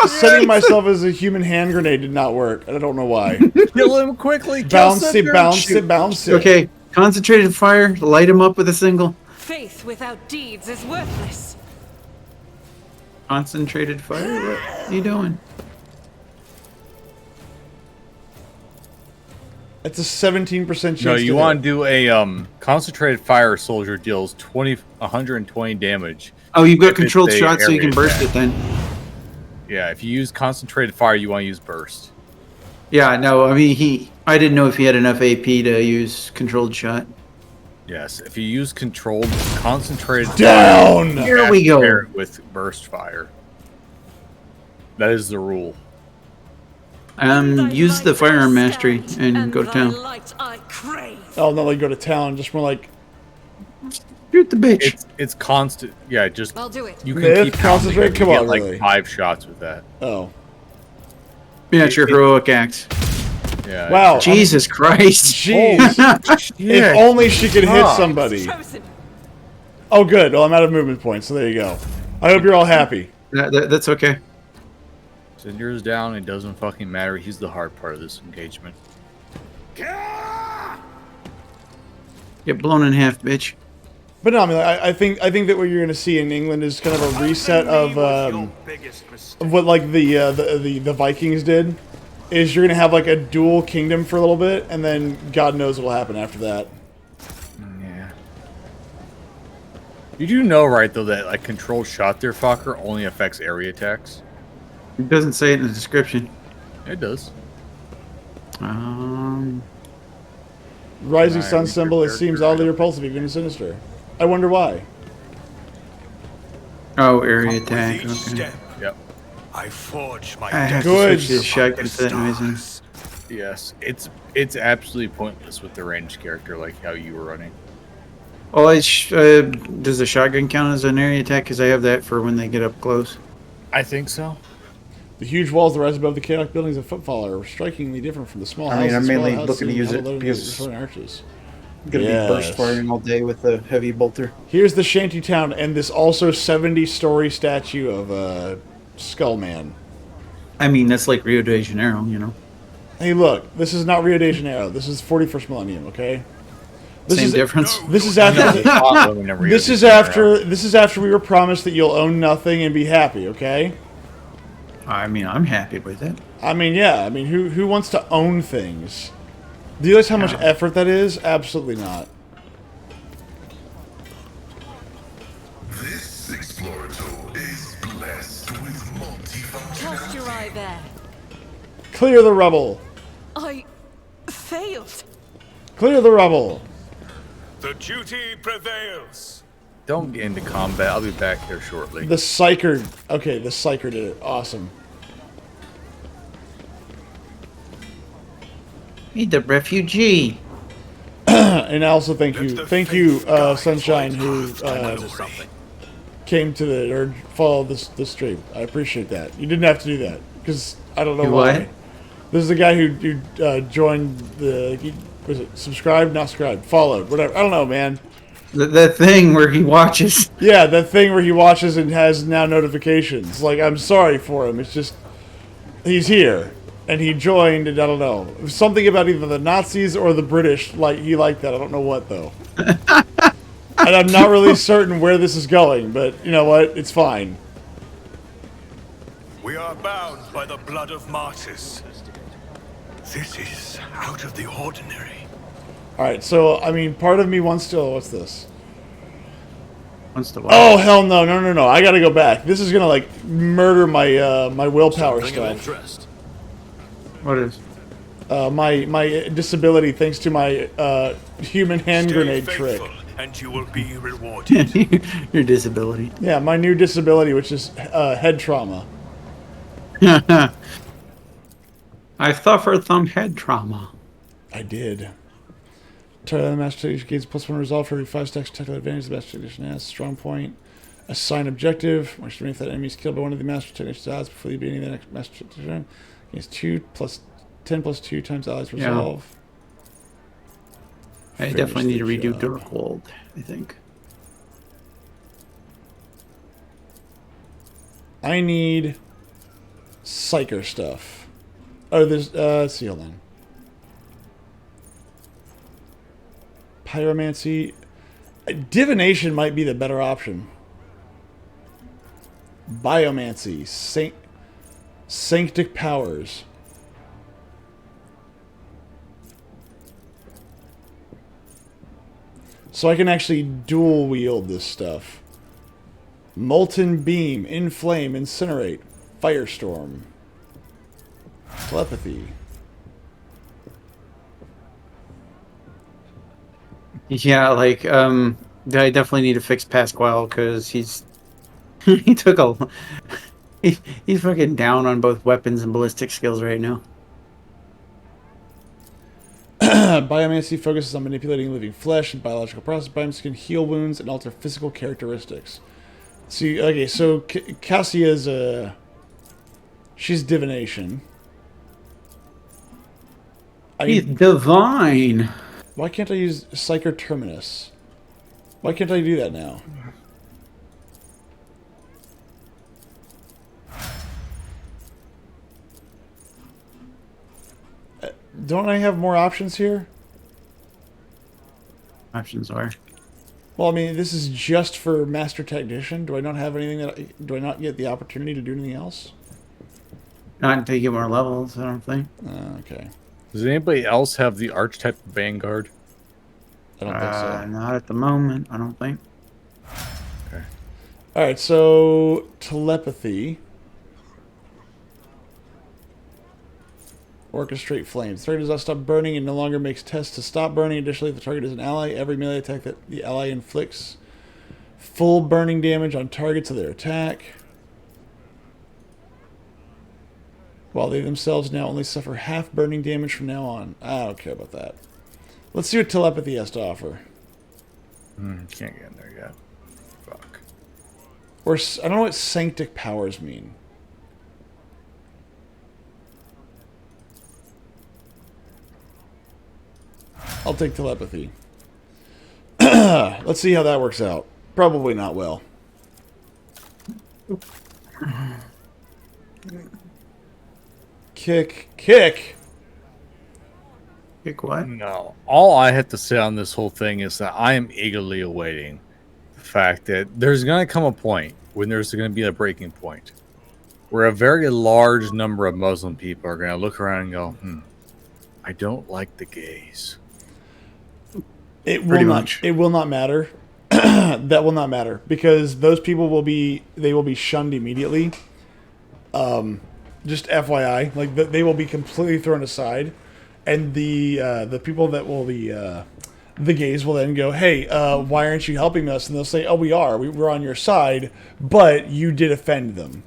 Setting myself as a human hand grenade did not work, and I don't know why. Kill him quickly. Bounce it. Okay, concentrated fire. Light him up with a single. Faith without deeds is worthless. Concentrated fire? What are you doing? It's a 17% chance. No, you to want hit. to do a concentrated fire soldier deals 120 damage. Oh, you've got If it's controlled a shots, so you area can burst attack. it then. Yeah, if you use concentrated fire, you want to use burst. Yeah, no, I mean, I didn't know if he had enough AP to use controlled shot. Yes, if you use controlled concentrated Down! fire, Here we go. pair it with burst fire. That is the rule. Use the firearm mastery and go to town. Oh, no, like go to town. Just more like... Shoot the bitch. It's constant. Yeah, just I'll do it. you can Myth, keep concentrate, counting. come You on, get like really. 5 shots with that. Oh. Yeah, it's your heroic acts. Yeah. Wow. Jesus Christ. Jeez. If only she could hit somebody. Chosen. Oh, good. Well, I'm out of movement points, so there you go. I hope you're all happy. That's okay. Cinder's down. It doesn't fucking matter. He's the hard part of this engagement. Get blown in half, bitch. But no, I mean, I think that what you're going to see in England is kind of a reset of what like the Vikings did. Is you're going to have like a dual kingdom for a little bit, and then God knows what will happen after that. Yeah. You do know, right, though, that like controlled shot there fucker only affects area attacks? It doesn't say it in the description. It does. Rising Alright, sun we symbol, it prepared seems for oddly it. repulsive, even sinister. I wonder why. Oh, area With attack. each Okay. step, Yep. I forge my I have Good. to switch this shotgun to that noise in. stars. Yes. It's absolutely pointless with the ranged character like how you were running. Well, does the shotgun count as an area attack? Because I have that for when they get up close. I think so. The huge walls that rise above the chaotic buildings of Footfall are strikingly different from the small I houses. mean, I'm small mainly houses looking to use it loaded because- with returning arches. I'm gonna Yes. be burst firing all day with the heavy bolter. Here's the shanty town and this also 70-story statue of Skullman. I mean, that's like Rio de Janeiro, you know. Hey, look, this is not Rio de Janeiro. This is 41st millennium. Okay. This Same is difference. This is after. Scotland and Rio This de is Janeiro. after. This is after we were promised that you'll own nothing and be happy. Okay. I mean, I'm happy with it. I mean, yeah. I mean, who wants to own things? Do you realize how much effort that is? Absolutely not. This explorator is blessed with multifunction. Cast your eye there. Clear the rubble. I failed. Clear the rubble. The duty prevails. don't get into combat. I'll be back here shortly. The Psyker. Okay, the Psyker did it. Awesome. Meet the refugee. And I also thank you, Sunshine, who came to the or followed the stream. I appreciate that. You didn't have to do that because I don't know why. What? This is the guy who joined the. Was it subscribed? Not subscribed. Followed. Whatever. I don't know, man. That thing where he watches. Yeah, that thing where he watches and has now notifications. Like, I'm sorry for him. It's just he's here. And he joined, and I don't know. It was something about either the Nazis or the British. Like he liked that. I don't know what though. And I'm not really certain where this is going, but you know what? It's fine. We are bound by the blood of martyrs. This is out of the ordinary. All right. So I mean, part of me wants to. Oh, what's this? Wants to watch. Oh hell no! No! I gotta go back. This is gonna like murder my my willpower stuff. What is? My disability thanks to my human hand grenade trick. And you will be rewarded. Your disability. Yeah, my new disability, which is head trauma. I suffered some head trauma. I did. Target the Master Technician gains +1 resolve for every 5 stacks technical advantage the Master Technician has. Strong point. Assign objective. March to if that enemy is killed by one of the Master Technician's odds before the beginning of the next Master Technician. Gains 2 plus 10 plus 2 times allies resolve. I definitely need to redo Darkwold, I think. I need Psyker stuff. Oh, there's let's see, hold on. Pyromancy. Divination might be the better option. Biomancy. Sanctic powers. So I can actually dual wield this stuff. Molten Beam, Inflame, Incinerate, Firestorm, Telepathy. Yeah, like, I definitely need to fix Pasquale because he's he took a he's fucking down on both weapons and ballistic skills right now. Biomancy focuses on manipulating living flesh and biological process. Biomancy can heal wounds and alter physical characteristics. See, okay, so Cassia's she's divination. He's divine. Why can't I use Psyker Terminus? Why can't I do that now? Don't I have more options here? Options are. Well, I mean, this is just for Master Technician. Do I not have anything that do I not get the opportunity to do anything else? Not until you get more levels, I don't think. Okay. Does anybody else have the Archetype Vanguard? I don't think so. Not at the moment, I don't think. Okay. All right, so telepathy. Orchestrate flames. The target does not stop burning and no longer makes tests to stop burning. Additionally, if the target is an ally, every melee attack that the ally inflicts full burning damage on targets of their attack, while they themselves now only suffer half burning damage from now on. I don't care about that. Let's see what telepathy has to offer. Can't get in there yet. Fuck. Or I don't know what sanctic powers mean. I'll take telepathy. Let's see how that works out. Probably not well. Kick. Kick what? No. All I have to say on this whole thing is that I am eagerly awaiting the fact that there's going to come a point when there's going to be a breaking point where a very large number of Muslim people are going to look around and go, I don't like the gays. It will not. It will not matter. That will not matter because those people will be. They will be shunned immediately. Just FYI, like they will be completely thrown aside, and the people that will be the gays will then go, hey, why aren't you helping us? And they'll say, oh, we are. We're on your side, but you did offend them.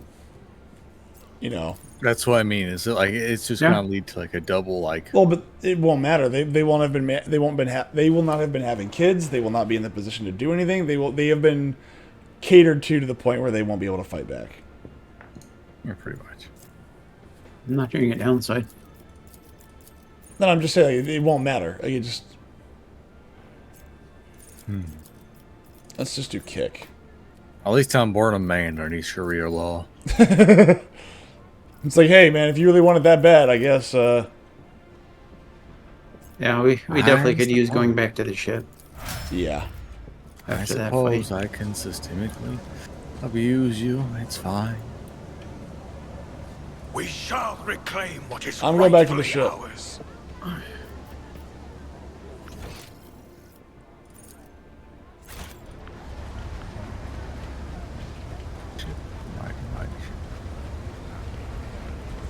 You know. That's what I mean. Is it like it's just gonna lead to like a double like? Well, but it won't matter. They won't have been. They will not have been having kids. They will not be in the position to do anything. They have been catered to the point where they won't be able to fight back. Yeah, pretty much. I'm not hearing a downside. No, I'm just saying it won't matter. Like, it just. Let's just do kick. At least I'm born a man underneath Sharia law. It's like, hey, man, if you really want it that bad, I guess. Yeah, we definitely could use going back to the ship. Yeah. After I suppose I can systemically abuse you. It's fine. We shall reclaim what is I'm going back to the rightfully ship. ours.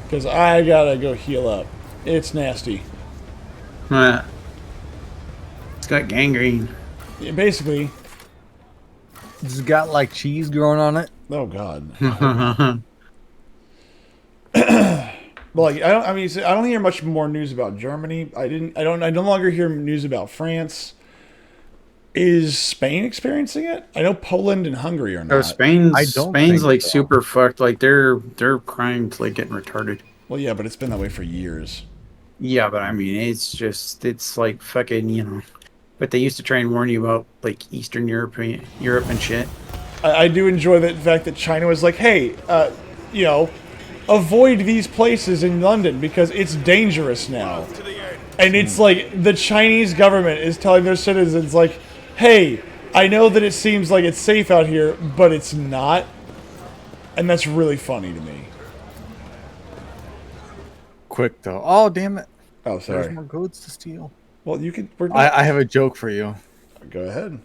Because I gotta go heal up. It's nasty. It's got gangrene. Yeah, basically. It's got like cheese growing on it. Oh God. Well, like, I don't hear much more news about Germany. I no longer hear news about France. Is Spain experiencing it? I know Poland and Hungary are not. Oh, Spain's like so. super fucked. Like their crime's like getting retarded. Well, yeah, but it's been that way for years. Yeah, but I mean, it's like fucking, you know. But they used to try and warn you about like Eastern Europe and shit. I do enjoy the fact that China was like, hey, you know, avoid these places in London because it's dangerous now. And it's like the Chinese government is telling their citizens like, hey, I know that it seems like it's safe out here, but it's not. And that's really funny to me. Quick though. Oh damn it! Oh, sorry. There's more goods to steal. Well, you could. I have a joke for you. Go ahead.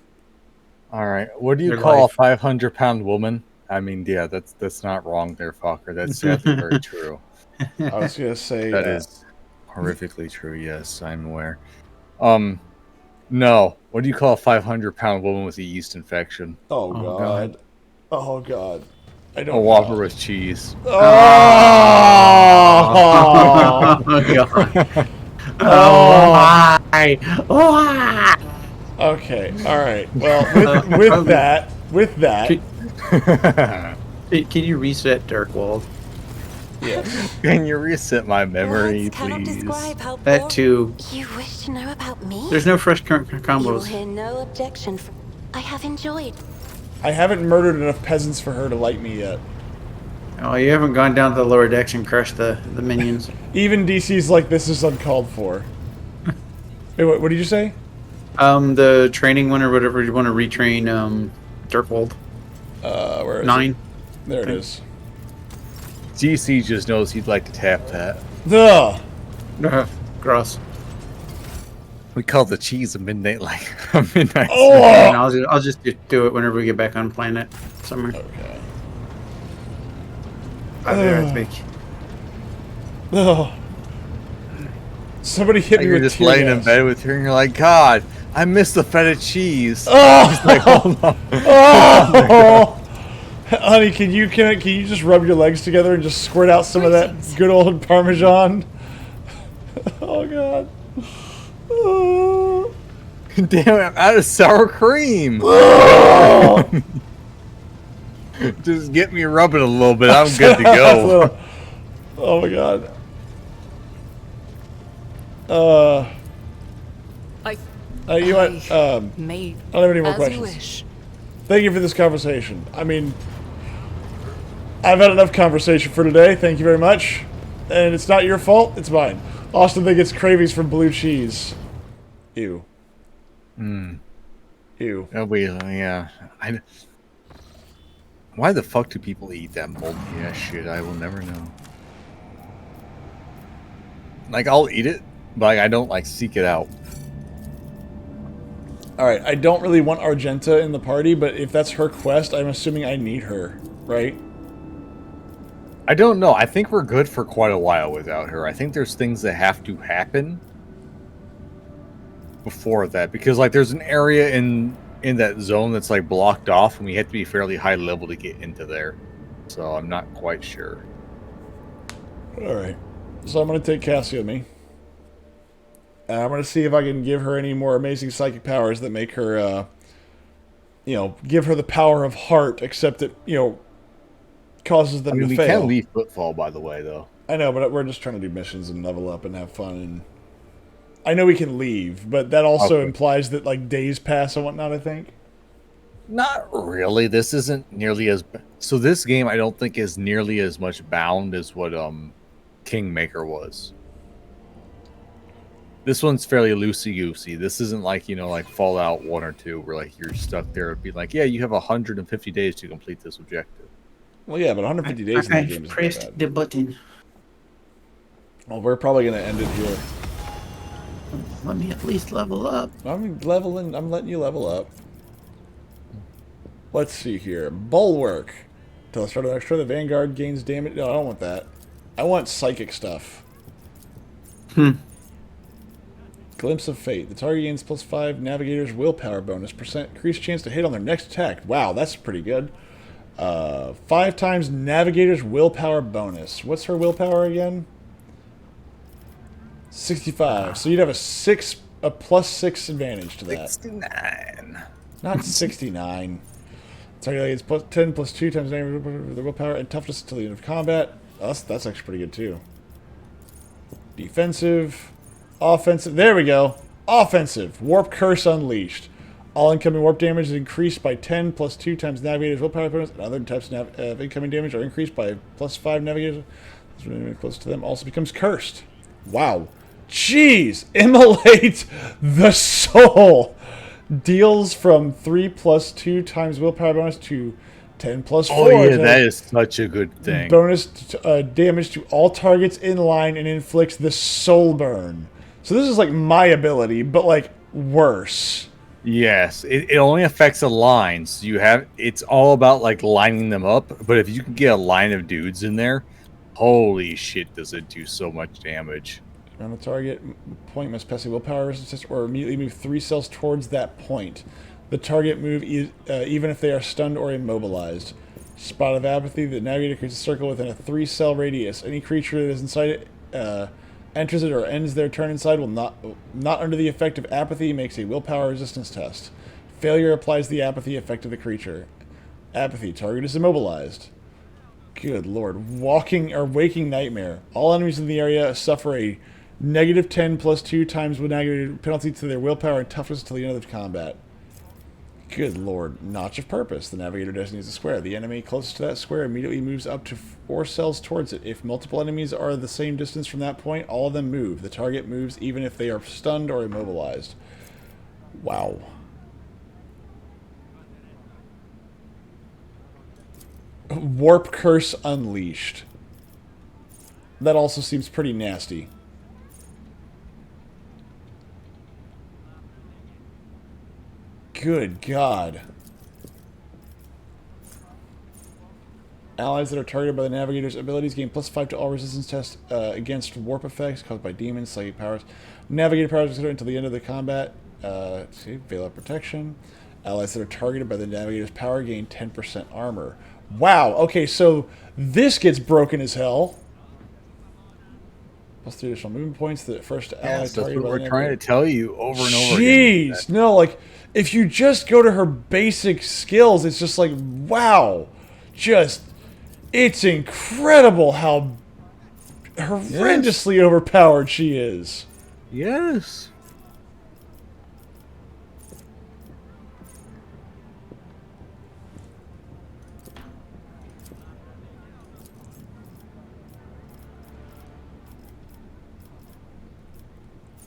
All right. What do you Your call life. a 500-pound woman? I mean, yeah, that's not wrong there, fucker. That's sadly very true. I was gonna say That is horrifically true. Yes, I'm aware. No. What do you call a 500-pound woman with a yeast infection? Oh God. Oh God. I don't. A Whopper with cheese. Oh. Oh god. Oh my. Oh. Okay. All right. Well, with that. Can you reset Darkwall? Yes. Can you reset my memory, Words cannot please? describe how That boring- too. You wish to know about me? There's no fresh You will combos. hear no objection. I have enjoyed. I haven't murdered enough peasants for her to like me yet. Oh, you haven't gone down to the lower decks and crushed the minions. Even DC's like, this is uncalled for. Wait, what did you say? The training one or whatever you want to retrain, Dirkwald. Where is 9. it? There it is. GC just knows he'd like to tap that. Ugh. Gross. We call the cheese a midnight like a midnight. Oh! And I'll just do it whenever we get back on planet somewhere. Okay. I'll be right back. Ugh. Somebody hit Like me you're with just tear laying in gas. bed with her and you're like, God, I miss the feta cheese. Oh! He's like, hold on. Oh! Honey, can you just rub your legs together and just squirt out some of that good old Parmesan? Oh God. Oh. Damn it, I'm out of sour cream. Just get me rubbing a little bit. I'm good to go. Oh my God. You know what? May I don't have any more as questions. you wish. Thank you for this conversation. I mean, I've had enough conversation for today. Thank you very much. And it's not your fault. It's mine. Austin thinks it's cravings from blue cheese. Ew. Ew. Yeah. Why the fuck do people eat that moldy ass shit? I will never know. Like, I'll eat it, but like, I don't like seek it out. Alright, I don't really want Argenta in the party, but if that's her quest, I'm assuming I need her, right? I don't know. I think we're good for quite a while without her. I think there's things that have to happen before that because like there's an area in that zone that's like blocked off, and we have to be fairly high level to get into there. So I'm not quite sure. All right, so I'm gonna take Cassie with me. And I'm gonna see if I can give her any more amazing psychic powers that make her, give her the power of heart, except that causes them to we fail. can leave Footfall, by the way, though. I know, but we're just trying to do missions and level up and have fun. And I know we can leave, but that also implies that like days pass and whatnot. I think. Not really. This isn't nearly as so. This game, I don't think, is nearly as much bound as what Kingmaker was. This one's fairly loosey-goosey. This isn't like like Fallout 1 or 2, where like you're stuck there. It'd be like, yeah, you have 150 days to complete this objective. Well, yeah, but 150 days in the game is pressed not bad. the button. Well, we're probably gonna end it here. Let me at least level up. I'm leveling. I'm letting you level up. Let's see here. Bulwark. Till the start of the next turn, the Vanguard gains damage. No, I don't want that. I want psychic stuff. Glimpse of Fate. The target gains +5 Navigator's willpower bonus. Percent increased chance to hit on their next attack. Wow, that's pretty good. 5 times Navigator's willpower bonus. What's her willpower again? 65. So you'd have a +6 advantage to that. 69. Not 69. Target gains +10 +2 times the willpower and toughness until the end of combat. Oh, that's actually pretty good too. Defensive. Offensive. There we go. Offensive. Warp Curse Unleashed. All incoming warp damage is increased by 10 +2 times Navigator's willpower bonus, and other types of incoming damage are increased by +5 Navigators. Close to them also becomes cursed. Wow. Jeez. Immolate the Soul. Deals from 3 +2 times willpower bonus to 10 +4. Oh yeah, that is such a good thing. Bonus damage to all targets in line and inflicts the soul burn. So this is like my ability, but like worse. Yes, it only affects a line. So it's all about like lining them up. But if you can get a line of dudes in there, holy shit, does it do so much damage. Around the target point must pass a willpower resistance or immediately move 3 cells towards that point. The target move even if they are stunned or immobilized. Spot of Apathy. The Navigator creates a circle within a 3-cell radius. Any creature that is inside it, enters it or ends their turn inside will not under the effect of apathy makes a willpower resistance test. Failure applies the apathy effect to the creature. Apathy. Target is immobilized. Good lord. Waking nightmare. All enemies in the area suffer a -10 +2 times negative penalty to their willpower and toughness until the end of the combat. Good lord. Notch of Purpose. The Navigator designates a square. The enemy closest to that square immediately moves up to 4 cells towards it. If multiple enemies are the same distance from that point, all of them move. The target moves even if they are stunned or immobilized. Wow. Warp Curse Unleashed. That also seems pretty nasty. Good God. Allies that are targeted by the Navigator's abilities gain +5 to all resistance tests against warp effects caused by demons, psychic powers. Navigator powers considered until the end of the combat. Veil of Protection. Allies that are targeted by the Navigator's power gain 10% armor. Wow, okay, so this gets broken as hell. +3 additional movement points. The first ally That's targeted what by the we're trying to tell you over and over again. again. Jeez, no, like, if you just go to her basic skills, it's just like, wow. It's incredible how horrendously overpowered she is. Yes.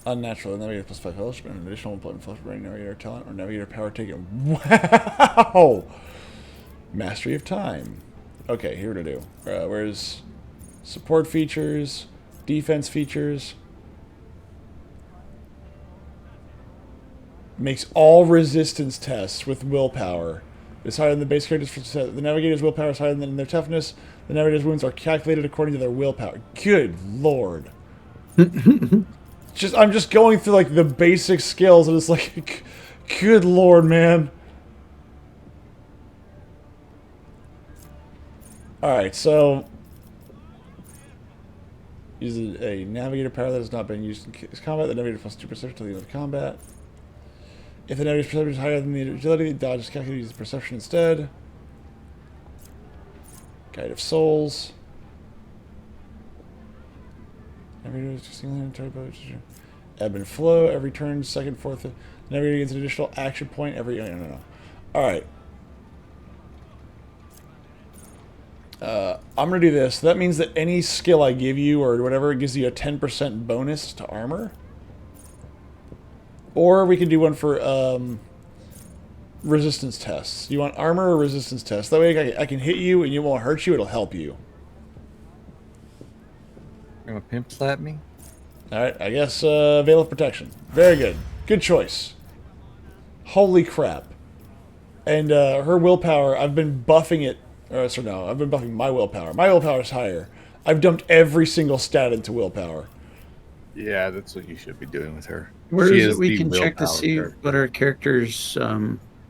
Unnatural. Navigator +5 fellowship and an additional 1 point fellowship rating Navigator talent or Navigator power taken. Wow! Mastery of Time. Okay, here to do. Where's support features, defense features? Makes all resistance tests with willpower. It's higher than the base character's. The Navigator's willpower is higher than their toughness. The Navigator's wounds are calculated according to their willpower. Good lord. I'm just going through like the basic skills, and it's like, good lord, man. All right, so use a navigator power that has not been used in combat. The navigator plus 2 perception until the end of combat. If the navigator's perception is higher than the agility, the dodge is calculated using perception instead. Guide of Souls. Navigator is just ebb and flow every turn, second, fourth. Navigator gets an additional action point every. No. All right. I'm going to do this. That means that any skill I give you or whatever, it gives you a 10% bonus to armor. Or we can do one for resistance tests. You want armor or resistance tests? That way I can hit you and it won't hurt you. It'll help you. You're going to pimp slap me? Alright, I guess Veil of Protection. Very good. Good choice. Holy crap. And her willpower, I've been buffing it. I've been buffing my willpower. My willpower is higher. I've dumped every single stat into willpower. Yeah, that's what you should be doing with her. Where is it we can check to see what our character's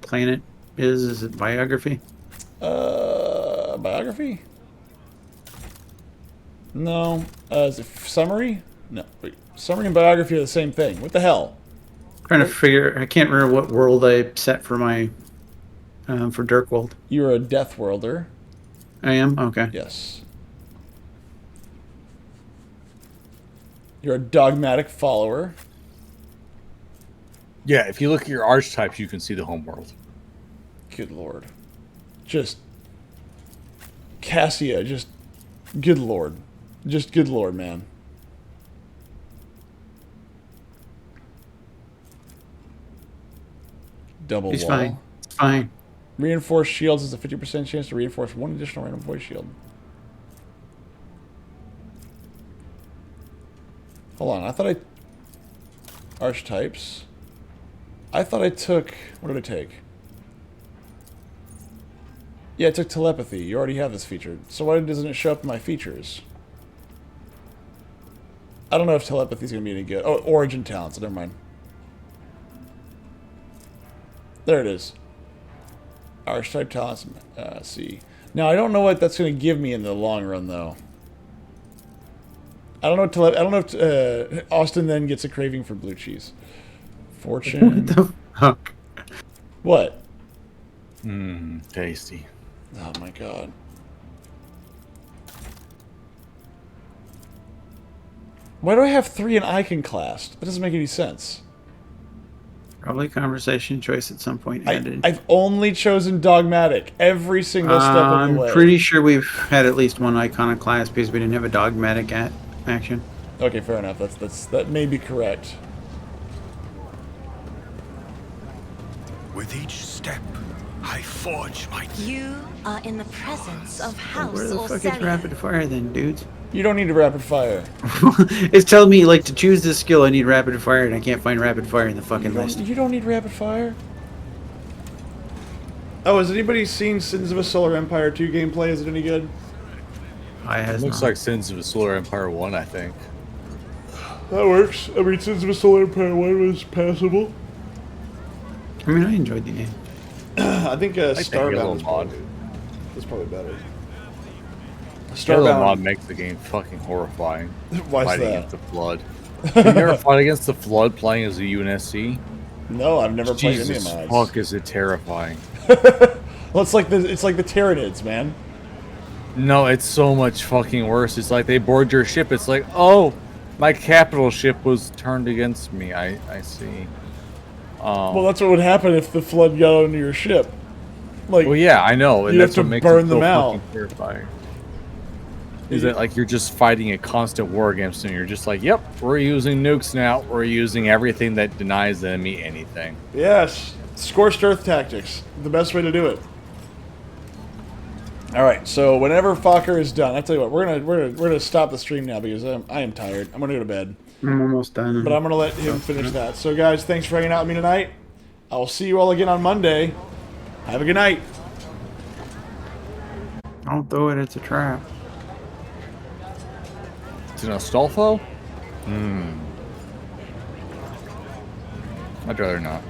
planet is? Is it biography? Biography? No. Is it summary? No. Wait. Summary and biography are the same thing. What the hell? Trying to figure. I can't remember what world I set for my for Dirk World. You're a Death Worlder. I am? Okay. Yes. You're a dogmatic follower. Yeah, if you look at your archetypes, you can see the homeworld. Good lord. Just Cassia, just good lord. Just good lord, man. Double He's wall. fine. It's fine. Reinforced shields is a 50% chance to reinforce one additional random voice shield. Hold on, I thought archetypes. I thought I took... What did I take? Yeah, I took telepathy. You already have this feature. So why doesn't it show up in my features? I don't know if telepathy is going to be any good. Oh, origin talents. Never mind. There it is. Archetype talents. See. Now, I don't know what that's going to give me in the long run, though. I don't know if Austin then gets a craving for blue cheese. Fortune. What the fuck? What? Tasty. Oh my god. Why do I have 3 in icon class? That doesn't make any sense. Probably conversation choice at some point added. I've only chosen dogmatic every single step of the way. I'm pretty sure we've had at least one iconoclast because we didn't have a dogmatic action. Okay, fair enough. That may be correct. With each step, I forge my... You are in the presence of House Where the fuck is Orselia. rapid fire then, dudes? You don't need a rapid fire. It's telling me, like, to choose this skill, I need rapid fire, and I can't find rapid fire in the fucking list. You don't need rapid fire. Oh, has anybody seen Sins of a Solar Empire 2 gameplay? Is it any good? It Looks like Sins of a Solar Empire 1, I think. That works. I mean, Sins of a Solar Empire 1 was passable. I mean, I enjoyed the game. I think Starbound is probably better. Starbound mod makes the game fucking horrifying. Why's fighting that? against the Flood. You never fought against the Flood playing as a UNSC? No, I've never played any of Jesus mods. fuck, is it terrifying. Well, it's like the Tyranids, man. No, it's so much fucking worse. It's like they board your ship. It's like, oh, my capital ship was turned against me. I see. Well, that's what would happen if the Flood got onto your ship. Like, well, yeah, I know, and you that's have what to makes burn it them so out. fucking terrifying. Is that like you're just fighting a constant war against them? You're just like, yep, we're using nukes now. We're using everything that denies the enemy anything. Yes, scorched earth tactics, the best way to do it. All right, so whenever Fokker is done, I tell you what, we're gonna stop the stream now because I am tired. I'm gonna go to bed. I'm almost done. But I'm gonna let him finish that. So guys, thanks for hanging out with me tonight. I will see you all again on Monday. Have a good night. Don't throw it, it's a trap. Is it Astolfo? I'd rather not.